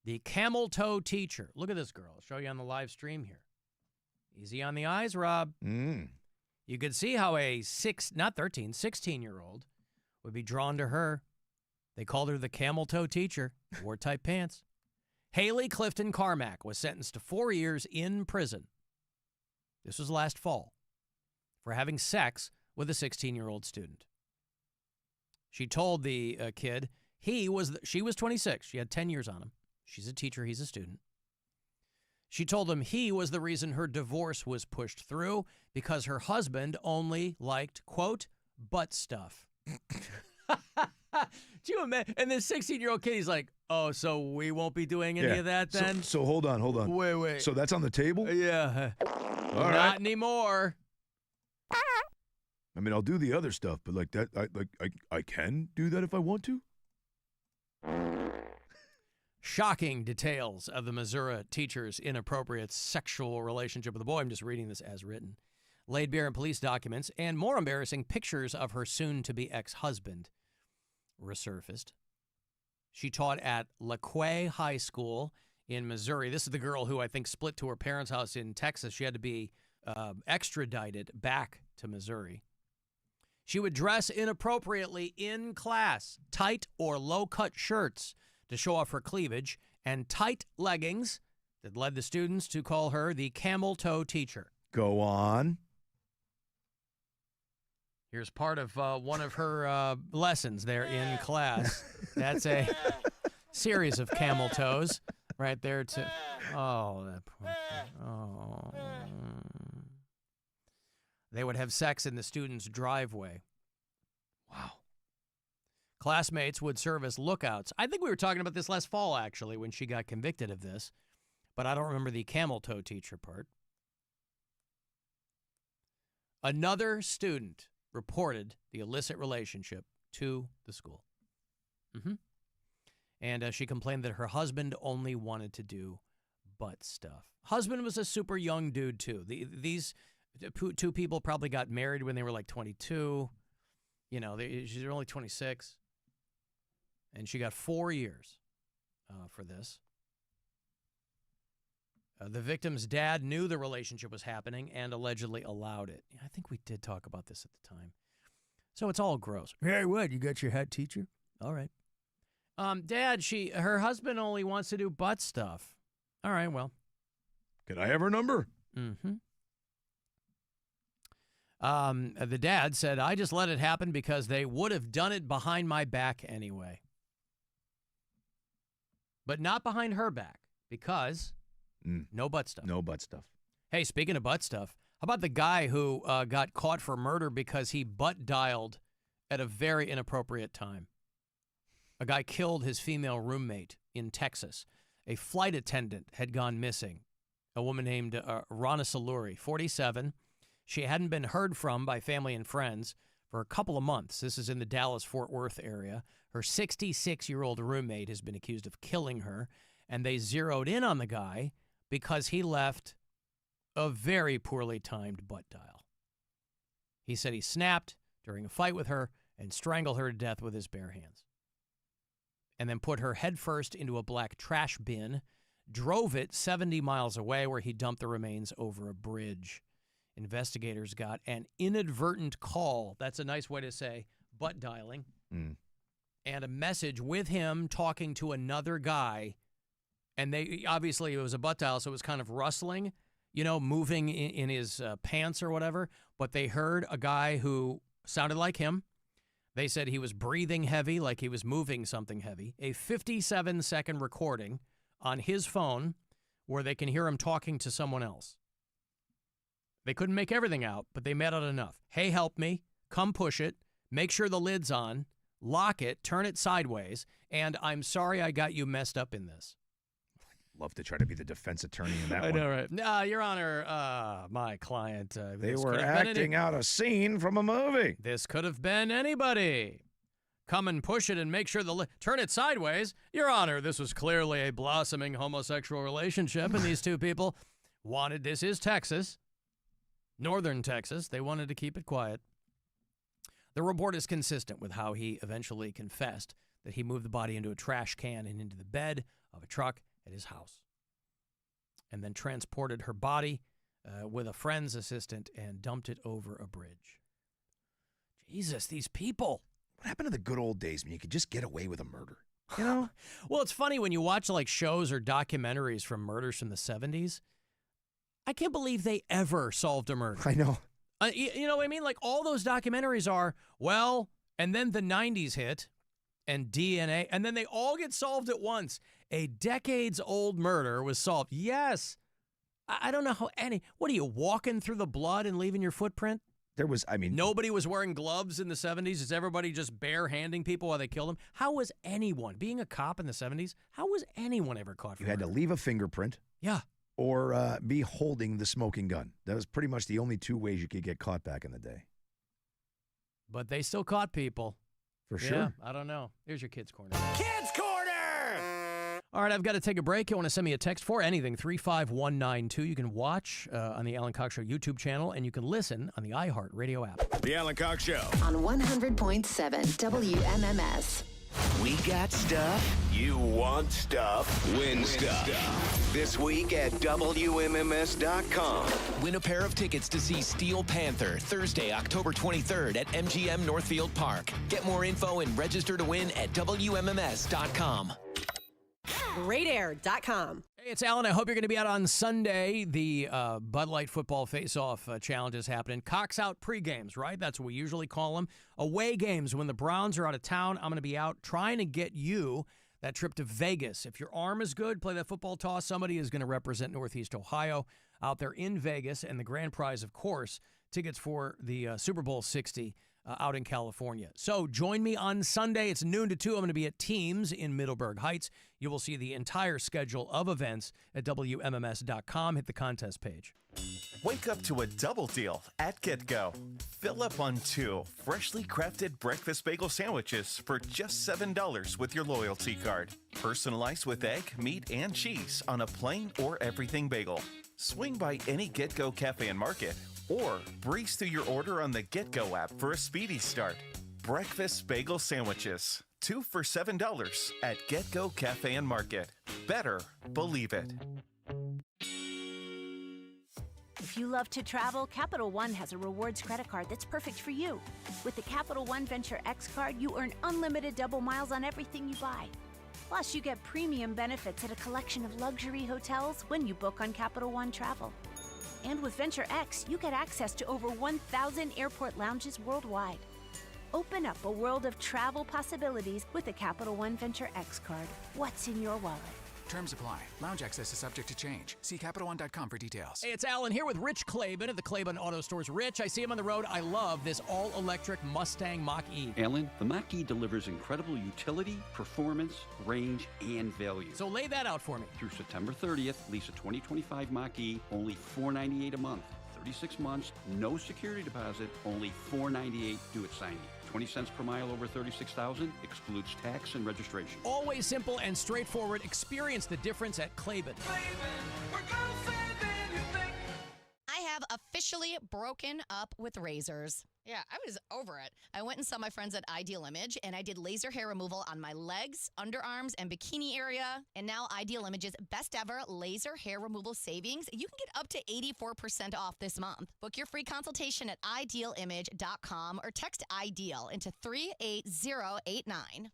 The camel toe teacher. Look at this girl. I'll show you on the live stream here. Easy on the eyes, Rob. You could see how a 16-year-old would be drawn to her. They called her the camel toe teacher. Wore tight pants. Haley Clifton Carmack was sentenced to 4 years in prison. This was last fall for having sex with a 16-year-old student. She told the kid she was 26. She had 10 years on him. She's a teacher. He's a student. She told him he was the reason her divorce was pushed through because her husband only liked, quote, butt stuff. Do you imagine? And this 16-year-old kid, he's like, oh, so we won't be doing any of that then? So hold on. Wait. So that's on the table? Yeah. All right. Not anymore. I mean, I'll do the other stuff, but like that, I can do that if I want to. Shocking details of the Missouri teacher's inappropriate sexual relationship with a boy. I'm just reading this as written. Laid bare in police documents, and more embarrassing, pictures of her soon-to-be ex-husband resurfaced. She taught at LaQuay High School in Missouri. This is the girl who I think split to her parents' house in Texas. She had to be extradited back to Missouri. She would dress inappropriately in class, tight or low-cut shirts to show off her cleavage, and tight leggings that led the students to call her the camel toe teacher. Go on. Here's part of one of her lessons there in class. That's a series of camel toes right there. Oh, that poor kid. Oh. They would have sex in the student's driveway. Wow. Classmates would serve as lookouts. I think we were talking about this last fall, actually, when she got convicted of this, but I don't remember the camel toe teacher part. Another student reported the illicit relationship to the school. And she complained that her husband only wanted to do butt stuff. Husband was a super young dude, too. These two people probably got married when they were like 22. You know, she's only 26. And she got 4 years for this. The victim's dad knew the relationship was happening and allegedly allowed it. I think we did talk about this at the time. So it's all gross. Hey, what? You got your head teacher? All right. Dad, her husband only wants to do butt stuff. All right, well. Can I have her number? The dad said, I just let it happen because they would have done it behind my back anyway. But not behind her back because no butt stuff. No butt stuff. Hey, speaking of butt stuff, how about the guy who got caught for murder because he butt dialed at a very inappropriate time? A guy killed his female roommate in Texas. A flight attendant had gone missing. A woman named Rana Saluri, 47. She hadn't been heard from by family and friends for a couple of months. This is in the Dallas-Fort Worth area. Her 66-year-old roommate has been accused of killing her, and they zeroed in on the guy because he left a very poorly timed butt dial. He said he snapped during a fight with her and strangled her to death with his bare hands, and then put her headfirst into a black trash bin, drove it 70 miles away where he dumped the remains over a bridge. Investigators got an inadvertent call. That's a nice way to say butt dialing. And a message with him talking to another guy. And they obviously, it was a butt dial, so it was kind of rustling, you know, moving in his pants or whatever. But they heard a guy who sounded like him. They said he was breathing heavy, like he was moving something heavy. A 57-second recording on his phone where they can hear him talking to someone else. They couldn't make everything out, but they made out enough. Hey, help me. Come push it. Make sure the lid's on. Lock it. Turn it sideways. And I'm sorry I got you messed up in this. Love to try to be the defense attorney in that I one. know, right? No, Your Honor, my client. They were acting out a scene from a movie. This could have been anybody. Come and push it and make sure turn it sideways. Your Honor, this was clearly a blossoming homosexual relationship, and these two people wanted, this is Texas, northern Texas, they wanted to keep it quiet. The report is consistent with how he eventually confessed that he moved the body into a trash can and into the bed of a truck at his house, and then transported her body with a friend's assistant and dumped it over a bridge. Jesus, these people. What happened to the good old days when you could just get away with a murder? You know? Well, it's funny when you watch like shows or documentaries from murders from the 70s. I can't believe they ever solved a murder. I know. You know what I mean? Like all those documentaries are, well, and then the 90s hit and DNA, and then they all get solved at once. A decades-old murder was solved. Yes. I don't know how what are you, walking through the blood and leaving your footprint? There was, Nobody was wearing gloves in the 70s. Is everybody just bare-handing people while they killed them? How was anyone, being a cop in the 70s, how was anyone ever caught for You had to murder? leave a fingerprint. Yeah. Or be holding the smoking gun. That was pretty much the only two ways you could get caught back in the day. But they still caught people. For Yeah, sure. I don't know. Here's your Kids Corner. Kids Corner! All right, I've got to take a break. You want to send me a text for anything, 35192. You can watch on the Alan Cox Show YouTube channel, and you can listen on the iHeart Radio app. The Alan Cox Show. On 100.7 WMMS. We got stuff. You want stuff. Win stuff. This week at WMMS.com. Win a pair of tickets to see Steel Panther Thursday, October 23rd at MGM Northfield Park. Get more info and register to win at WMMS.com. GreatAir.com. Hey, it's Alan. I hope you're going to be out on Sunday. The Bud Light Football Face-Off Challenge is happening. Cox Out pre-games, right? That's what we usually call them. Away games. When the Browns are out of town, I'm going to be out trying to get you that trip to Vegas. If your arm is good, play that football toss. Somebody is going to represent Northeast Ohio out there in Vegas. And the grand prize, of course, tickets for the Super Bowl 60 out in California. So join me on Sunday. It's noon to 2. I'm going to be at Teams in Middleburg Heights. You will see the entire schedule of events at WMMS.com. Hit the contest page. Wake up to a double deal at GetGo. Fill up on 2 freshly crafted breakfast bagel sandwiches for just $7 with your loyalty card. Personalized with egg, meat, and cheese on a plain or everything bagel. Swing by any GetGo cafe and market, or breeze through your order on the GetGo app for a speedy start. Breakfast bagel sandwiches, 2 for $7 at GetGo Cafe and Market. Better believe it. If you love to travel, Capital One has a rewards credit card that's perfect for you. With the Capital One Venture X card, you earn unlimited double miles on everything you buy. Plus, you get premium benefits at a collection of luxury hotels when you book on Capital One Travel. And with Venture X, you get access to over 1,000 airport lounges worldwide. Open up a world of travel possibilities with a Capital One Venture X card. What's in your wallet? Terms apply. Lounge access is subject to change. See CapitalOne.com for details. Hey, it's Alan here with Rich Claiborne at the Claiborne Auto Stores. Rich, I see him on the road. I love this all-electric Mustang Mach-E. Alan, the Mach-E delivers incredible utility, performance, range, and value. So lay that out for me. Through September 30th, lease a 2025 Mach-E, only $498 a month. 36 months, no security deposit, only $498 due at signing. 20 cents per mile over 36,000, excludes tax and registration. Always simple and straightforward. Experience the difference at Claiborne. I have officially broken up with razors. Yeah, I was over it. I went and saw my friends at Ideal Image, and I did laser hair removal on my legs, underarms, and bikini area. And now Ideal Image's best ever laser hair removal savings, you can get up to 84% off this month. Book your free consultation at idealimage.com or text IDEAL into 38089.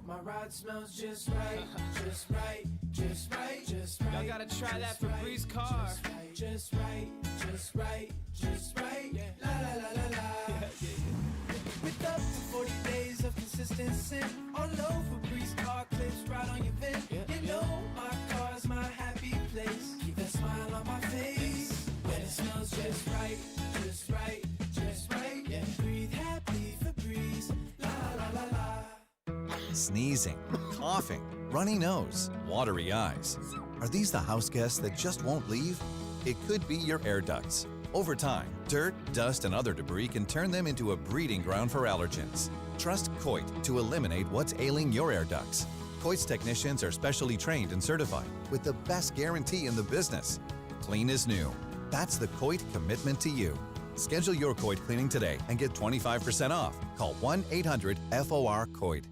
My ride smells just right, just right, just right, just right. Y'all gotta try that Febreze car. Just right, just right, just right. Yeah. La la la la la. With up to 40 days of consistency, all over Febreze car clips right on your vent. You know my car's my happy place. Keep that smile on my face when it smells just right, just right, just right. Yeah. Breathe happy Febreze. La la la la. Sneezing, coughing, runny nose, watery eyes. Are these the house guests that just won't leave? It could be your air ducts. Over time, dirt, dust, and other debris can turn them into a breeding ground for allergens. Trust Coit to eliminate what's ailing your air ducts. Coit's technicians are specially trained and certified with the best guarantee in the business. Clean as new. That's the Coit commitment to you. Schedule your Coit cleaning today and get 25% off. Call 1-800-FOR-COIT.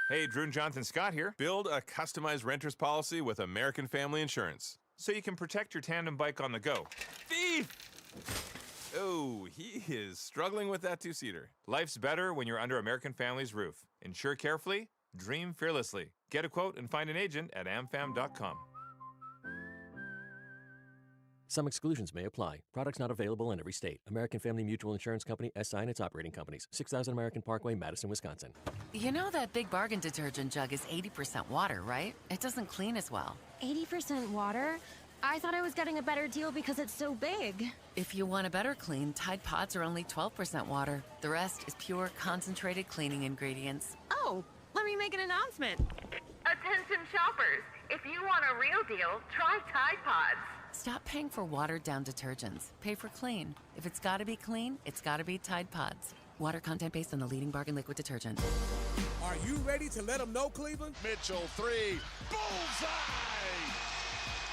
Hey, Drew and Jonathan Scott here. Build a customized renter's policy with American Family Insurance so you can protect your tandem bike on the go. Thief! Oh, he is struggling with that two-seater. Life's better when you're under American Family's roof. Insure carefully, dream fearlessly. Get a quote and find an agent at amfam.com. Some exclusions may apply. Products not available in every state. American Family Mutual Insurance Company, SI and its operating companies. 6000 American Parkway, Madison, Wisconsin. You know that Big Bargain detergent jug is 80% water, right? It doesn't clean as well. 80% water? I thought I was getting a better deal because it's so big. If you want a better clean, Tide Pods are only 12% water. The rest is pure, concentrated cleaning ingredients. Oh, let me make an announcement. Attention shoppers, if you want a real deal, try Tide Pods. Stop paying for watered-down detergents. Pay for clean. If it's gotta be clean, it's gotta be Tide Pods. Water content based on the leading bargain liquid detergent. Are you ready to let them know, Cleveland? Mitchell, three. Bullseye!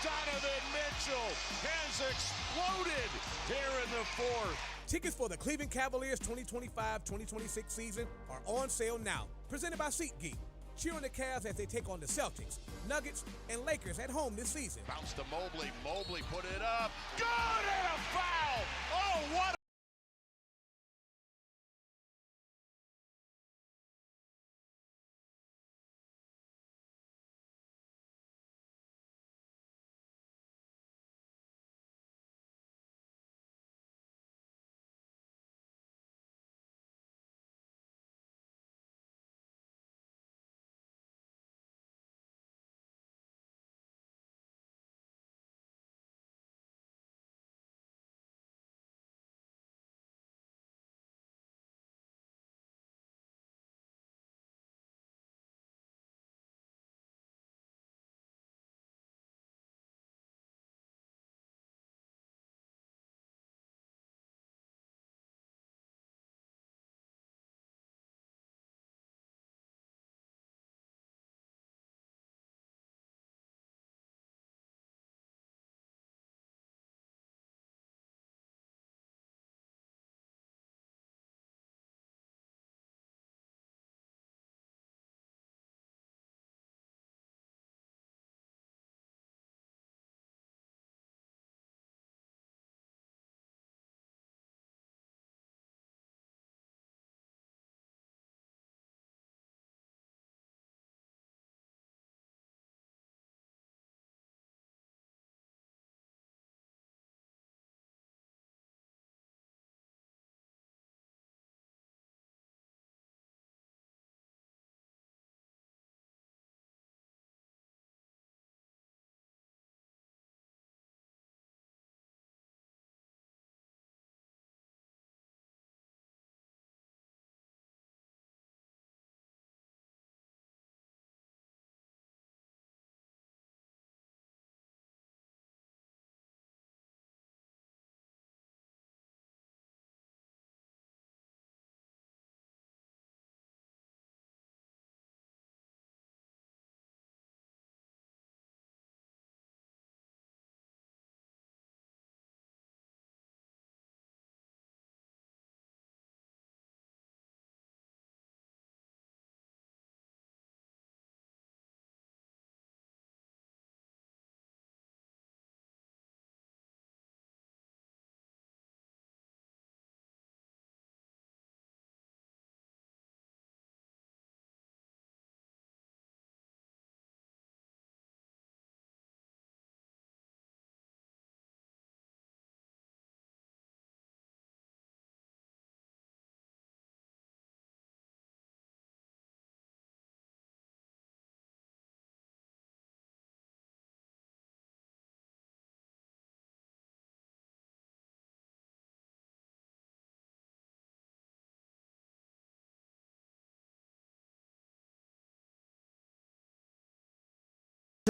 Donovan Mitchell has exploded here in the fourth. Tickets for the Cleveland Cavaliers 2025-2026 season are on sale now. Presented by SeatGeek. Cheer on the Cavs as they take on the Celtics, Nuggets, and Lakers at home this season. Bounce to Mobley. Mobley put it up. Good, and a foul. Oh, what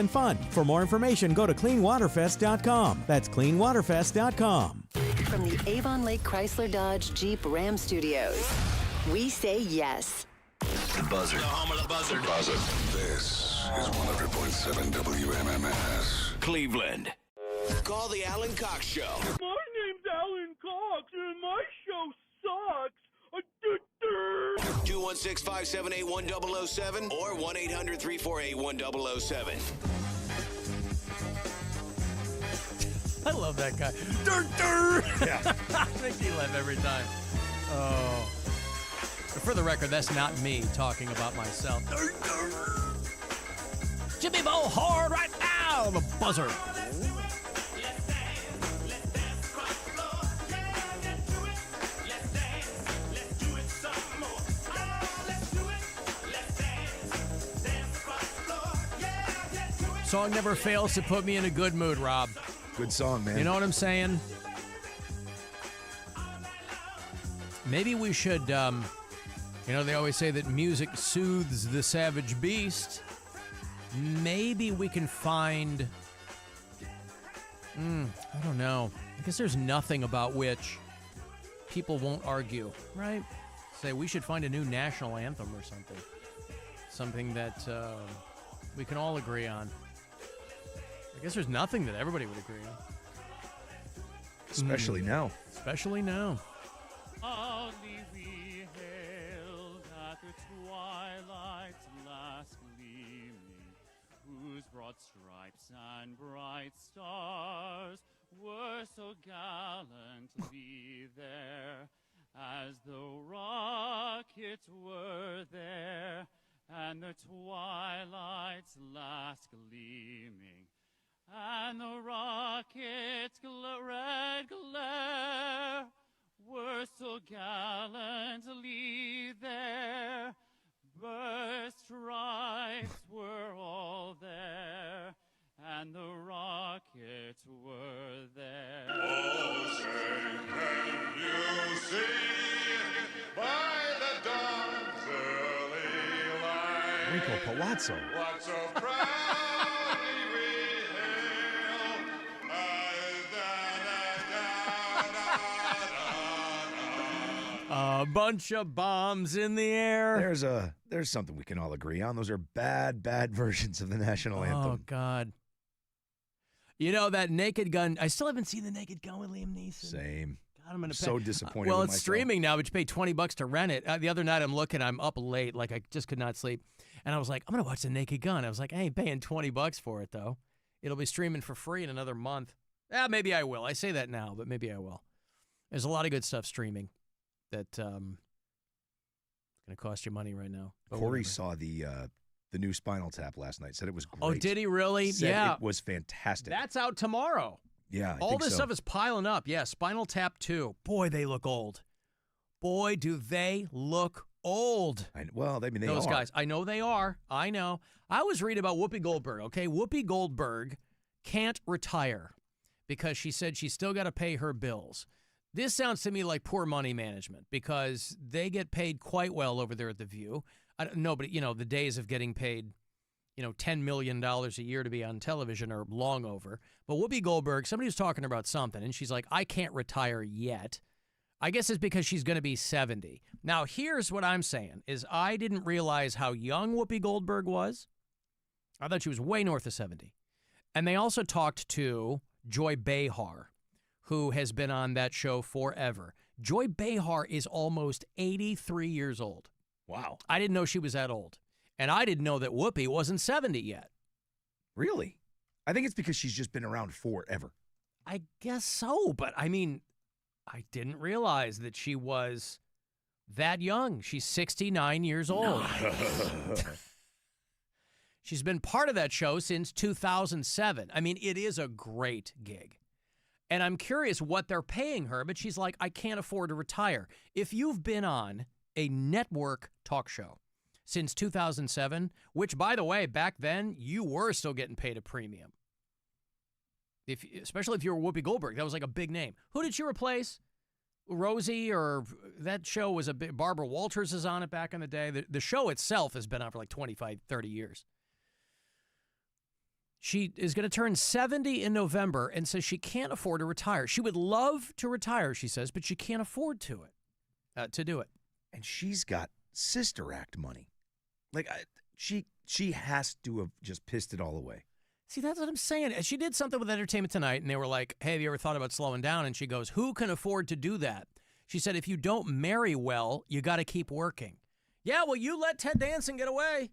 and fun. For more information, go to cleanwaterfest.com. That's cleanwaterfest.com. From the Avon Lake Chrysler Dodge Jeep Ram Studios, we say yes. The Buzzer. The home of the buzzer. This is 100.7 WMMS. Cleveland. Call the Alan Cox Show. My name's Alan Cox. 716-578-1007 or 1-800-348-1007. I love that guy. Dur, dur. Yeah. I think he laugh every time. Oh. But for the record, that's not me talking about myself. Dur, dur. Jimmy Bo hard right now. The buzzer. Song never fails to put me in a good mood, Rob. Good song, man. You know what I'm saying? Maybe we should, they always say that music soothes the savage beast. Maybe we can find, I don't know. I guess there's nothing about which people won't argue, right? Say we should find a new national anthem or something. Something that we can all agree on. I guess there's nothing that everybody would agree on. Especially now. Especially now. Proudly we hailed at the twilight's last gleaming, whose broad stripes and bright stars were so gallantly there, as though rockets were there, and the twilight's last gleaming, and the rocket's red glare were so gallantly there. Burst stripes were all there, and the rockets were there. Oh, say, can you see by the dawn's early light Rico Palazzo. what so proudly we hail? A bunch of bombs in the air. There's something we can all agree on. Those are bad versions of the national anthem. Oh, God. You know, that Naked Gun, I still haven't seen the Naked Gun with Liam Neeson. Same. God, I'm gonna so pay. disappointed. Well, with it's myself. streaming now, but you pay $20 to rent it. The other night I'm up late, like I just could not sleep. And I was like, I'm going to watch the Naked Gun. I was like, I ain't paying $20 for it, though. It'll be streaming for free in another month. Maybe I will. I say that now, but maybe I will. There's a lot of good stuff streaming that going to cost you money right now. Corey saw the new Spinal Tap last night. Said it was great. Oh, did he really? Said yeah. It was fantastic. That's out tomorrow. Yeah, I all think this so. stuff is piling up. Yeah, Spinal Tap 2. Boy, they look old. Boy, do they look old. Well, I mean, Those are. guys. I know they are. I know. I was reading about Whoopi Goldberg, okay? Whoopi Goldberg can't retire because she said she's still got to pay her bills. This sounds to me like poor money management because they get paid quite well over there at The View. I don't know, but, the days of getting paid, $10 million a year to be on television are long over. But Whoopi Goldberg, somebody was talking about something, and she's like, I can't retire yet. I guess it's because she's going to be 70. Now, here's what I'm saying, is I didn't realize how young Whoopi Goldberg was. I thought she was way north of 70. And they also talked to Joy Behar, who has been on that show forever. Joy Behar is almost 83 years old. Wow. I didn't know she was that old. And I didn't know that Whoopi wasn't 70 yet. Really? I think it's because she's just been around forever. I guess so, but I mean, I didn't realize that she was that young. She's 69 years old. She's been part of that show since 2007. I mean, it is a great gig. And I'm curious what they're paying her, but she's like, I can't afford to retire. If you've been on a network talk show since 2007, which, by the way, back then, you were still getting paid a premium. Especially if you were Whoopi Goldberg. That was like a big name. Who did she replace? Rosie, or that show was a big, Barbara Walters is on it back in the day. The show itself has been on for like 25, 30 years. She is going to turn 70 in November and says she can't afford to retire. She would love to retire, she says, but she can't afford to do it. And she's got Sister Act money. Like, she has to have just pissed it all away. See, that's what I'm saying. She did something with Entertainment Tonight, and they were like, hey, have you ever thought about slowing down? And she goes, who can afford to do that? She said, if you don't marry well, you got to keep working. Yeah, well, you let Ted Danson get away.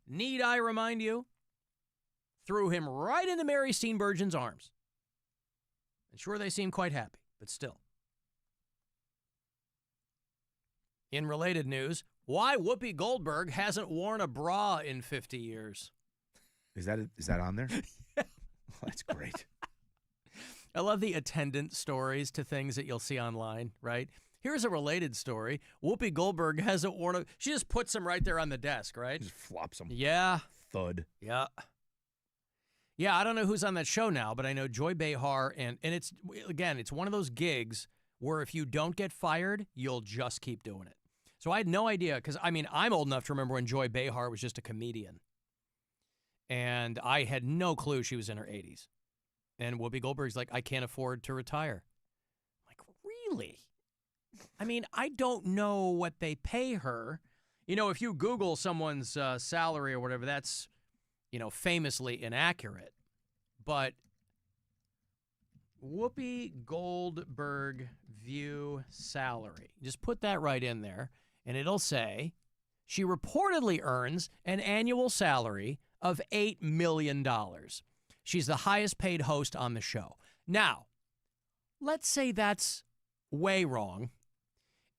Need I remind you? Threw him right into Mary Steenburgen's arms. And sure, they seem quite happy, but still. In related news, why Whoopi Goldberg hasn't worn a bra in 50 years. Is that on there? Yeah. That's great. I love the attendant stories to things that you'll see online, right? Here's a related story. Whoopi Goldberg hasn't worn a... She just puts them right there on the desk, right? Just flops them. Yeah. Thud. Yeah. Yeah, I don't know who's on that show now, but I know Joy Behar, and it's, again, it's one of those gigs where if you don't get fired, you'll just keep doing it. So I had no idea, because, I mean, I'm old enough to remember when Joy Behar was just a comedian. And I had no clue she was in her 80s. And Whoopi Goldberg's like, I can't afford to retire. I'm like, really? I mean, I don't know what they pay her. You know, if you Google someone's salary or whatever, that's, you know, famously inaccurate. But Whoopi Goldberg view salary. Just put that right in there, and it'll say she reportedly earns an annual salary of $8 million. She's the highest paid host on the show. Now, let's say that's way wrong.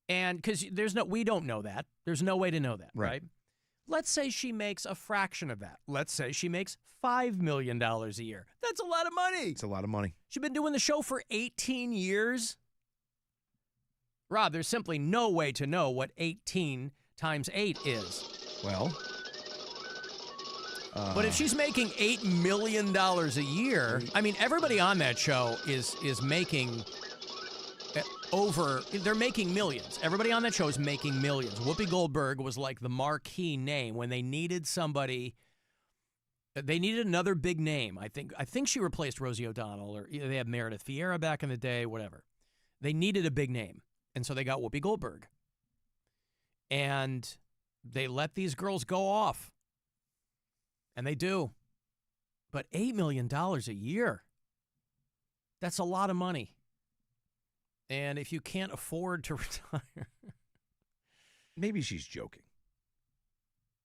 And because we don't know that. There's no way to know that, right? Let's say she makes a fraction of that. Let's say she makes $5 million a year. That's a lot of money. It's a lot of money. She's been doing the show for 18 years. Rob, there's simply no way to know what 18 times 8 is. Well. But if she's making $8 million a year, I mean, everybody on that show is making they're making millions. Everybody on that show is making millions. Whoopi Goldberg was like the marquee name when they needed somebody. They needed another big name. I think she replaced Rosie O'Donnell, or they had Meredith Vieira back in the day, whatever. They needed a big name, and so they got Whoopi Goldberg. And they let these girls go off. And they do. But $8 million a year, that's a lot of money. And if you can't afford to retire. Maybe she's joking.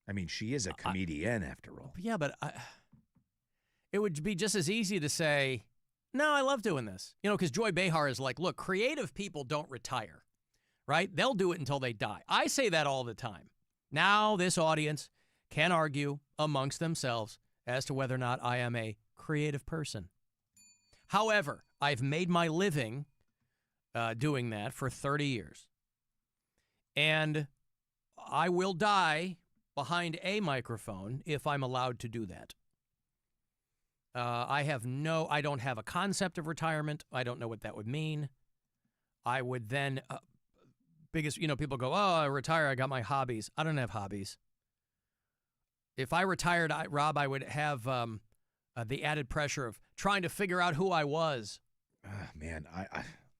I mean, she is a comedian after all. Yeah, but it would be just as easy to say, no, I love doing this. You know, because Joy Behar is like, look, creative people don't retire, right? They'll do it until they die. I say that all the time. Now this audience can argue amongst themselves as to whether or not I am a creative person. However, I've made my living doing that for 30 years. And I will die behind a microphone if I'm allowed to do that. I don't have a concept of retirement. I don't know what that would mean. I would then, people go, oh, I retire, I got my hobbies. I don't have hobbies. If I retired, Rob, I would have the added pressure of trying to figure out who I was. Man,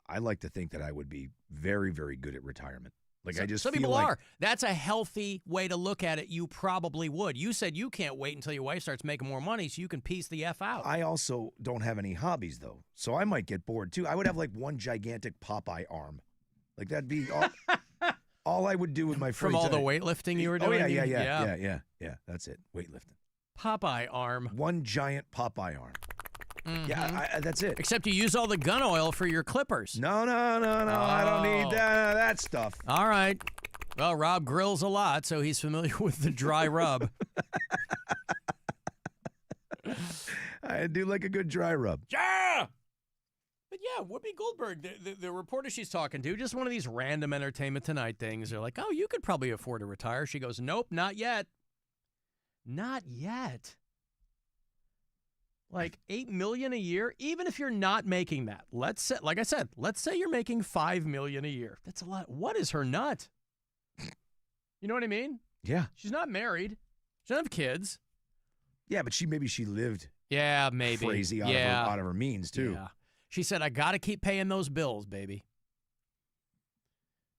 I like to think that I would be very, very good at retirement. Like I just some feel people like, are. That's a healthy way to look at it. You probably would. You said you can't wait until your wife starts making more money so you can piece the F out. I also don't have any hobbies though, so I might get bored too. I would have like one gigantic Popeye arm, like that'd be all I would do with my free From all time. the weightlifting you were doing. Oh yeah. That's it. Weightlifting. Popeye arm. One giant Popeye arm. Mm-hmm. Yeah, that's it. Except you use all the gun oil for your clippers. No. I don't need that stuff. All right. Well, Rob grills a lot, so he's familiar with the dry rub. I do like a good dry rub. Yeah! But yeah, Whoopi Goldberg, the reporter she's talking to, just one of these random Entertainment Tonight things. They're like, oh, you could probably afford to retire. She goes, nope, not yet. Not yet. Like $8 million a year, even if you're not making that. Let's say, like I said, let's say you're making $5 million a year. That's a lot. What is her nut? You know what I mean? Yeah. She's not married. She doesn't have kids. Yeah, but maybe she lived. Yeah, maybe Crazy out of her means too. Yeah. She said, I got to keep paying those bills, baby.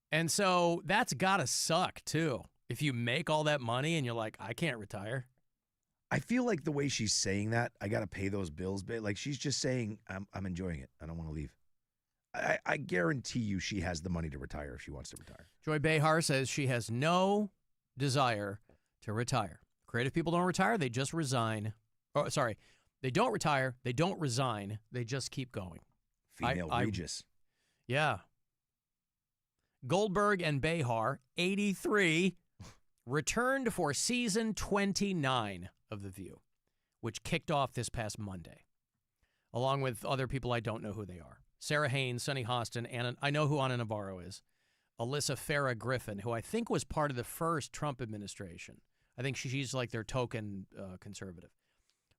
And so that's got to suck too. If you make all that money and you're like, I can't retire. I feel like the way she's saying that, I got to pay those bills, like she's just saying, I'm enjoying it. I don't want to leave. I guarantee you she has the money to retire if she wants to retire. Joy Behar says she has no desire to retire. Creative people don't retire, they just resign. Oh, sorry. They don't retire, they don't resign, they just keep going. Female Regis. Yeah. Goldberg and Behar, 83, returned for season 29 of The View, which kicked off this past Monday, along with other people I don't know who they are. Sarah Haynes, Sonny Hostin, Anna, I know who Ana Navarro is. Alyssa Farah Griffin, who I think was part of the first Trump administration. I think she's like their token conservative.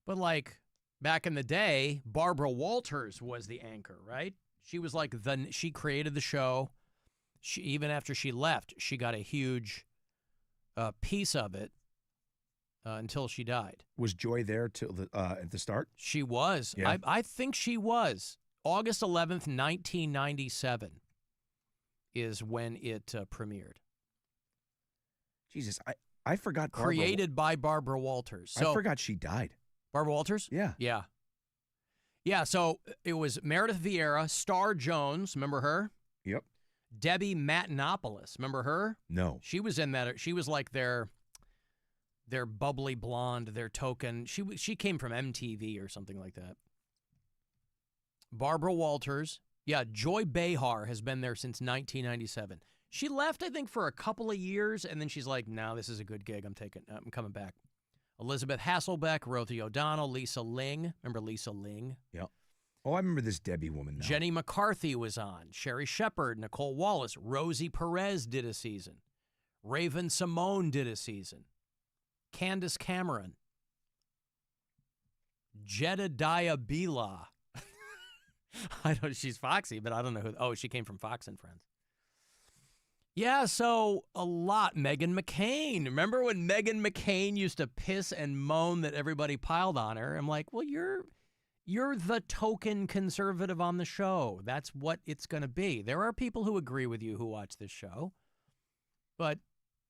But like back in the day, Barbara Walters was the anchor, right? She was like she created the show. Even after she left, she got a huge piece of it until she died. Was Joy there till at the start? She was. Yeah. I think she was. August 11th, 1997 is when it premiered. Jesus, I forgot. Created by Barbara Walters. So, I forgot she died. Barbara Walters? Yeah. Yeah. Yeah, so it was Meredith Vieira, Star Jones, remember her? Yep. Debbie Matenopoulos, remember her? No. She was in that. She was like their bubbly blonde, their token. She came from MTV or something like that. Barbara Walters. Yeah, Joy Behar has been there since 1997. She left, I think, for a couple of years, and then she's like, no, this is a good gig. I'm coming back. Elizabeth Hasselbeck, Rothie O'Donnell, Lisa Ling. Remember Lisa Ling? Yeah. Oh, I remember this Debbie woman now. Jenny McCarthy was on. Sherry Shepard, Nicole Wallace. Rosie Perez did a season. Raven Simone did a season. Candace Cameron. Jedediah Bila. I don't. She's Foxy, but I don't know who. Oh, she came from Fox and Friends. Yeah, so a lot. Meghan McCain. Remember when Meghan McCain used to piss and moan that everybody piled on her? I'm like, well, you're the token conservative on the show. That's what it's going to be. There are people who agree with you who watch this show, but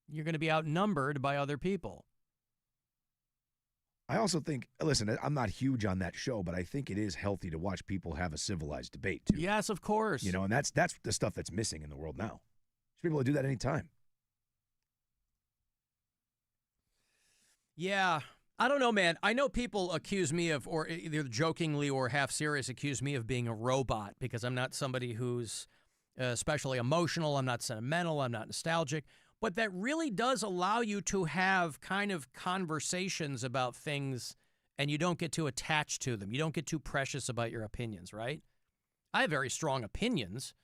you're going to be outnumbered by other people. I also think, listen, I'm not huge on that show, but I think it is healthy to watch people have a civilized debate, too. Yes, of course. You know, and that's the stuff that's missing in the world now. Should be able to do that anytime. Yeah. I don't know, man. I know people accuse me of, or either jokingly or half serious, accuse me of being a robot because I'm not somebody who's especially emotional. I'm not sentimental. I'm not nostalgic. But that really does allow you to have kind of conversations about things and you don't get too attached to them. You don't get too precious about your opinions, right? I have very strong opinions,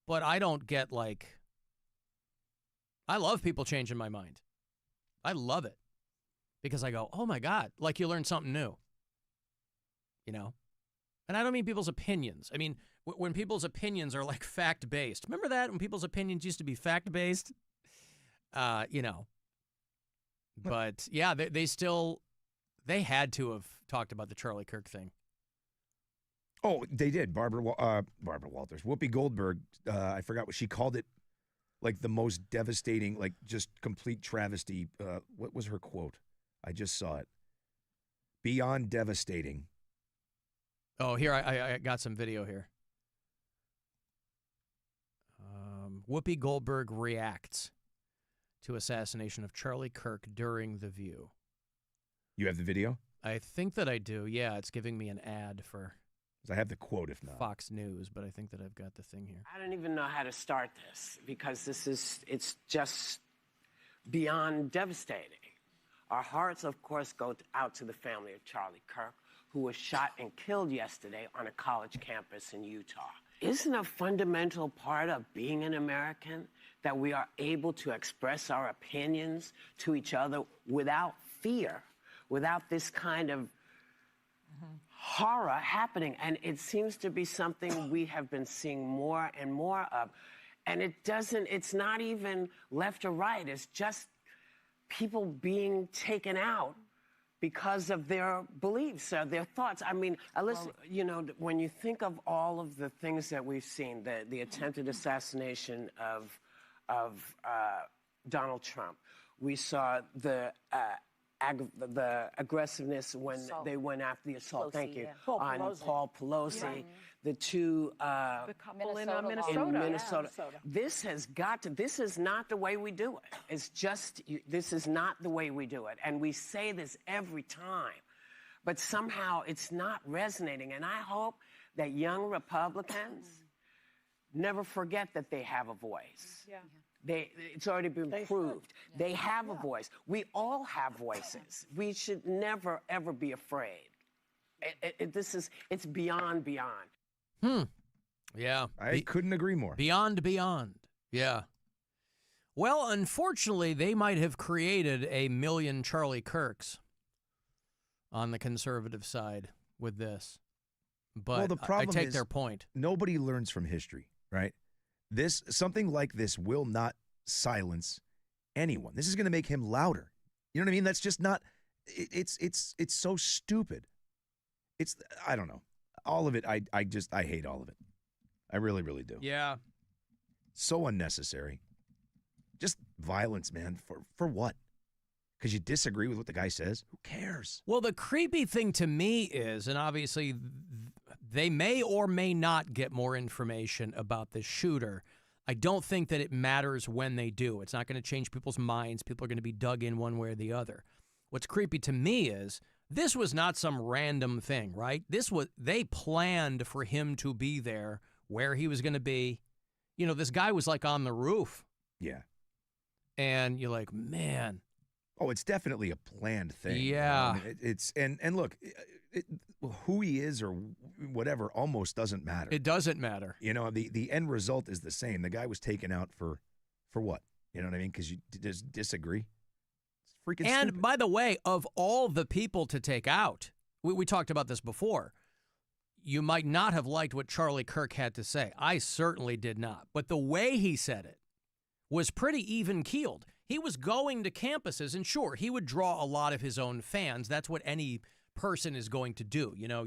but I don't get like, I love people changing my mind. I love it because I go, oh my God, like you learn something new, you know? And I don't mean people's opinions. I mean, when people's opinions are like fact-based. Remember that when people's opinions used to be fact-based? You know, but yeah, they had to have talked about the Charlie Kirk thing. Oh, they did. Barbara Walters, Whoopi Goldberg. I forgot what she called it. Like the most devastating, like just complete travesty. What was her quote? I just saw it. Beyond devastating. Oh, here, I got some video here. Whoopi Goldberg reacts to assassination of Charlie Kirk during The View. You have the video? I think that I do. Yeah, it's giving me an ad for I have the quote, if not. Fox News, but I think that I've got the thing here. I don't even know how to start this because it's just beyond devastating. Our hearts, of course, go out to the family of Charlie Kirk, who was shot and killed yesterday on a college campus in Utah. Isn't a fundamental part of being an American that we are able to express our opinions to each other without fear, without this kind of horror happening? And it seems to be something we have been seeing more and more of. And it's not even left or right. It's just people being taken out because of their beliefs or their thoughts. I mean, Alyssa, you know, when you think of all of the things that we've seen, the attempted assassination of Donald Trump, we saw the aggressiveness when they went after the assault. Pelosi, Thank you. yeah. On Paul Pelosi. the two couple in Minnesota. This has got to. This is not the way we do it. It's just this is not the way we do it, and we say this every time, but somehow it's not resonating. And I hope that young Republicans never forget that they have a voice. Yeah. It's already been proved. Yeah. They have a voice. We all have voices. We should never ever be afraid. It's beyond. Yeah. I couldn't agree more. Beyond. Yeah. Well, unfortunately, they might have created a million Charlie Kirks on the conservative side with this. But the problem I take is their point. Nobody learns from history, right? Something like this will not silence anyone. This is going to make him louder. You know what I mean? That's just not. It's so stupid. I don't know. All of it, I hate all of it. I really, really do. Yeah. So unnecessary. Just violence, man. For what? Because you disagree with what the guy says? Who cares? Well, the creepy thing to me is, and obviously they may or may not get more information about the shooter. I don't think that it matters when they do. It's not going to change people's minds. People are going to be dug in one way or the other. What's creepy to me is this was not some random thing, right? They planned for him to be there, where he was going to be. You know, this guy was like on the roof. Yeah. And you're like, man. Oh, it's definitely a planned thing. Yeah. I mean, and look, who he is or whatever almost doesn't matter. It doesn't matter. You know, the end result is the same. The guy was taken out for what? You know what I mean? Because you just disagree. Freaking and stupid. By the way, of all the people to take out, we talked about this before. You might not have liked what Charlie Kirk had to say. I certainly did not. But the way he said it was pretty even-keeled. He was going to campuses, and sure, he would draw a lot of his own fans. That's what any person is going to do. You know,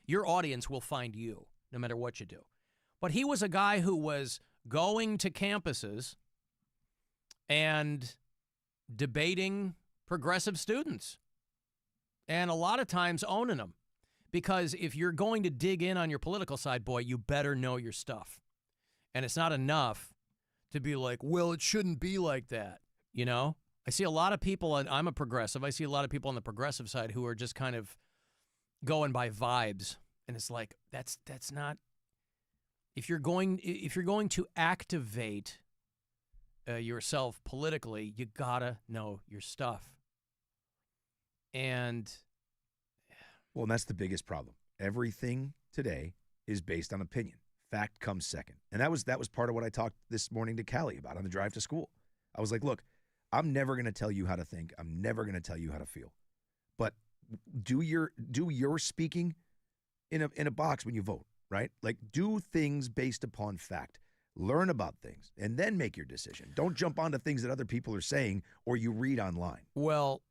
your audience will find you no matter what you do. But he was a guy who was going to campuses and debating progressive students, and a lot of times owning them. Because if you're going to dig in on your political side, boy, you better know your stuff. And it's not enough to be like, well, it shouldn't be like that. You know, I see a lot of people, and I'm a progressive. I see a lot of people on the progressive side who are just kind of going by vibes. And it's like, that's not, if you're going to activate yourself politically, you gotta know your stuff. And well, and that's the biggest problem. Everything today is based on opinion. Fact comes second. And that was part of what I talked this morning to Callie about on the drive to school. I was like, look, I'm never going to tell you how to think. I'm never going to tell you how to feel. But do your speaking in a box when you vote, right? Like, do things based upon fact. Learn about things and then make your decision. Don't jump onto things that other people are saying or you read online. Well,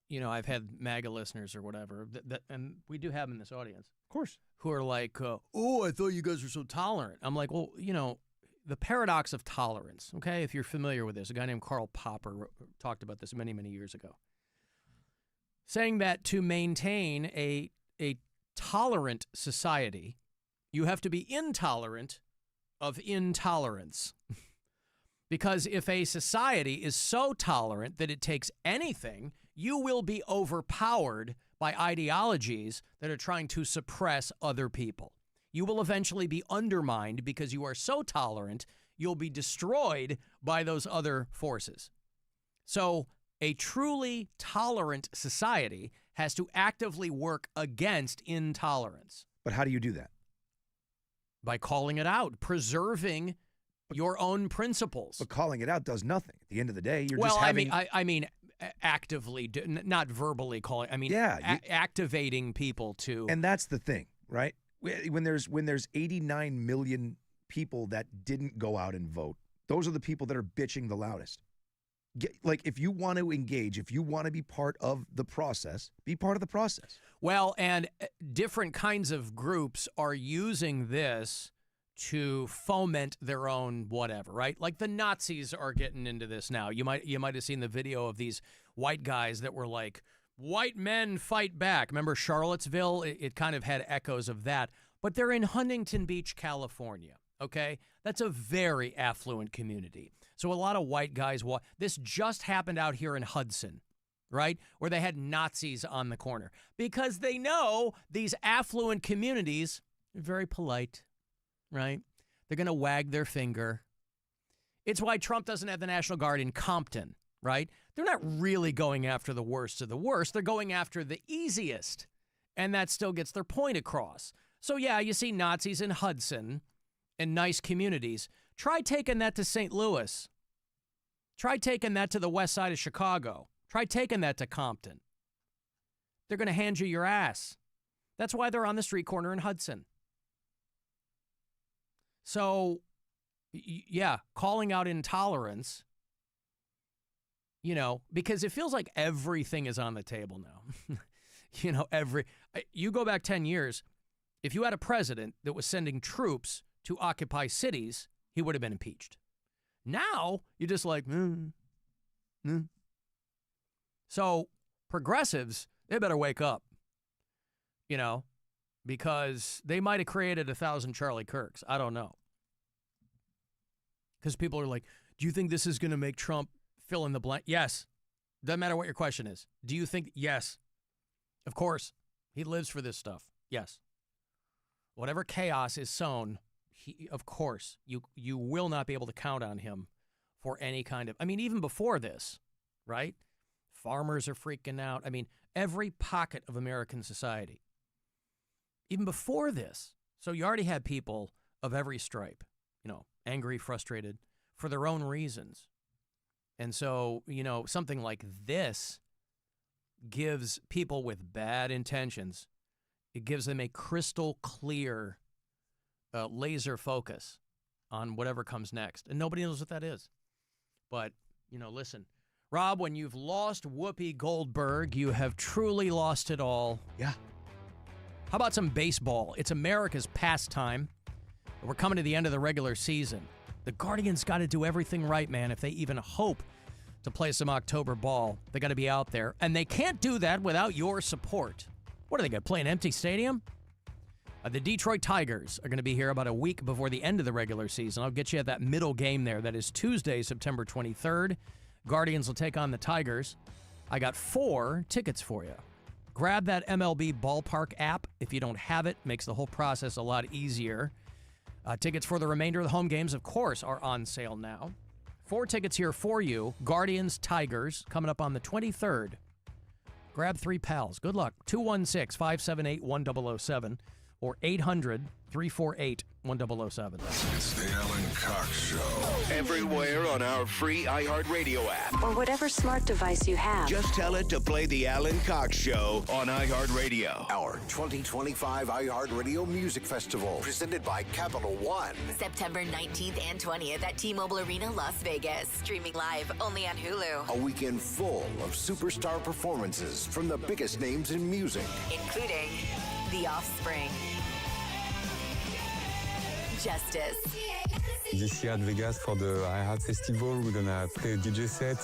you know, I've had MAGA listeners or whatever, and we do have them in this audience. Of course. Who are like, oh, I thought you guys were so tolerant. I'm like, well, you know, the paradox of tolerance, okay? If you're familiar with this, a guy named Karl Popper talked about this many, many years ago. Saying that to maintain a tolerant society, you have to be intolerant of intolerance. Because if a society is so tolerant that it takes anything, you will be overpowered by ideologies that are trying to suppress other people. You will eventually be undermined because you are so tolerant, you'll be destroyed by those other forces. So a truly tolerant society has to actively work against intolerance. But how do you do that? By calling it out, preserving your own principles. But calling it out does nothing. At the end of the day, you're just having... I mean, actively, not verbally calling. I mean, activating people to... And that's the thing, right? When there's 89 million people that didn't go out and vote, those are the people that are bitching the loudest. Like, if you want to engage, if you want to be part of the process, be part of the process. Well, and different kinds of groups are using this to foment their own whatever, right? Like the Nazis are getting into this now. You might have seen the video of these white guys that were like White men fight back. Remember Charlottesville? It kind of had echoes of that. But they're in Huntington Beach, California, okay? That's a very affluent community. So a lot of white guys this just happened out here in Hudson, right? Where they had Nazis on the corner. Because they know these affluent communities are very polite, right? They're going to wag their finger. It's why Trump doesn't have the National Guard in Compton, right? They're not really going after the worst of the worst. They're going after the easiest. And that still gets their point across. So, yeah, you see Nazis in Hudson and nice communities. Try taking that to St. Louis. Try taking that to the west side of Chicago. Try taking that to Compton. They're going to hand you your ass. That's why they're on the street corner in Hudson. So, yeah, calling out intolerance, because it feels like everything is on the table now. You go back 10 years, if you had a president that was sending troops to occupy cities, he would have been impeached. Now, you're just like, So, progressives, they better wake up, because they might have created 1,000 Charlie Kirks. I don't know. Because people are like, do you think this is going to make Trump fill in the blank? Yes. Doesn't matter what your question is. Do you think? Yes. Of course. He lives for this stuff. Yes. Whatever chaos is sown, of course, you will not be able to count on him for any kind of, even before this, right? Farmers are freaking out. Every pocket of American society. Even before this. So you already had people of every stripe, angry, frustrated, for their own reasons. And so, something like this gives people with bad intentions, it gives them a crystal clear laser focus on whatever comes next. And nobody knows what that is. But, listen, Rob, when you've lost Whoopi Goldberg, you have truly lost it all. Yeah. How about some baseball? It's America's pastime. We're coming to the end of the regular season. The Guardians got to do everything right, man. If they even hope to play some October ball, they got to be out there. And they can't do that without your support. What are they going to play, an empty stadium? The Detroit Tigers are going to be here about a week before the end of the regular season. I'll get you at that middle game there. That is Tuesday, September 23rd. Guardians will take on the Tigers. I got 4 tickets for you. Grab that MLB Ballpark app. If you don't have it, makes the whole process a lot easier. Tickets for the remainder of the home games, of course, are on sale now. 4 tickets here for you. Guardians, Tigers, coming up on the 23rd. Grab 3 pals. Good luck. 216-578-1007 or 800-348-1007. It's the Alan Cox Show. Everywhere on our free iHeartRadio app. Or whatever smart device you have. Just tell it to play the Alan Cox Show on iHeartRadio. Our 2025 iHeartRadio Music Festival, presented by Capital One. September 19th and 20th at T-Mobile Arena, Las Vegas. Streaming live only on Hulu. A weekend full of superstar performances from the biggest names in music. Including The Offspring, Justice, This year at Vegas for the iHeart Festival, we're gonna play a DJ set.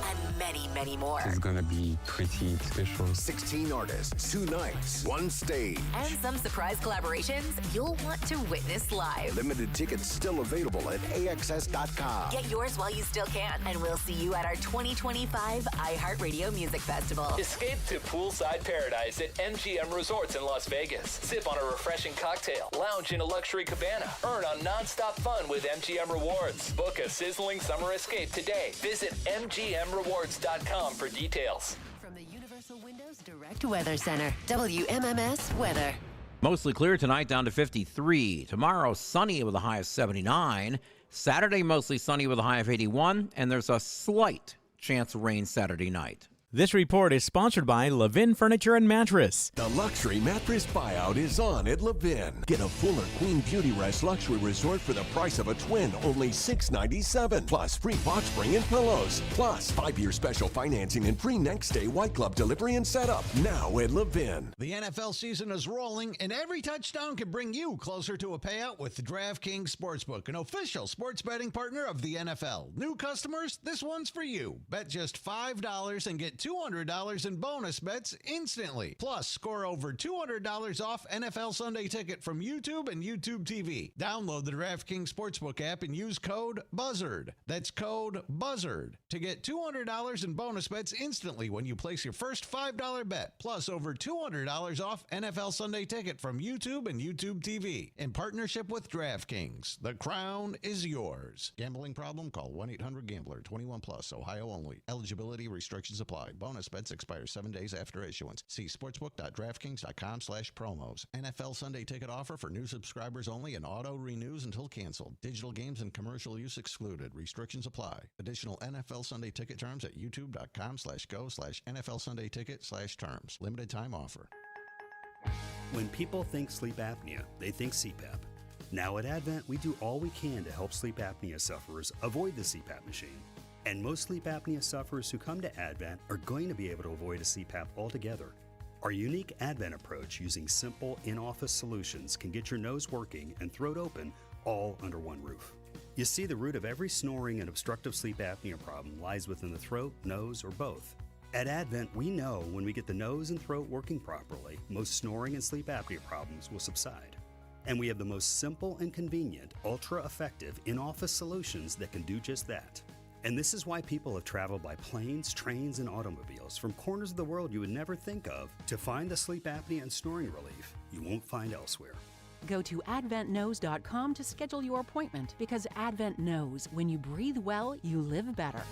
and many, many more. It's gonna be pretty special. 16 artists, 2 nights, 1 stage. And some surprise collaborations you'll want to witness live. Limited tickets still available at AXS.com. Get yours while you still can, and we'll see you at our 2025 iHeartRadio Music Festival. Escape to poolside paradise at MGM Resorts in Las Vegas. Sip on a refreshing cocktail. Lounge in a luxury cabana. Earn on nonstop fun with MGM Rewards. Book a sizzling summer escape today. Visit MGMRewards.com for details. From the Universal Windows Direct Weather Center, WMMS Weather. Mostly clear tonight, down to 53. Tomorrow, sunny with a high of 79. Saturday, mostly sunny with a high of 81. And there's a slight chance of rain Saturday night. This report is sponsored by Levin Furniture and Mattress. The luxury mattress buyout is on at Levin. Get a fuller Queen Beauty Rest luxury resort for the price of a twin, only $697. Plus free box spring and pillows. Plus 5-year special financing and free next day white glove delivery and setup. Now at Levin. The NFL season is rolling, and every touchdown can bring you closer to a payout with DraftKings Sportsbook, an official sports betting partner of the NFL. New customers, this one's for you. Bet just $5 and get $200 in bonus bets instantly. Plus, score over $200 off NFL Sunday Ticket from YouTube and YouTube TV. Download the DraftKings Sportsbook app and use code BUZZARD. That's code BUZZARD to get $200 in bonus bets instantly when you place your first $5 bet. Plus, over $200 off NFL Sunday Ticket from YouTube and YouTube TV. In partnership with DraftKings, the crown is yours. Gambling problem? Call 1-800-GAMBLER. 21 plus, Ohio only. Eligibility restrictions apply. Bonus bets expire 7 days after issuance. See sportsbook.draftkings.com/promos. NFL Sunday Ticket offer for new subscribers only and auto renews until canceled. Digital games and commercial use excluded. Restrictions apply. Additional NFL Sunday Ticket terms at youtube.com/go/NFL Sunday Ticket/terms. Limited time offer. When people think sleep apnea, they think CPAP. Now at Advent, we do all we can to help sleep apnea sufferers avoid the CPAP machine. And most sleep apnea sufferers who come to Advent are going to be able to avoid a CPAP altogether. Our unique Advent approach using simple in-office solutions can get your nose working and throat open all under one roof. You see, the root of every snoring and obstructive sleep apnea problem lies within the throat, nose, or both. At Advent, we know when we get the nose and throat working properly, most snoring and sleep apnea problems will subside. And we have the most simple and convenient, ultra-effective in-office solutions that can do just that. And this is why people have traveled by planes, trains, and automobiles from corners of the world you would never think of to find the sleep apnea and snoring relief you won't find elsewhere. Go to adventknows.com to schedule your appointment because Advent knows when you breathe well, you live better.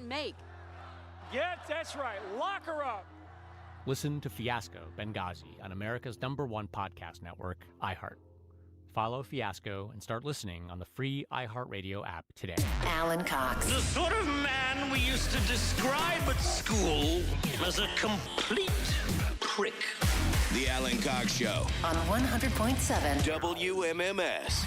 make. Yes, that's right. Lock her up. Listen to Fiasco Benghazi on America's #1 podcast network, iHeart. Follow Fiasco and start listening on the free iHeartRadio app today. Alan Cox. The sort of man we used to describe at school as a complete prick. The Alan Cox Show. On 100.7 WMMS.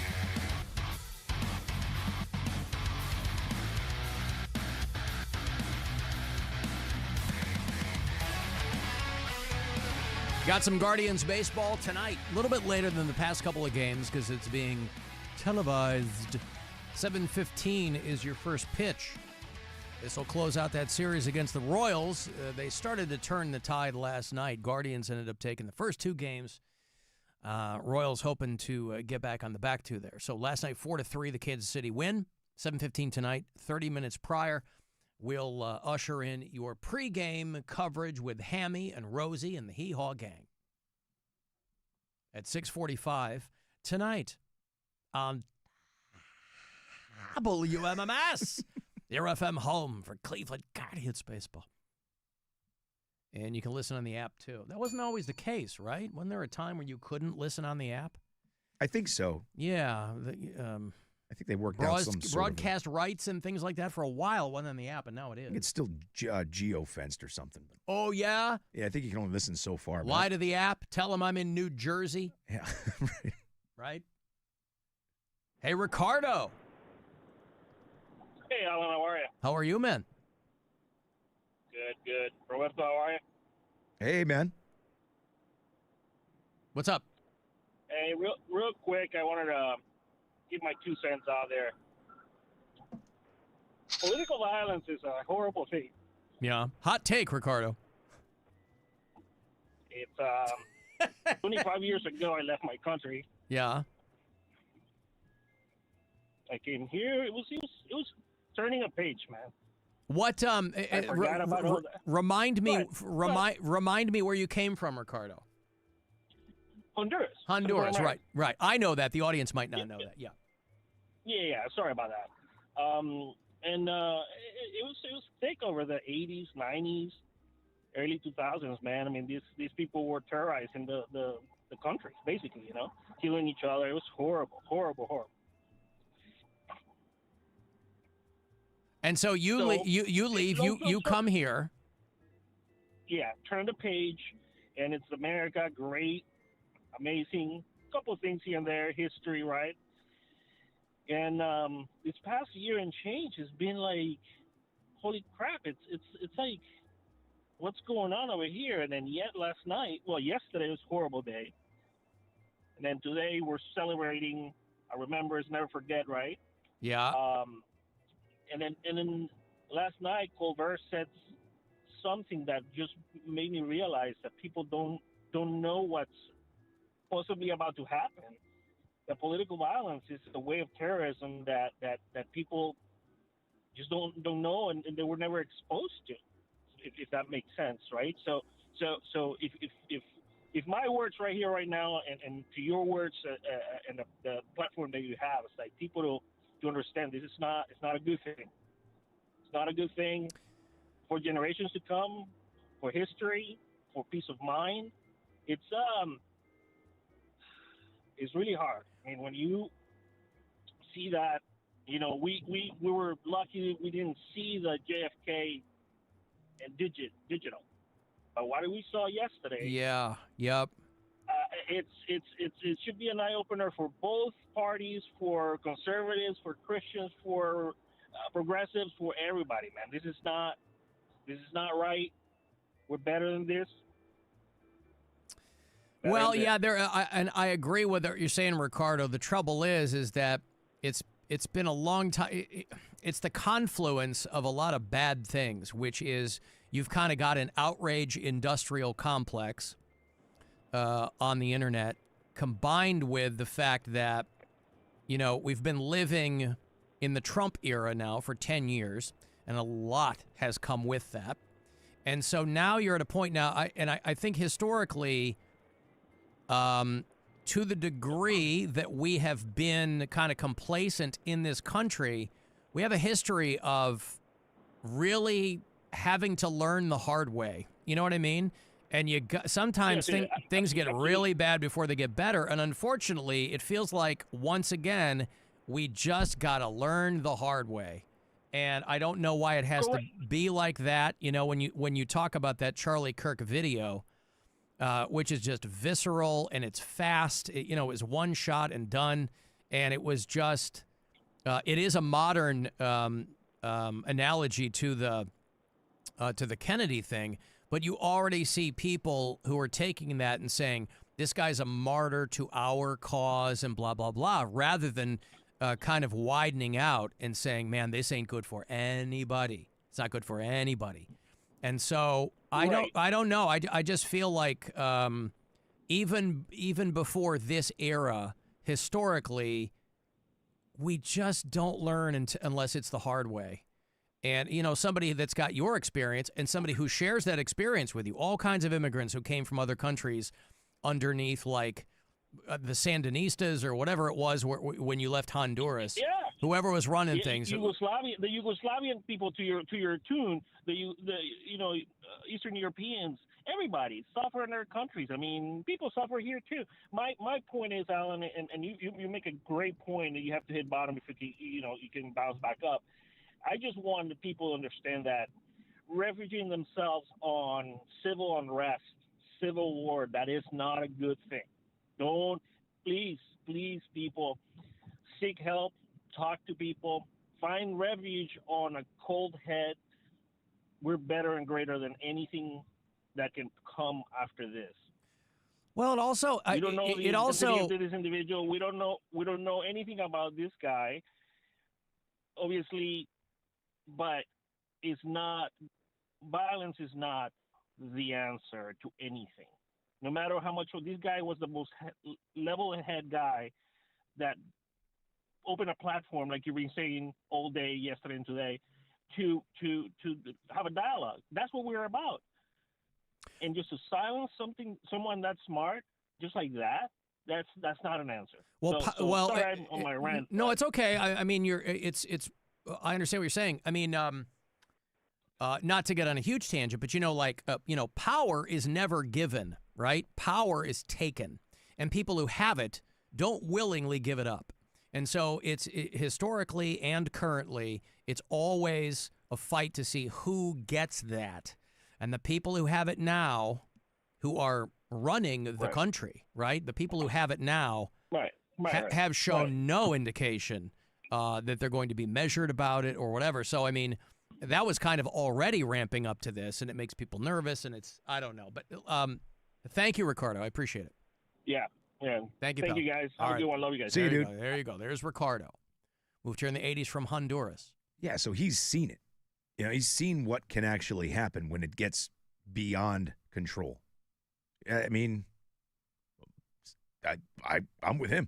Got some Guardians baseball tonight. A little bit later than the past couple of games because it's being televised. 7:15 is your first pitch. This will close out that series against the Royals. They started to turn the tide last night. Guardians ended up taking the first two games. Royals hoping to get back on the back two there. So last night, 4-3, the Kansas City win. 7:15 tonight, 30 minutes prior. We'll usher in your pregame coverage with Hammy and Rosie and the Hee Haw Gang at 6:45 tonight on WMMS, your FM home for Cleveland Guardians baseball. And you can listen on the app, too. That wasn't always the case, right? Wasn't there a time where you couldn't listen on the app? I think so. Yeah. I think they worked out some sort broadcast rights and things like that for a while wasn't on the app, and now it is. I think it's still geo-fenced or something. Oh, yeah? Yeah, I think you can only listen so far. Lie to the app. Tell them I'm in New Jersey. Yeah, right. Right? Hey, Ricardo. Hey, Alan, how are you? How are you, man? Good. Roberto, how are you? Hey, man. What's up? Hey, real quick, I wanted to give my 2 cents out there. Political violence is a horrible thing. Yeah. Hot take, Ricardo. It's 25 years ago, I left my country. Yeah. I came here. It was turning a page, man. What? I forgot about all that. Remind me where you came from, Ricardo. Honduras. Right. I know that. The audience might not know that. Yeah. Yeah. Sorry about that. And it was thick over the 80s, 90s, early 2000s, man. I mean, these people were terrorizing the country, basically, killing each other. It was horrible. And so you leave, you come here. Yeah, turn the page, and it's America, great, amazing. Couple things here and there, history, right? And this past year and change has been like, holy crap! It's like, what's going on over here? And then yesterday was a horrible day, and then today we're celebrating. I remember, it's never forget, right? Yeah. And then last night, Colbert said something that just made me realize that people don't know what's possibly about to happen. That political violence is a way of terrorism that people just don't know and they were never exposed to, if that makes sense, right? So if my words right here, right now, and to your words and the platform that you have, it's like people to understand this is it's not a good thing. It's not a good thing for generations to come, for history, for peace of mind. It's really hard. I mean, when you see that, we were lucky we didn't see the JFK and digital, but what we saw yesterday. Yeah. Yep. It should be an eye opener for both parties, for conservatives, for Christians, for progressives, for everybody, man. This is not right. We're better than this. Well, yeah, and I agree with what you're saying, Ricardo. The trouble is that it's been a long time. It's the confluence of a lot of bad things, which is you've kind of got an outrage industrial complex on the internet, combined with the fact that, we've been living in the Trump era now for 10 years, and a lot has come with that. And so now you're at a point now, I think historically, to the degree that we have been kind of complacent in this country, we have a history of really having to learn the hard way. You know what I mean? And sometimes things get really bad before they get better. And unfortunately, it feels like, once again, we just got to learn the hard way. And I don't know why it has to be like that. You know, when you talk about that Charlie Kirk video, which is just visceral and it's fast, it was one shot and done. And it was just, it is a modern analogy to the Kennedy thing. But you already see people who are taking that and saying, this guy's a martyr to our cause and blah, blah, blah, rather than kind of widening out and saying, man, this ain't good for anybody. It's not good for anybody. And so I don't know. I just feel like even before this era, historically, we just don't learn unless it's the hard way. And, somebody that's got your experience and somebody who shares that experience with you, all kinds of immigrants who came from other countries underneath, like, the Sandinistas or whatever it was when you left Honduras. Yeah. Whoever was running things. The Yugoslavian people to your tune, Eastern Europeans, everybody suffer in their countries. I mean, people suffer here too. My point is, Alan, and you make a great point that you have to hit bottom if you can bounce back up. I just want the people to understand that refugeeing themselves on civil unrest, civil war, that is not a good thing. Don't, please, people, seek help, talk to people, find refuge on a cold head. We're better and greater than anything that can come after this. Well, it also, we don't know the identity of this individual. We don't know anything about this guy, obviously, but violence is not the answer to anything. No matter how much, this guy was the most level-head guy that opened a platform, like you've been saying all day, yesterday and today, to have a dialogue. That's what we're about. And just to silence someone that's smart, just like that, that's not an answer. Well, sorry I'm on my rant. No, it's okay. I mean, I understand what you're saying. I mean, not to get on a huge tangent, but power is never given, right? Power is taken, and people who have it don't willingly give it up. And so historically and currently, it's always a fight to see who gets that. And the people who have it now, who are running the country, right? The people who have it now have shown no indication that they're going to be measured about it or whatever. So, I mean, that was kind of already ramping up to this, and it makes people nervous, and I don't know. But thank you, Ricardo. I appreciate it. Yeah. Thank you, Thank pal. you, guys. Have a good one. Love you guys. See you, dude. There you go. There's Ricardo. Moved here in the 80s from Honduras. Yeah, so he's seen it. He's seen what can actually happen when it gets beyond control. I mean, I'm with him.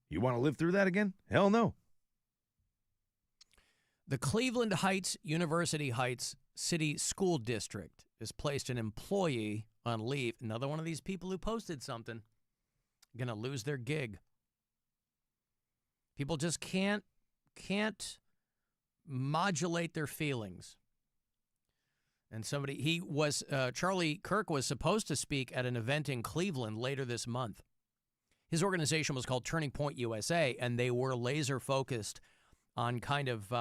You want to live through that again? Hell no. The Cleveland Heights University Heights City School District has placed an employee on leave. Another one of these people who posted something going to lose their gig. People just can't modulate their feelings. And Charlie Kirk was supposed to speak at an event in Cleveland later this month. His organization was called Turning Point USA, and they were laser focused on kind of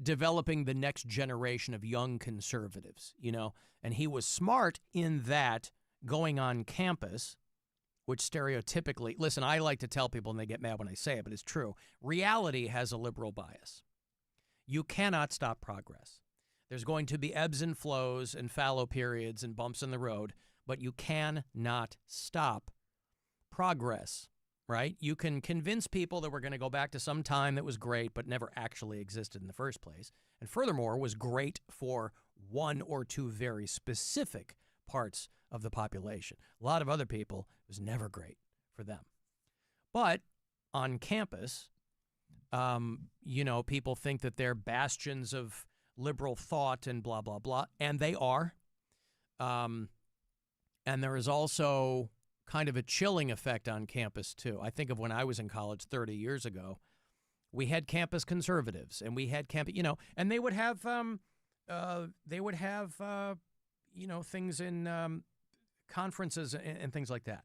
developing the next generation of young conservatives, and he was smart in that going on campus, which stereotypically, listen, I like to tell people and they get mad when I say it, but it's true. Reality has a liberal bias. You cannot stop progress. There's going to be ebbs and flows and fallow periods and bumps in the road, but you cannot stop progress, right? You can convince people that we're going to go back to some time that was great but never actually existed in the first place, and furthermore was great for one or two very specific parts of the population. A lot of other people, it was never great for them. But on campus, people think that they're bastions of liberal thought and blah, blah, blah, and they are. And there is also kind of a chilling effect on campus, too. I think of when I was in college 30 years ago, we had campus conservatives, and we had and they would have things in conferences and things like that.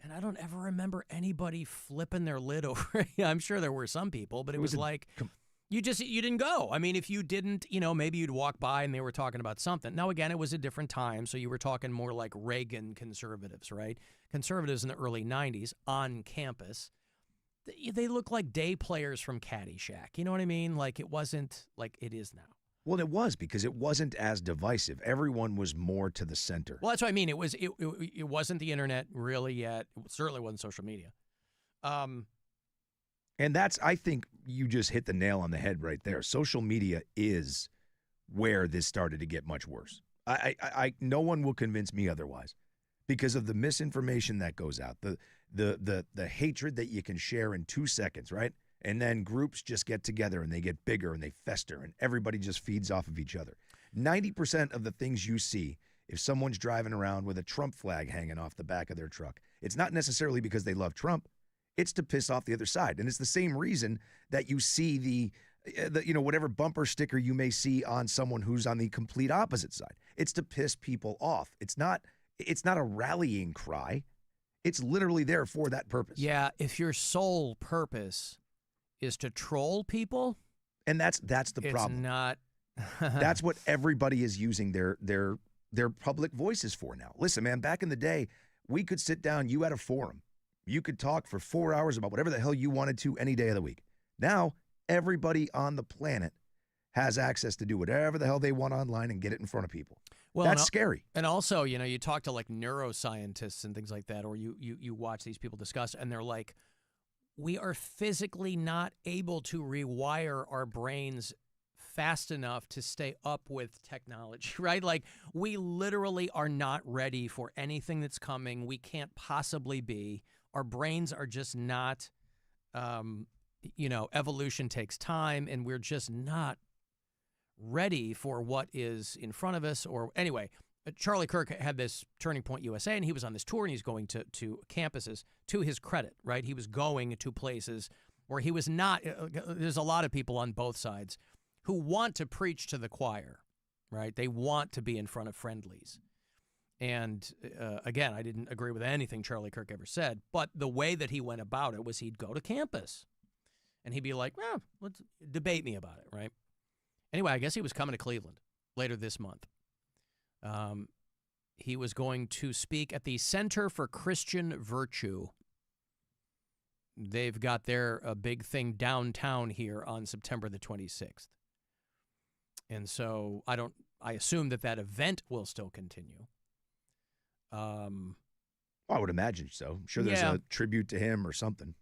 And I don't ever remember anybody flipping their lid over it. I'm sure there were some people, but it was like you didn't go. I mean, if you didn't, maybe you'd walk by and they were talking about something. Now, again, it was a different time, so you were talking more like Reagan conservatives, right? Conservatives in the early 90s on campus. They look like day players from Caddyshack. You know what I mean? Like, it wasn't like it is now. Well, it was because it wasn't as divisive. Everyone was more to the center. Well, that's what I mean. It wasn't the internet really yet. It certainly wasn't social media. And I think you just hit the nail on the head right there. Social media is where this started to get much worse. No one will convince me otherwise because of the misinformation that goes out, the hatred that you can share in 2 seconds, right? And then groups just get together and they get bigger and they fester and everybody just feeds off of each other. 90% of the things you see, if someone's driving around with a Trump flag hanging off the back of their truck, it's not necessarily because they love Trump. It's to piss off the other side. And it's the same reason that you see the whatever bumper sticker you may see on someone who's on the complete opposite side. It's to piss people off. It's not a rallying cry. It's literally there for that purpose. Yeah, if your sole purpose is to troll people, and that's the problem. It's not. That's what everybody is using their public voices for now. Listen, man, back in the day, we could sit down. You had a forum. You could talk for 4 hours about whatever the hell you wanted to any day of the week. Now, everybody on the planet has access to do whatever the hell they want online and get it in front of people. Well, that's scary. And also, you talk to like neuroscientists and things like that, or you watch these people discuss, and they're like, we are physically not able to rewire our brains fast enough to stay up with technology, right? Like, we literally are not ready for anything that's coming. We can't possibly be. Our brains are just not, evolution takes time, and we're just not ready for what is in front of us. Or anyway, Charlie Kirk had this Turning Point USA, and he was on this tour, and he's going to campuses, to his credit, right? He was going to places where he was not. There's a lot of people on both sides who want to preach to the choir, right? They want to be in front of friendlies. And again, I didn't agree with anything Charlie Kirk ever said, but the way that he went about it was he'd go to campus, and he'd be like, well, let's debate me about it, right? Anyway, I guess he was coming to Cleveland later this month. He was going to speak at the Center for Christian Virtue. They've got their big thing downtown here on September the 26th. And so I assume that event will still continue. I would imagine so. I'm sure there's a tribute to him or something.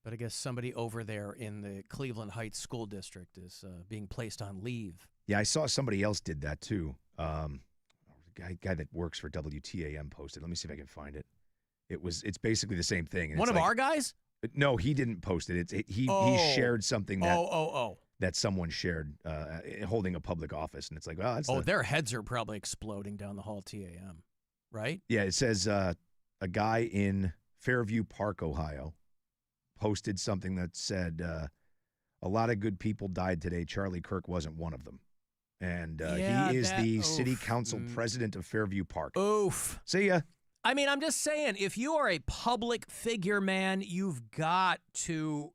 But I guess somebody over there in the Cleveland Heights School District is being placed on leave. Yeah, I saw somebody else did that too. Guy that works for WTAM posted. Let me see if I can find it. It's basically the same thing. One of our guys? No, he didn't post it. He shared something that that someone shared holding a public office, and it's like, well, that's their heads are probably exploding down the hall TAM, right? Yeah, it says a guy in Fairview Park, Ohio, posted something that said a lot of good people died today. Charlie Kirk wasn't one of them. And he is the city council president of Fairview Park. Oof. See ya. I mean, I'm just saying, if you are a public figure, man, you've got to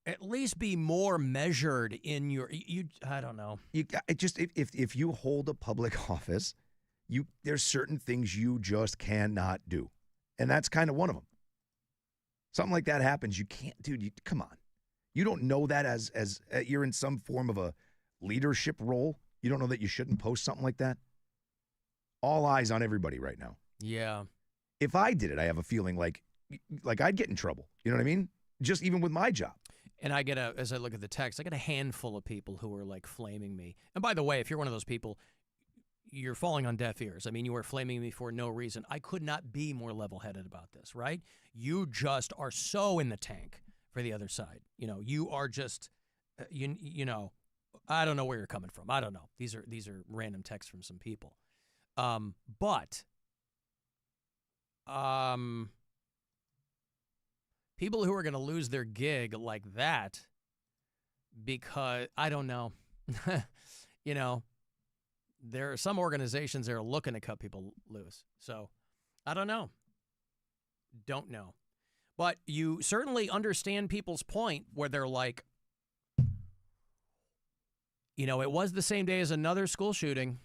at least be more measured in your. I don't know. If you hold a public office, there's certain things you just cannot do, and that's kind of one of them. Something like that happens, you can't, dude. Come on, you don't know that as you're in some form of a leadership role. You don't know that you shouldn't post something like that. All eyes on everybody right now. Yeah. If I did it, I have a feeling like I'd get in trouble. You know what I mean? Just even with my job. And as I look at the text, I get a handful of people who are like flaming me. And by the way, if you're one of those people, you're falling on deaf ears. I mean, you are flaming me for no reason. I could not be more level-headed about this, right? You just are so in the tank for the other side. You are just, I don't know where you're coming from. I don't know. These are random texts from some people. But people who are going to lose their gig like that because, I don't know, you know, there are some organizations that are looking to cut people loose. So, I don't know. Don't know. But you certainly understand people's point where they're like, you know, it was the same day as another school shooting,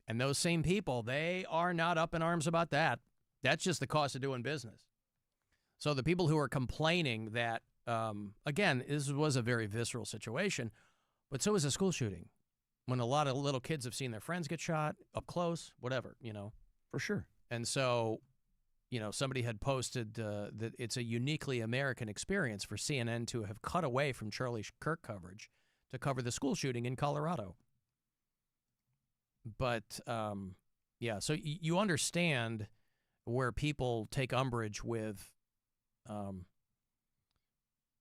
and those same people, they are not up in arms about that. That's just the cost of doing business. So the people who are complaining that, again, this was a very visceral situation, but so is a school shooting. When a lot of little kids have seen their friends get shot up close, whatever, you know. For sure. And so, you know, somebody had posted that it's a uniquely American experience for CNN to have cut away from Charlie Kirk coverage to cover the school shooting in Colorado. But, yeah, so you understand where people take umbrage with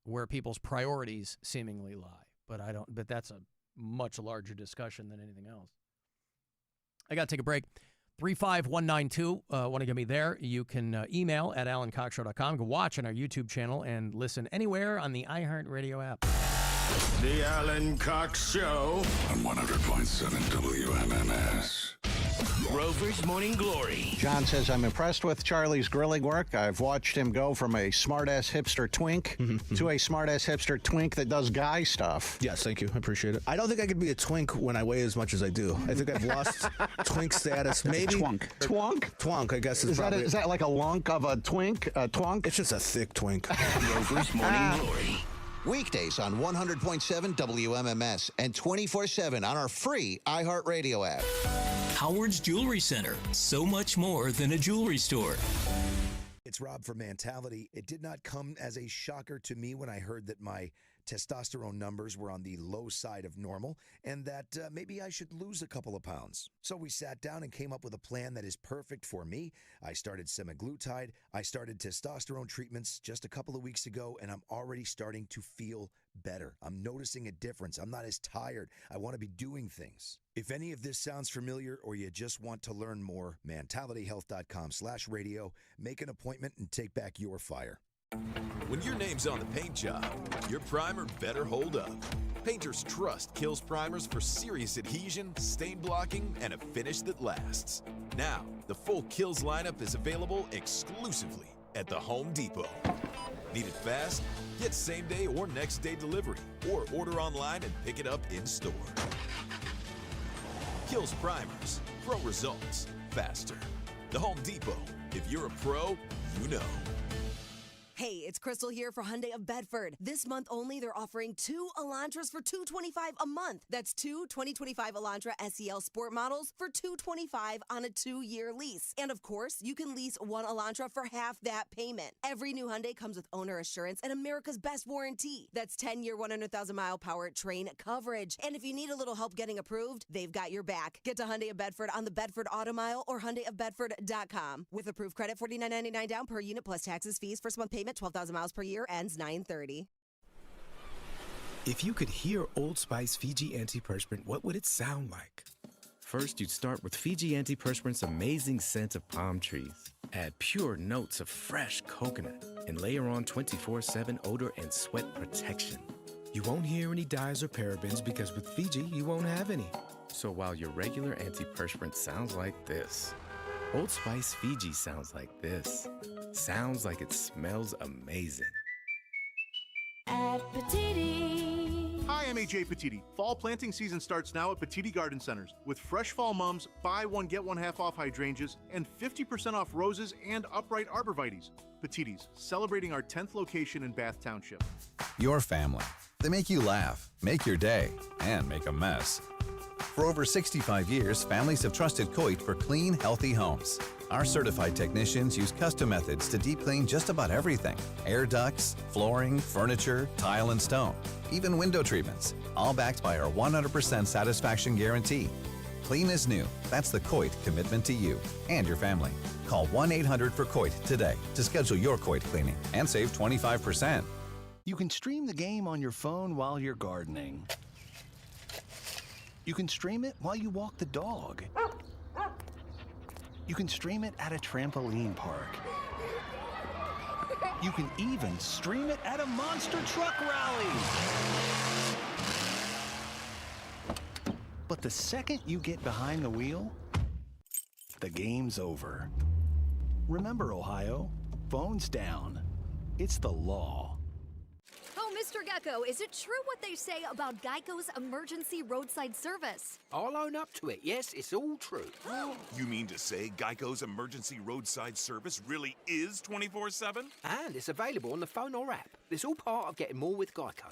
where people's priorities seemingly lie. But that's a much larger discussion than anything else. I got to take a break. 35192, want to get me there? You can email at alancoxshow.com. Go watch on our YouTube channel and listen anywhere on the iHeartRadio app. The Alan Cox Show on 100.7 WMMS. Rover's Morning Glory. John says, I'm impressed with Charlie's grilling work. I've watched him go from a smart-ass hipster twink to a smart-ass hipster twink that does guy stuff. Yes, thank you. I appreciate it. I don't think I could be a twink when I weigh as much as I do. I think I've lost twink status. Maybe. Twunk. Twunk? Twunk, I guess. Is that like a lunk of a twink? A twunk? It's just a thick twink. Rover's Morning Glory. Weekdays on 100.7 WMMS and 24/7 on our free iHeartRadio app. Howard's Jewelry Center. So much more than a jewelry store. It's Rob from Mentality. It did not come as a shocker to me when I heard that my testosterone numbers were on the low side of normal and that maybe I should lose a couple of pounds. So we sat down and came up with a plan that is perfect for me. I started semaglutide. I started testosterone treatments just a couple of weeks ago, and I'm already starting to feel better. I'm noticing a difference. I'm not as tired. I want to be doing things. If any of this sounds familiar or you just want to learn more, mentalityhealth.com/radio. Make an appointment and take back your fire. When your name's on the paint job, your primer better hold up. Painters trust Kills primers for serious adhesion, stain blocking, and a finish that lasts. Now, the full Kills lineup is available exclusively at the Home Depot. Need it fast? Get same-day or next-day delivery, or order online and pick it up in-store. Kills primers. Pro results. Faster. The Home Depot. If you're a pro, you know. Hey, it's Crystal here for Hyundai of Bedford. This month only, they're offering 2 Elantras for $225 a month. That's 2 2025 Elantra SEL Sport models for $225 on a 2-year lease. And of course, you can lease 1 Elantra for half that payment. Every new Hyundai comes with owner assurance and America's best warranty. That's 10-year, 100,000-mile powertrain coverage. And if you need a little help getting approved, they've got your back. Get to Hyundai of Bedford on the Bedford Auto Mile or HyundaiofBedford.com. With approved credit, $49.99 down per unit plus taxes, fees. First month payment, 12,000 miles per year, ends 9/30. If you could hear Old Spice Fiji Antiperspirant, what would it sound like? First, you'd start with Fiji Antiperspirant's amazing scent of palm trees. Add pure notes of fresh coconut and layer on 24/7 odor and sweat protection. You won't hear any dyes or parabens because with Fiji, you won't have any. So while your regular antiperspirant sounds like this, Old Spice Fiji sounds like this. Sounds like it smells amazing. At Petiti. Hi, I'm AJ Petiti. Fall planting season starts now at Petiti Garden Centers with fresh fall mums, buy one, get one half off hydrangeas, and 50% off roses and upright arborvitaes. Petiti's, celebrating our 10th location in Bath Township. Your family. They make you laugh, make your day, and make a mess. For over 65 years, families have trusted Coit for clean, healthy homes. Our certified technicians use custom methods to deep clean just about everything. Air ducts, flooring, furniture, tile and stone, even window treatments, all backed by our 100% satisfaction guarantee. Clean as new. That's the Coit commitment to you and your family. Call 1-800-FOR-COIT today to schedule your Coit cleaning and save 25%. You can stream the game on your phone while you're gardening. You can stream it while you walk the dog. You can stream it at a trampoline park. You can even stream it at a monster truck rally. But the second you get behind the wheel, the game's over. Remember, Ohio, phones down. It's the law. Oh, Mr. Gecko, is it true what they say about Geico's emergency roadside service? I'll own up to it. Yes, it's all true. You mean to say Geico's emergency roadside service really is 24/7? And it's available on the phone or app. It's all part of getting more with Geico.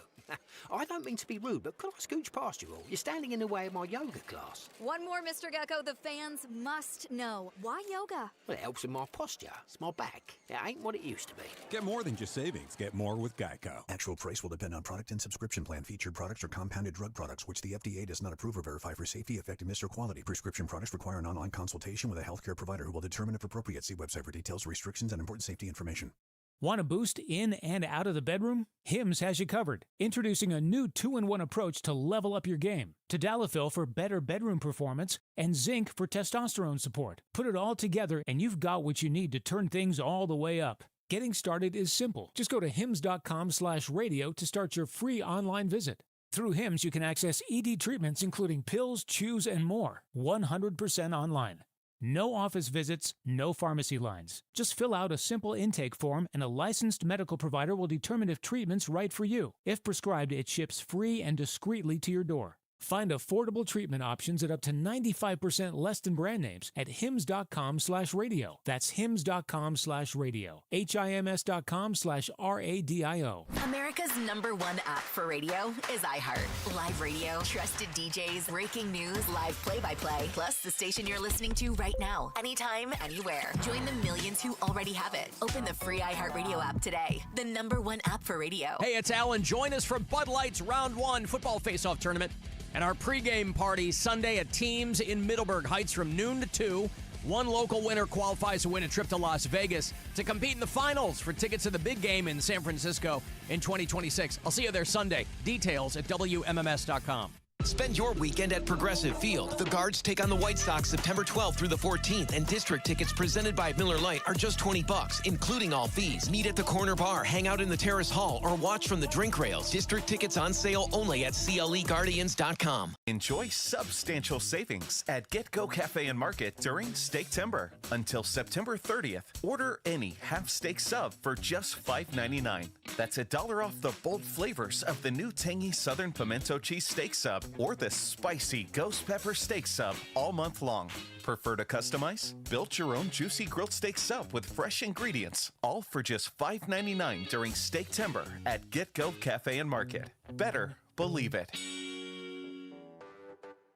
I don't mean to be rude, but could I scooch past you all? You're standing in the way of my yoga class. One more, Mr. Gecko, the fans must know. Why yoga? Well, it helps in my posture. It's my back. It ain't what it used to be. Get more than just savings. Get more with Geico. Actual price will depend on product and subscription plan. Featured products are compounded drug products, which the FDA does not approve or verify for safety, effectiveness, or quality. Prescription products require an online consultation with a healthcare provider who will determine if appropriate. See website for details, restrictions, and important safety information. Want a boost in and out of the bedroom? Hims has you covered. Introducing a new 2-in-1 approach to level up your game. Tadalafil for better bedroom performance and zinc for testosterone support. Put it all together and you've got what you need to turn things all the way up. Getting started is simple. Just go to hims.com/radio to start your free online visit. Through Hims, you can access ED treatments including pills, chews, and more. 100% online. No office visits, no pharmacy lines. Just fill out a simple intake form and a licensed medical provider will determine if treatment's right for you. If prescribed, it ships free and discreetly to your door. Find affordable treatment options at up to 95% less than brand names at hims.com/radio. That's hims.com/radio. HIMS.com/RADIO. America's #1 app for radio is iHeart. Live radio, trusted DJs, breaking news, live play-by-play, plus the station you're listening to right now, anytime, anywhere. Join the millions who already have it. Open the free iHeart Radio app today. The #1 app for radio. Hey, it's Alan. Join us for Bud Light's Round 1 football face-off tournament and our pregame party Sunday at Teams in Middleburg Heights from noon to 2. One local winner qualifies to win a trip to Las Vegas to compete in the finals for tickets to the big game in San Francisco in 2026. I'll see you there Sunday. Details at WMMS.com. Spend your weekend at Progressive Field. The Guards take on the White Sox September 12th through the 14th, and district tickets presented by Miller Lite are just $20, including all fees. Meet at the corner bar, hang out in the terrace hall, or watch from the drink rails. District tickets on sale only at CLEGuardians.com. Enjoy substantial savings at Get Go Cafe and Market during Steaktember. Until September 30th, order any half steak sub for just $5.99. That's $1 off the bold flavors of the new tangy Southern Pimento Cheese Steak Sub or the spicy Ghost Pepper Steak Sub all month long. Prefer to customize? Build your own juicy grilled steak sub with fresh ingredients, all for just $5.99 during Steaktember at Get Go Cafe and Market. Better believe it.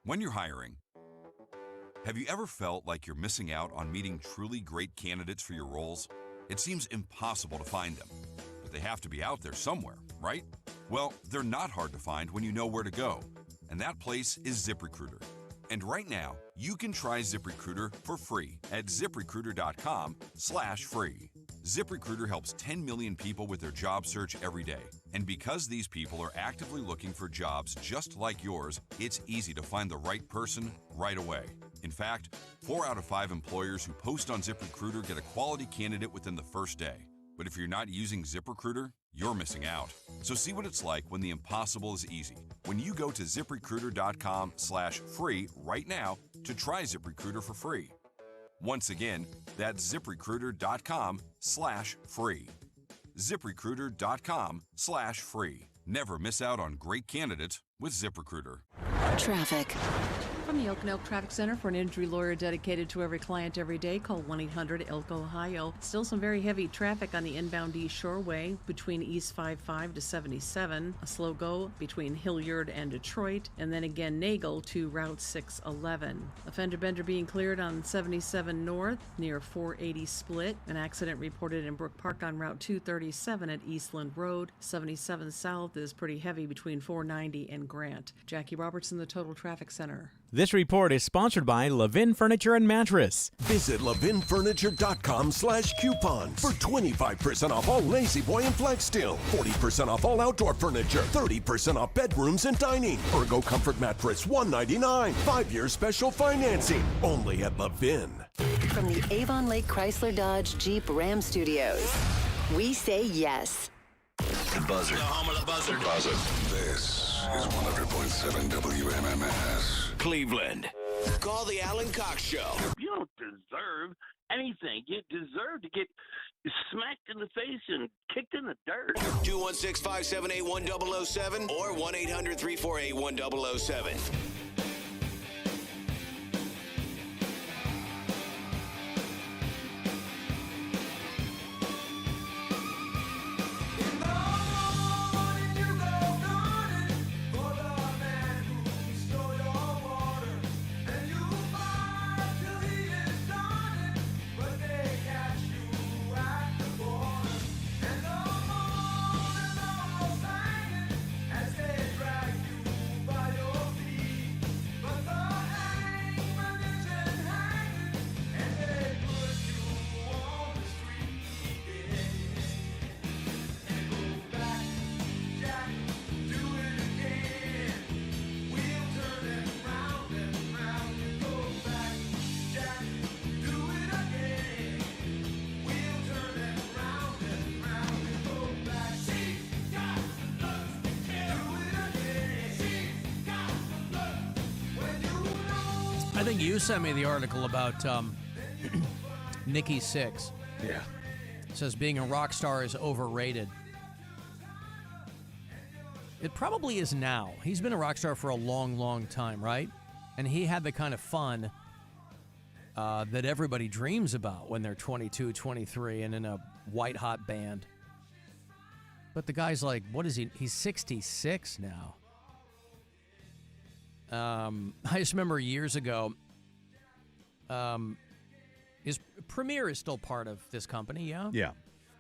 When you're hiring, have you ever felt like you're missing out on meeting truly great candidates for your roles? It seems impossible to find them, but they have to be out there somewhere, right? Well, they're not hard to find when you know where to go, and that place is ZipRecruiter. And right now, you can try ZipRecruiter for free at ZipRecruiter.com/free. ZipRecruiter helps 10 million people with their job search every day. And because these people are actively looking for jobs just like yours, it's easy to find the right person right away. In fact, 4 out of 5 employers who post on ZipRecruiter get a quality candidate within the first day. But if you're not using ZipRecruiter, you're missing out. So see what it's like when the impossible is easy. When you go to ZipRecruiter.com/free right now to try ZipRecruiter for free. Once again, that's ZipRecruiter.com/free. ZipRecruiter.com/free. Never miss out on great candidates with ZipRecruiter. Traffic. From the Oak and Elk Traffic Center, for an injury lawyer dedicated to every client every day, call 1-800-ELK Ohio. Still some very heavy traffic on the inbound East Shoreway between East 55 to 77. A slow go between Hilliard and Detroit, and then again Nagel to Route 611. A fender bender being cleared on 77 North near 480 Split. An accident reported in Brook Park on Route 237 at Eastland Road. 77 South is pretty heavy between 490 and Grant. Jackie Robertson, the Total Traffic Center. This report is sponsored by Levin Furniture and Mattress. Visit levinfurniture.com/coupon for 25% off all Lazy Boy and Flexsteel, 40% off all outdoor furniture, 30% off bedrooms and dining. Ergo Comfort Mattress, $199. 5-year special financing, only at Levin. From the Avon Lake Chrysler Dodge Jeep Ram Studios, We say yes. The buzzer. The home of the buzzer. The buzzer. This is 100.7 WMMS. Cleveland. Call the Alan Cox Show. You don't deserve anything. You deserve to get smacked in the face and kicked in the dirt. 216-578-1007 or 1-800-348-1007. I think you sent me the article about Nikki Sixx. Yeah. It says being a rock star is overrated. It probably is now. He's been a rock star for a long, long time, right? And he had the kind of fun that everybody dreams about when they're 22, 23 and in a white-hot band. But the guy's like, what is he? He's 66 now. I just remember years ago, Premiere is still part of this company, yeah? Yeah.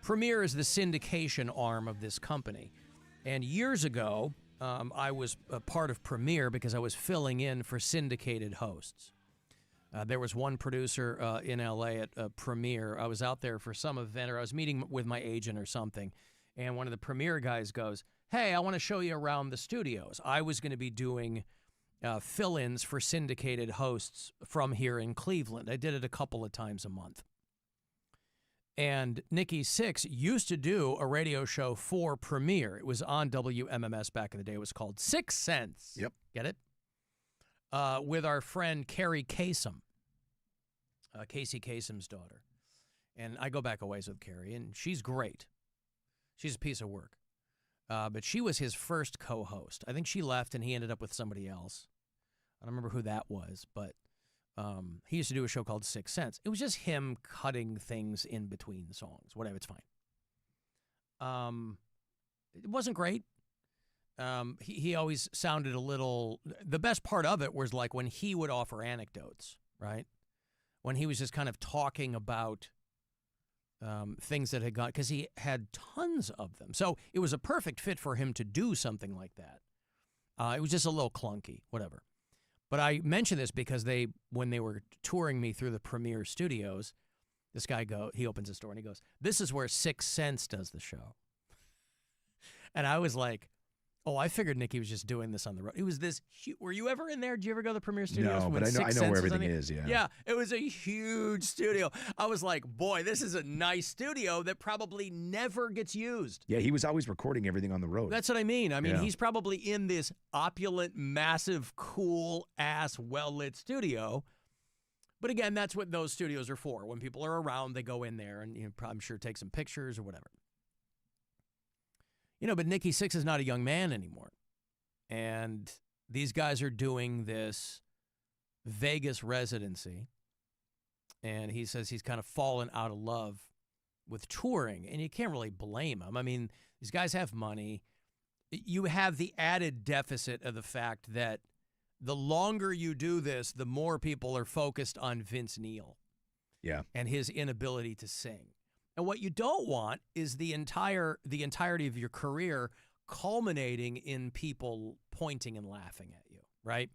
Premiere is the syndication arm of this company. And years ago, I was a part of Premiere because I was filling in for syndicated hosts. There was one producer in L.A. at Premiere. I was out there for some event, or I was meeting with my agent or something, and one of the Premiere guys goes, hey, I want to show you around the studios. I was going to be doing fill-ins for syndicated hosts from here in Cleveland. I did it a couple of times a month. And Nikki Sixx used to do a radio show for Premiere. It was on WMMS back in the day. It was called 6 Cents. Yep. Get it? With our friend Carrie Kasem, Casey Kasem's daughter. And I go back a ways with Carrie, and she's great. She's a piece of work. But she was his first co-host. I think she left, and he ended up with somebody else. I don't remember who that was, but he used to do a show called 6 Cents. It was just him cutting things in between songs. Whatever, it's fine. It wasn't great. He always sounded a little... The best part of it was like when he would offer anecdotes, right? When he was just kind of talking about things that had gone... Because he had tons of them. So it was a perfect fit for him to do something like that. It was just a little clunky, whatever. But I mention this because when they were touring me through the Premiere studios, this guy he opens his door and he goes, this is where 6 Cents does the show. And I was like, oh, I figured Nikki was just doing this on the road. It was this were you ever in there? Did you ever go to the Premiere studios? No, but I know where everything is, yeah. Yeah, it was a huge studio. I was like, boy, this is a nice studio that probably never gets used. Yeah, he was always recording everything on the road. That's what I mean. I mean, Yeah. he's probably in this opulent, massive, cool-ass, well-lit studio. But again, that's what those studios are for. When people are around, they go in there and I'm sure take some pictures or whatever. But Nikki Sixx is not a young man anymore. And these guys are doing this Vegas residency. And he says he's kind of fallen out of love with touring. And you can't really blame him. I mean, these guys have money. You have the added deficit of the fact that the longer you do this, the more people are focused on Vince Neil. Yeah. And his inability to sing. And what you don't want is the entirety of your career culminating in people pointing and laughing at you, right?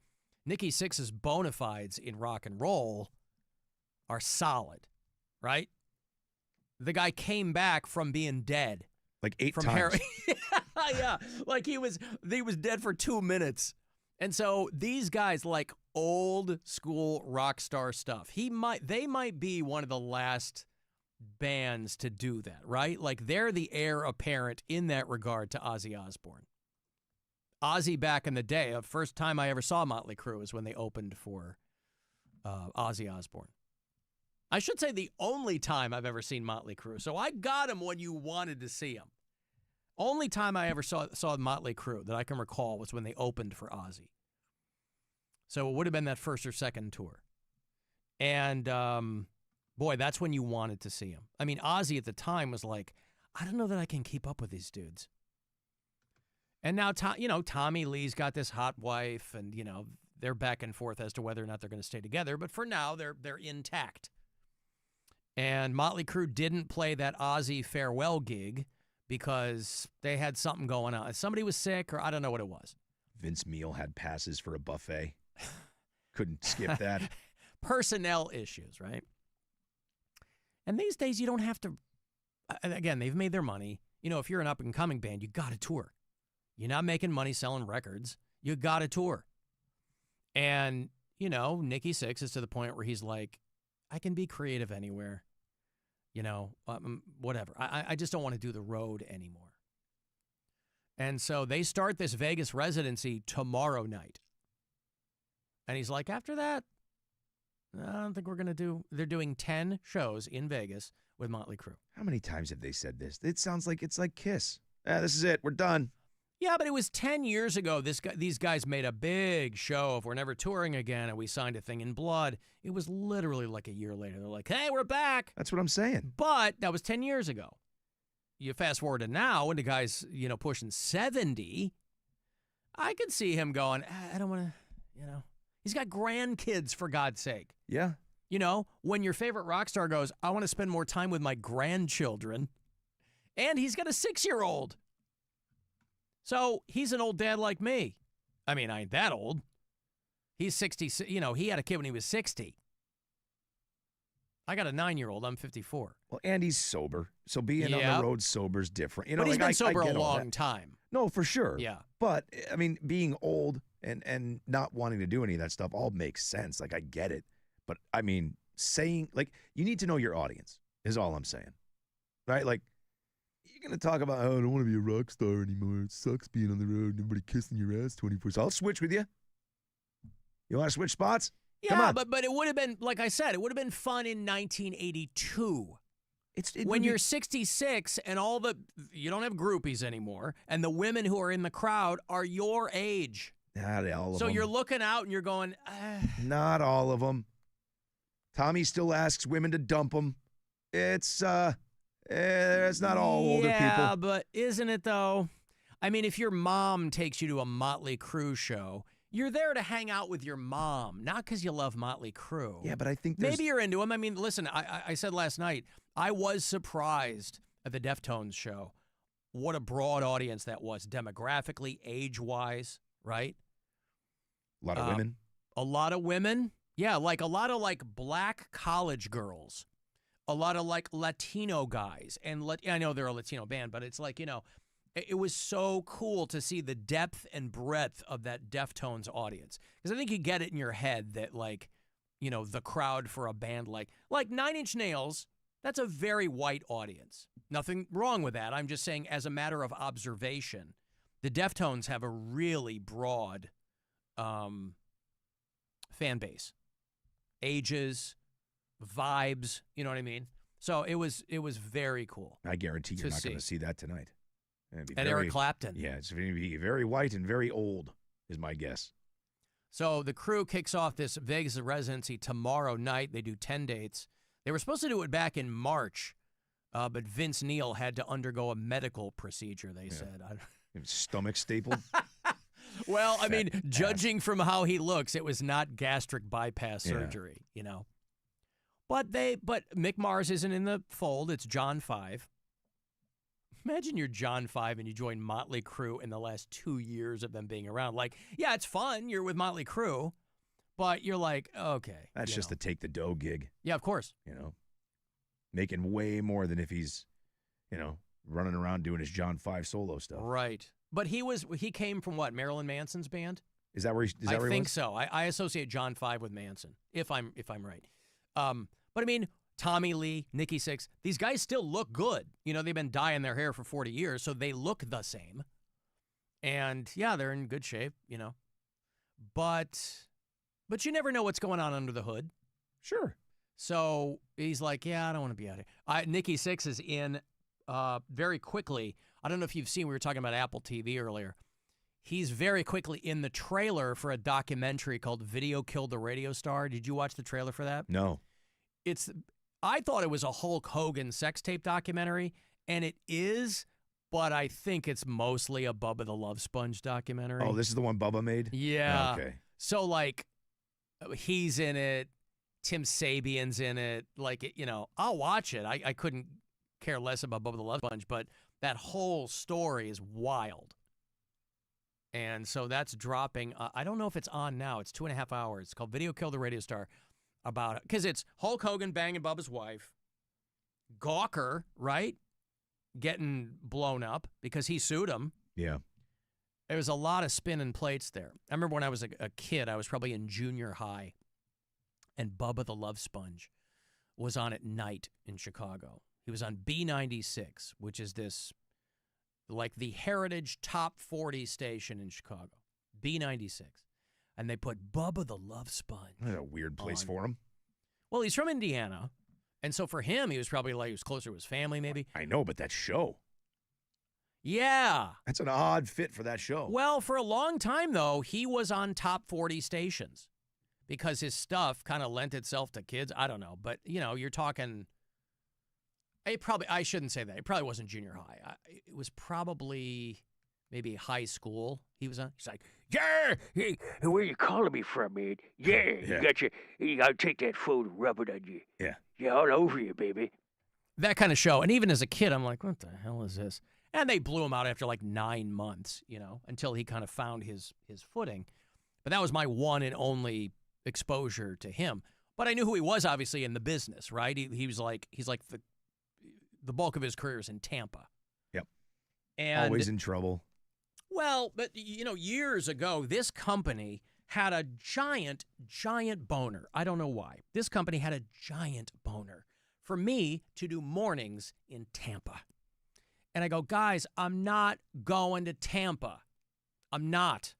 Nikki Sixx's bona fides in rock and roll are solid, right? The guy came back from being dead. Like 8 from times. Yeah, like he was dead for 2 minutes. And so these guys like old school rock star stuff. They might be one of the last bands to do that, right? Like, they're the heir apparent in that regard to Ozzy Osbourne. Ozzy back in the day, the first time I ever saw Motley Crue was when they opened for Ozzy Osbourne. I should say the only time I've ever seen Motley Crue. So I got him when you wanted to see him. Only time I ever saw Motley Crue that I can recall was when they opened for Ozzy. So it would have been that first or second tour. And, boy, that's when you wanted to see him. I mean, Ozzy at the time was like, I don't know that I can keep up with these dudes. And now, Tommy Lee's got this hot wife, and, they're back and forth as to whether or not they're going to stay together. But for now, they're intact. And Motley Crue didn't play that Ozzy farewell gig because they had something going on. Somebody was sick, or I don't know what it was. Vince Neil had passes for a buffet. Couldn't skip that. Personnel issues, right? And these days, you don't have to. Again, they've made their money. If you're an up-and-coming band, you got to tour. You're not making money selling records. You got to tour. And, Nikki Sixx is to the point where he's like, I can be creative anywhere. Whatever. I just don't want to do the road anymore. And so they start this Vegas residency tomorrow night. And he's like, after that, I don't think we're going to do. They're doing 10 shows in Vegas with Motley Crue. How many times have they said this? It sounds like it's like Kiss. This is it. We're done. Yeah, but it was 10 years ago. These guys made a big show of we're never touring again, and we signed a thing in blood. It was literally like a year later. They're like, hey, we're back. That's what I'm saying. But that was 10 years ago. You fast forward to now, when the guy's, pushing 70, I could see him going, I don't want to, He's got grandkids, for God's sake. Yeah. When your favorite rock star goes, I want to spend more time with my grandchildren, and he's got a 6-year-old. So he's an old dad like me. I mean, I ain't that old. He's 60. He had a kid when he was 60. I got a 9-year-old. I'm 54. Well, and he's sober. So being on the road sober is different. But he's been sober a long time. No, for sure. Yeah. But, I mean, being old and not wanting to do any of that stuff all makes sense. Like, I get it. But, I mean, saying, like, you need to know your audience is all I'm saying. Right? Like, you're going to talk about, oh, I don't want to be a rock star anymore. It sucks being on the road and everybody kissing your ass 24. So I'll switch with you. You want to switch spots? Yeah, Come on. but it would have been, like I said, it would have been fun in 1982. When you're 66 and you don't have groupies anymore, and the women who are in the crowd are your age. Not all of them. So you're looking out and you're going, Not all of them. Tommy still asks women to dump him. It's not all older people. Yeah, but isn't it, though? I mean, if your mom takes you to a Motley Crue show, you're there to hang out with your mom, not because you love Motley Crue. Yeah, but I think maybe you're into them. I mean, listen, I said last night, I was surprised at the Deftones show. What a broad audience that was, demographically, age-wise, right? A lot of women. A lot of women. Yeah, like a lot of black college girls. A lot of Latino guys. And I know they're a Latino band, but it's it was so cool to see the depth and breadth of that Deftones audience. Because I think you get it in your head that the crowd for a band like 9 Inch Nails, that's a very white audience. Nothing wrong with that. I'm just saying as a matter of observation, the Deftones have a really broad fan base. Ages, vibes, you know what I mean? So it was very cool. I guarantee you're not going to see that tonight. Eric Clapton. Yeah, it's going to be very white and very old, is my guess. So the Crue kicks off this Vegas residency tomorrow night. They do 10 dates. They were supposed to do it back in March, but Vince Neil had to undergo a medical procedure, they said. Stomach stapled? Well, I mean, judging from how he looks, it was not gastric bypass surgery, But Mick Mars isn't in the fold. It's John 5. Imagine you're John 5 and you join Motley Crue in the last 2 years of them being around. Yeah, it's fun. You're with Motley Crue, but you're like, okay. That's just the take the dough gig. Yeah, of course. Making way more than if he's, running around doing his John 5 solo stuff. Right. But he came from what? Marilyn Manson's band? Is that where he? I think so. I associate John 5 with Manson, if I'm right. But I mean, Tommy Lee, Nikki Sixx, these guys still look good. You know, they've been dyeing their hair for 40 years, so they look the same. And, yeah, they're in good shape, you know. But you never know what's going on under the hood. Sure. So he's like, yeah, I don't want to be out here. Nikki Sixx is in very quickly. I don't know if you've seen, we were talking about Apple TV earlier. He's very quickly in the trailer for a documentary called Video Killed the Radio Star. Did you watch the trailer for that? No. I thought it was a Hulk Hogan sex tape documentary, and it is, but I think it's mostly a Bubba the Love Sponge documentary. Oh, this is the one Bubba made? Yeah. Okay. So, like, he's in it. Tim Sabian's in it. Like, you know, I'll watch it. I couldn't care less about Bubba the Love Sponge, but that whole story is wild. And so that's dropping. I don't know if it's on now. It's 2.5 hours. It's called Video Killed the Radio Star. Because it's Hulk Hogan banging Bubba's wife. Gawker, right? Getting blown up because he sued him. Yeah. There was a lot of spinning plates there. I remember when I was a kid, I was probably in junior high, and Bubba the Love Sponge was on at night in Chicago. He was on B96, which is this, like the Heritage Top 40 station in Chicago, B96. And they put Bubba the Love Sponge. That's a weird place for him. Well, he's from Indiana. And so for him, he was probably like, he was closer to his family, maybe. I know, but that show. Yeah. That's an odd fit for that show. Well, for a long time, though, he was on top 40 stations because his stuff kind of lent itself to kids. I don't know. But, you know, you're talking, I shouldn't say that. It probably wasn't junior high. It was probably maybe high school he was on. He's like, yeah, hey, where you calling me from, man? Yeah, you gotta take that phone and rub it on you. Yeah. Yeah, all over you, baby. That kind of show. And even as a kid, I'm like, what the hell is this? And they blew him out after like 9 months, you know, until he kind of found his footing. But that was my one and only exposure to him. But I knew who he was, obviously, in the business, right? He's like the bulk of his career is in Tampa. Yep. And always in trouble. Well, but, you know, years ago, this company had a giant, giant boner. I don't know why. This company had a giant boner for me to do mornings in Tampa. And I go, guys, I'm not going to Tampa. I'm not.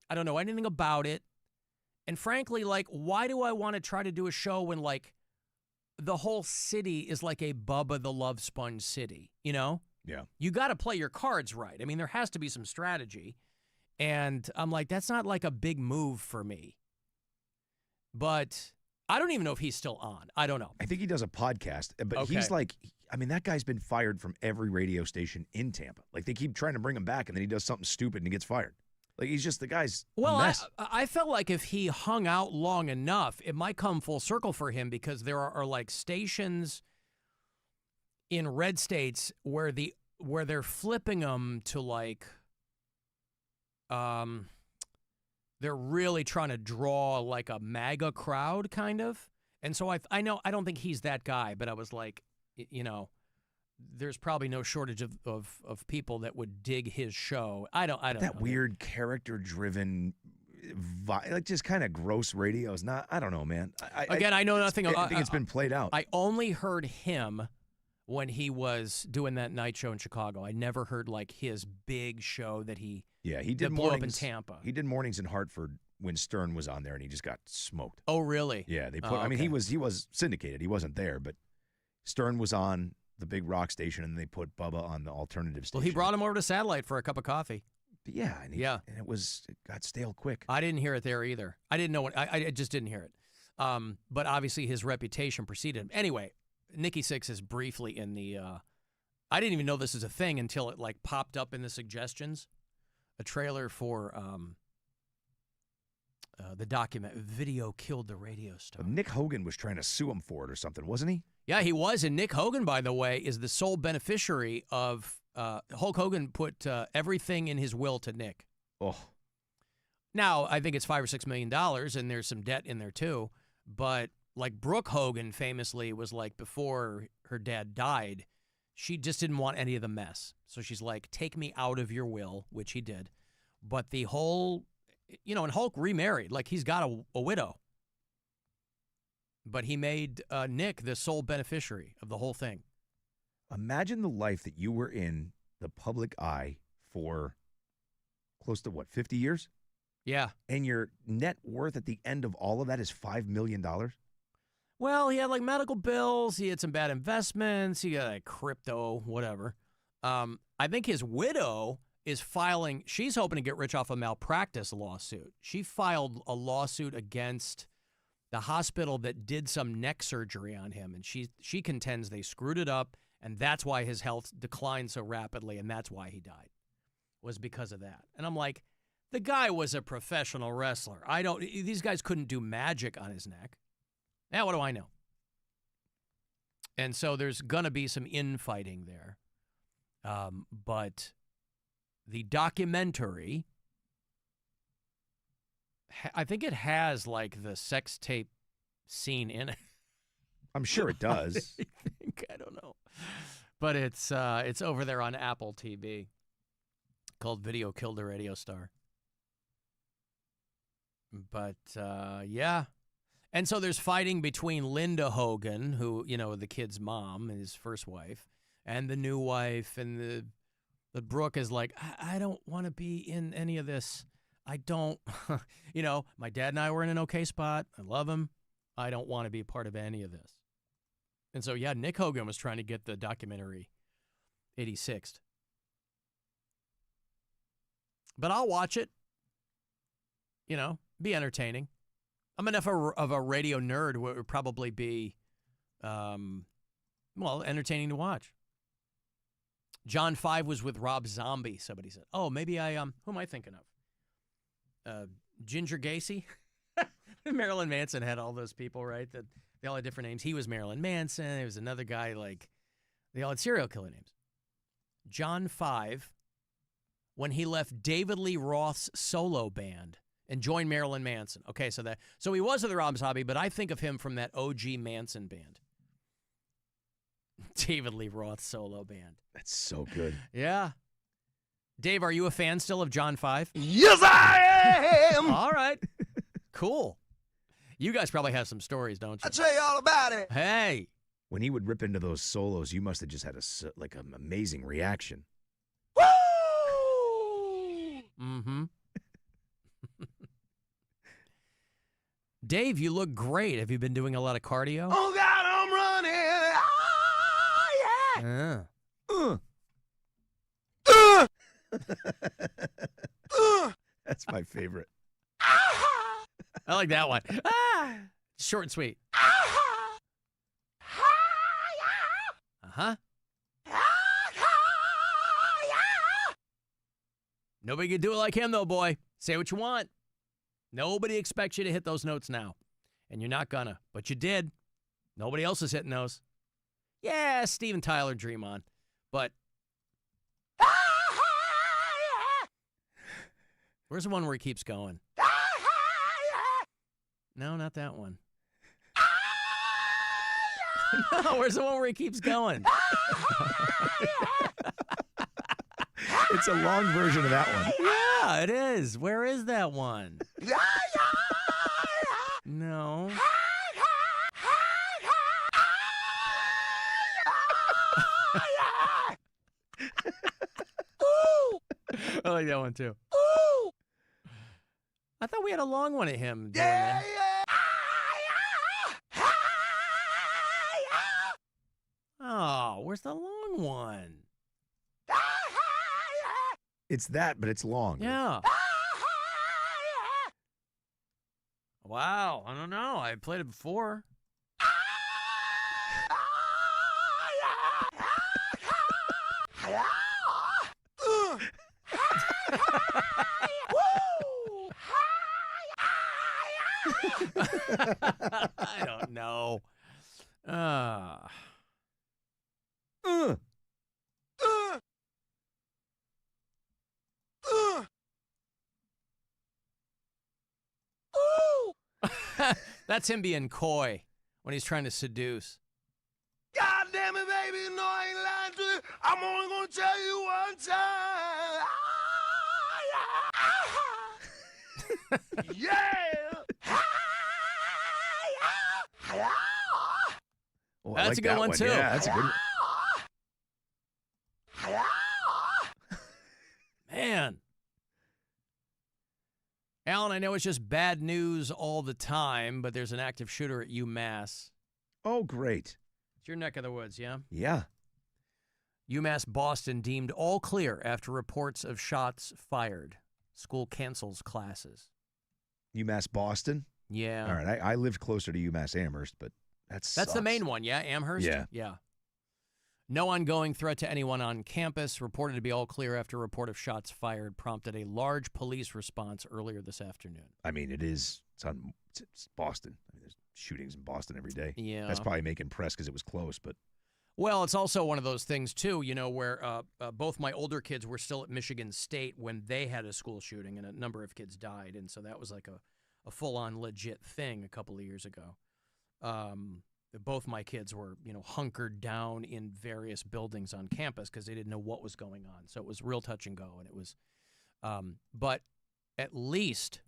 I don't know anything about it. And frankly, like, why do I want to try to do a show when, like, the whole city is like a Bubba the Love Sponge city, you know? Yeah. You got to play your cards right. I mean, there has to be some strategy. And I'm like, that's not like a big move for me. But I don't even know if he's still on. I don't know. I think he does a podcast, but Okay. he's like, I mean, that guy's been fired from every radio station in Tampa. Like, they keep trying to bring him back, and then he does something stupid and he gets fired. Like, he's just the guy's a Well, mess. I felt like if he hung out long enough, it might come full circle for him because there are like stations in red states where they're flipping them to like, they're really trying to draw like a MAGA crowd kind of. And so I know, I don't think he's that guy, but I was like, you know, there's probably no shortage of people that would dig his show. I don't that know. weird character-driven, like just kind of gross radio is not. I don't know, man. I know nothing. I think it's been played out. I only heard him when he was doing that night show in Chicago. I never heard like his big show that he he did that blew up in mornings. Tampa. He did mornings in Hartford when Stern was on there, and he just got smoked. Oh, really? Yeah, they put. Oh, I mean, okay. he was syndicated. He wasn't there, but Stern was on the big rock station, and they put Bubba on the alternative station. Well, he brought him over to Satellite for a cup of coffee. Yeah, and yeah, and it got stale quick. I didn't hear it there either. I didn't know what I just didn't hear it. But obviously his reputation preceded him. Anyway, Nikki Sixx is briefly in the. I didn't even know this is a thing until it like popped up in the suggestions. A trailer for the document Video Killed the Radio Star. Nick Hogan was trying to sue him for it or something, wasn't he? Yeah, he was. And Nick Hogan, by the way, is the sole beneficiary of Hulk Hogan put everything in his will to Nick. Oh. Now, I think it's $5 or $6 million, and there's some debt in there too. But like Brooke Hogan famously was like before her dad died, she just didn't want any of the mess. So she's like, take me out of your will, which he did. But the whole, you know, and Hulk remarried. Like he's got a widow. But he made Nick the sole beneficiary of the whole thing. Imagine the life that you were in the public eye for close to, 50 years? Yeah. And your net worth at the end of all of that is $5 million? Well, he had like medical bills. He had some bad investments. He got like crypto, whatever. I think his widow is filing. She's hoping to get rich off a malpractice lawsuit. She filed a lawsuit against the hospital that did some neck surgery on him. And she contends they screwed it up. And that's why his health declined so rapidly. And that's why he died, was because of that. And I'm like, the guy was a professional wrestler. These guys couldn't do magic on his neck. Now, what do I know? And so there's going to be some infighting there. But the documentary, I think it has like the sex tape scene in it. I'm sure it does. I don't know. But it's over there on Apple TV called Video Killed a Radio Star. But, yeah. And so there's fighting between Linda Hogan, who, the kid's mom, his first wife, and the new wife. And the Brooke is like, I don't want to be in any of this. I don't, my dad and I were in an okay spot. I love him. I don't want to be a part of any of this. And so, yeah, Nick Hogan was trying to get the documentary 86th. But I'll watch it. Be entertaining. I'm enough of a radio nerd where it would probably be, entertaining to watch. John 5 was with Rob Zombie, somebody said. Oh, maybe who am I thinking of? Ginger Gacy? Marilyn Manson had all those people, right? That they all had different names. He was Marilyn Manson. There was another guy, they all had serial killer names. John 5, when he left David Lee Roth's solo band and joined Marilyn Manson. Okay, so he was with the Rob Zombie, but I think of him from that OG Manson band. David Lee Roth solo band. That's so good. Yeah. Dave, are you a fan still of John 5? Yes, I am. All right. Cool. You guys probably have some stories, don't you? I'll tell you all about it. Hey. When he would rip into those solos, you must have just had an amazing reaction. Woo! Mm-hmm. Dave, you look great. Have you been doing a lot of cardio? Oh, God, I'm running. Oh, yeah. That's my favorite. I like that one. Short and sweet. Uh-huh. Nobody can do it like him, though, boy. Say what you want. Nobody expects you to hit those notes now. And you're not gonna. But you did. Nobody else is hitting those. Yeah, Steven Tyler, Dream On. But where's the one where he keeps going? No, not that one. No, where's the one where he keeps going? It's a long version of that one. Yeah, it is. Where is that one? No. I like that one too. I thought we had a long one of him doing that. Oh, where's the long one? It's that, but it's long. Yeah. Wow, I don't know. I played it before. I don't know. That's him being coy when he's trying to seduce. God damn it, baby, no, I ain't lying to you. I'm only gonna tell you one time. Yeah! Oh, I That's like a good that one, too. Yeah, that's a good one. Man. Alan, I know it's just bad news all the time, but there's an active shooter at UMass. Oh, great. It's your neck of the woods, yeah? Yeah. UMass Boston deemed all clear after reports of shots fired. School cancels classes. UMass Boston? Yeah. All right. I lived closer to UMass Amherst, but that's the main one, yeah? Amherst? Yeah. No ongoing threat to anyone on campus. Reported to be all clear after a report of shots fired prompted a large police response earlier this afternoon. I mean, it's Boston. I mean, there's shootings in Boston every day. Yeah. That's probably making press because it was close, but. Well, it's also one of those things, too, where both my older kids were still at Michigan State when they had a school shooting, and a number of kids died. And so that was like a full-on legit thing a couple of years ago. Both my kids were, hunkered down in various buildings on campus because they didn't know what was going on. So it was real touch and go. And it was, but at least,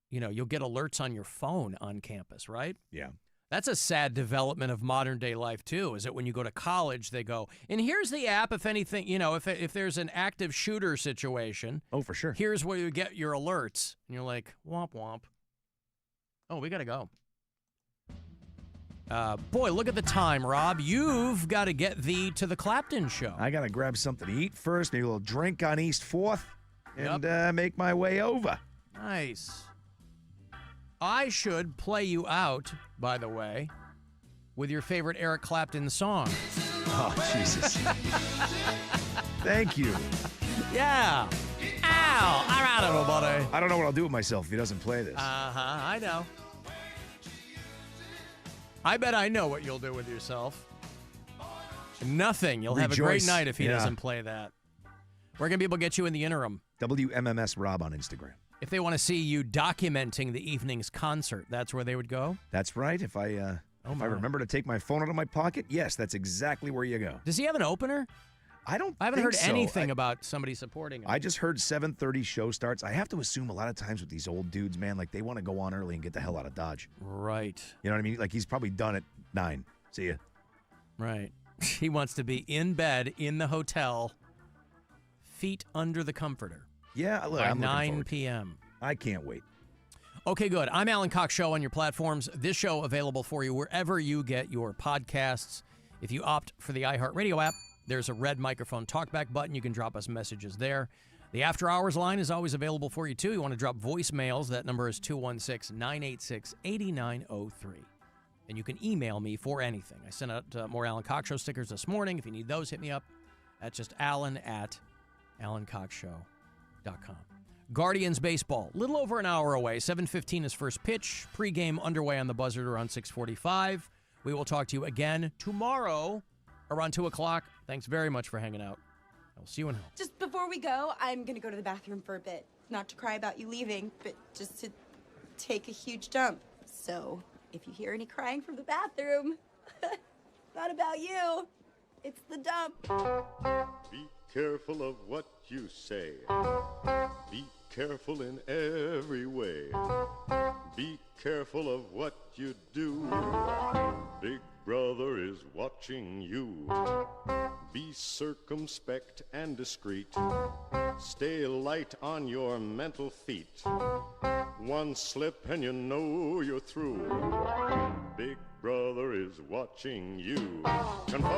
you'll get alerts on your phone on campus, right? Yeah. That's a sad development of modern day life, too, is that when you go to college, they go, and here's the app, if anything, if there's an active shooter situation. Oh, for sure. Here's where you get your alerts. And you're like, womp, womp. Oh, we got to go. Boy, look at the time, Rob. You've got to get thee to the Clapton show. I got to grab something to eat first, maybe a little drink on East 4th, and make my way over. Nice. I should play you out, by the way, with your favorite Eric Clapton song. Oh, Jesus. Thank you. Yeah. Ow. All right, everybody. I don't know what I'll do with myself if he doesn't play this. I know. I bet I know what you'll do with yourself. Nothing. You'll have a great night if he doesn't play that. Where can people get you in the interim? WMMS Rob on Instagram. If they want to see you documenting the evening's concert, that's where they would go? That's right. If I remember to take my phone out of my pocket, yes, that's exactly where you go. Does he have an opener? I haven't heard anything about somebody supporting him. I just heard 7:30 show starts. I have to assume a lot of times with these old dudes, man, like they want to go on early and get the hell out of Dodge. Right. You know what I mean? Like he's probably done at 9. See ya. Right. He wants to be in bed in the hotel, feet under the comforter. Yeah, look, by I'm 9 p.m. I can't wait. Okay, good. I'm Alan Cox Show on your platforms. This show available for you wherever you get your podcasts. If you opt for the iHeartRadio app, there's a red microphone talkback button. You can drop us messages there. The After Hours line is always available for you, too. You want to drop voicemails. That number is 216-986-8903. And you can email me for anything. I sent out more Alan Cox Show stickers this morning. If you need those, hit me up. That's just alan@alancoxshow.com. Guardians baseball, little over an hour away. 7:15 is first pitch. Pre-game underway on the buzzer around 6:45. We will talk to you again tomorrow around 2 o'clock. Thanks very much for hanging out. I'll see you in hell. Just before we go, I'm going to go to the bathroom for a bit. Not to cry about you leaving, but just to take a huge dump. So if you hear any crying from the bathroom, not about you. It's the dump. Be careful of what you say. Be careful in every way. Be careful of what you do. Big Brother is watching you. Be circumspect and discreet. Stay light on your mental feet. One slip and you know you're through. Big Brother is watching you. Confide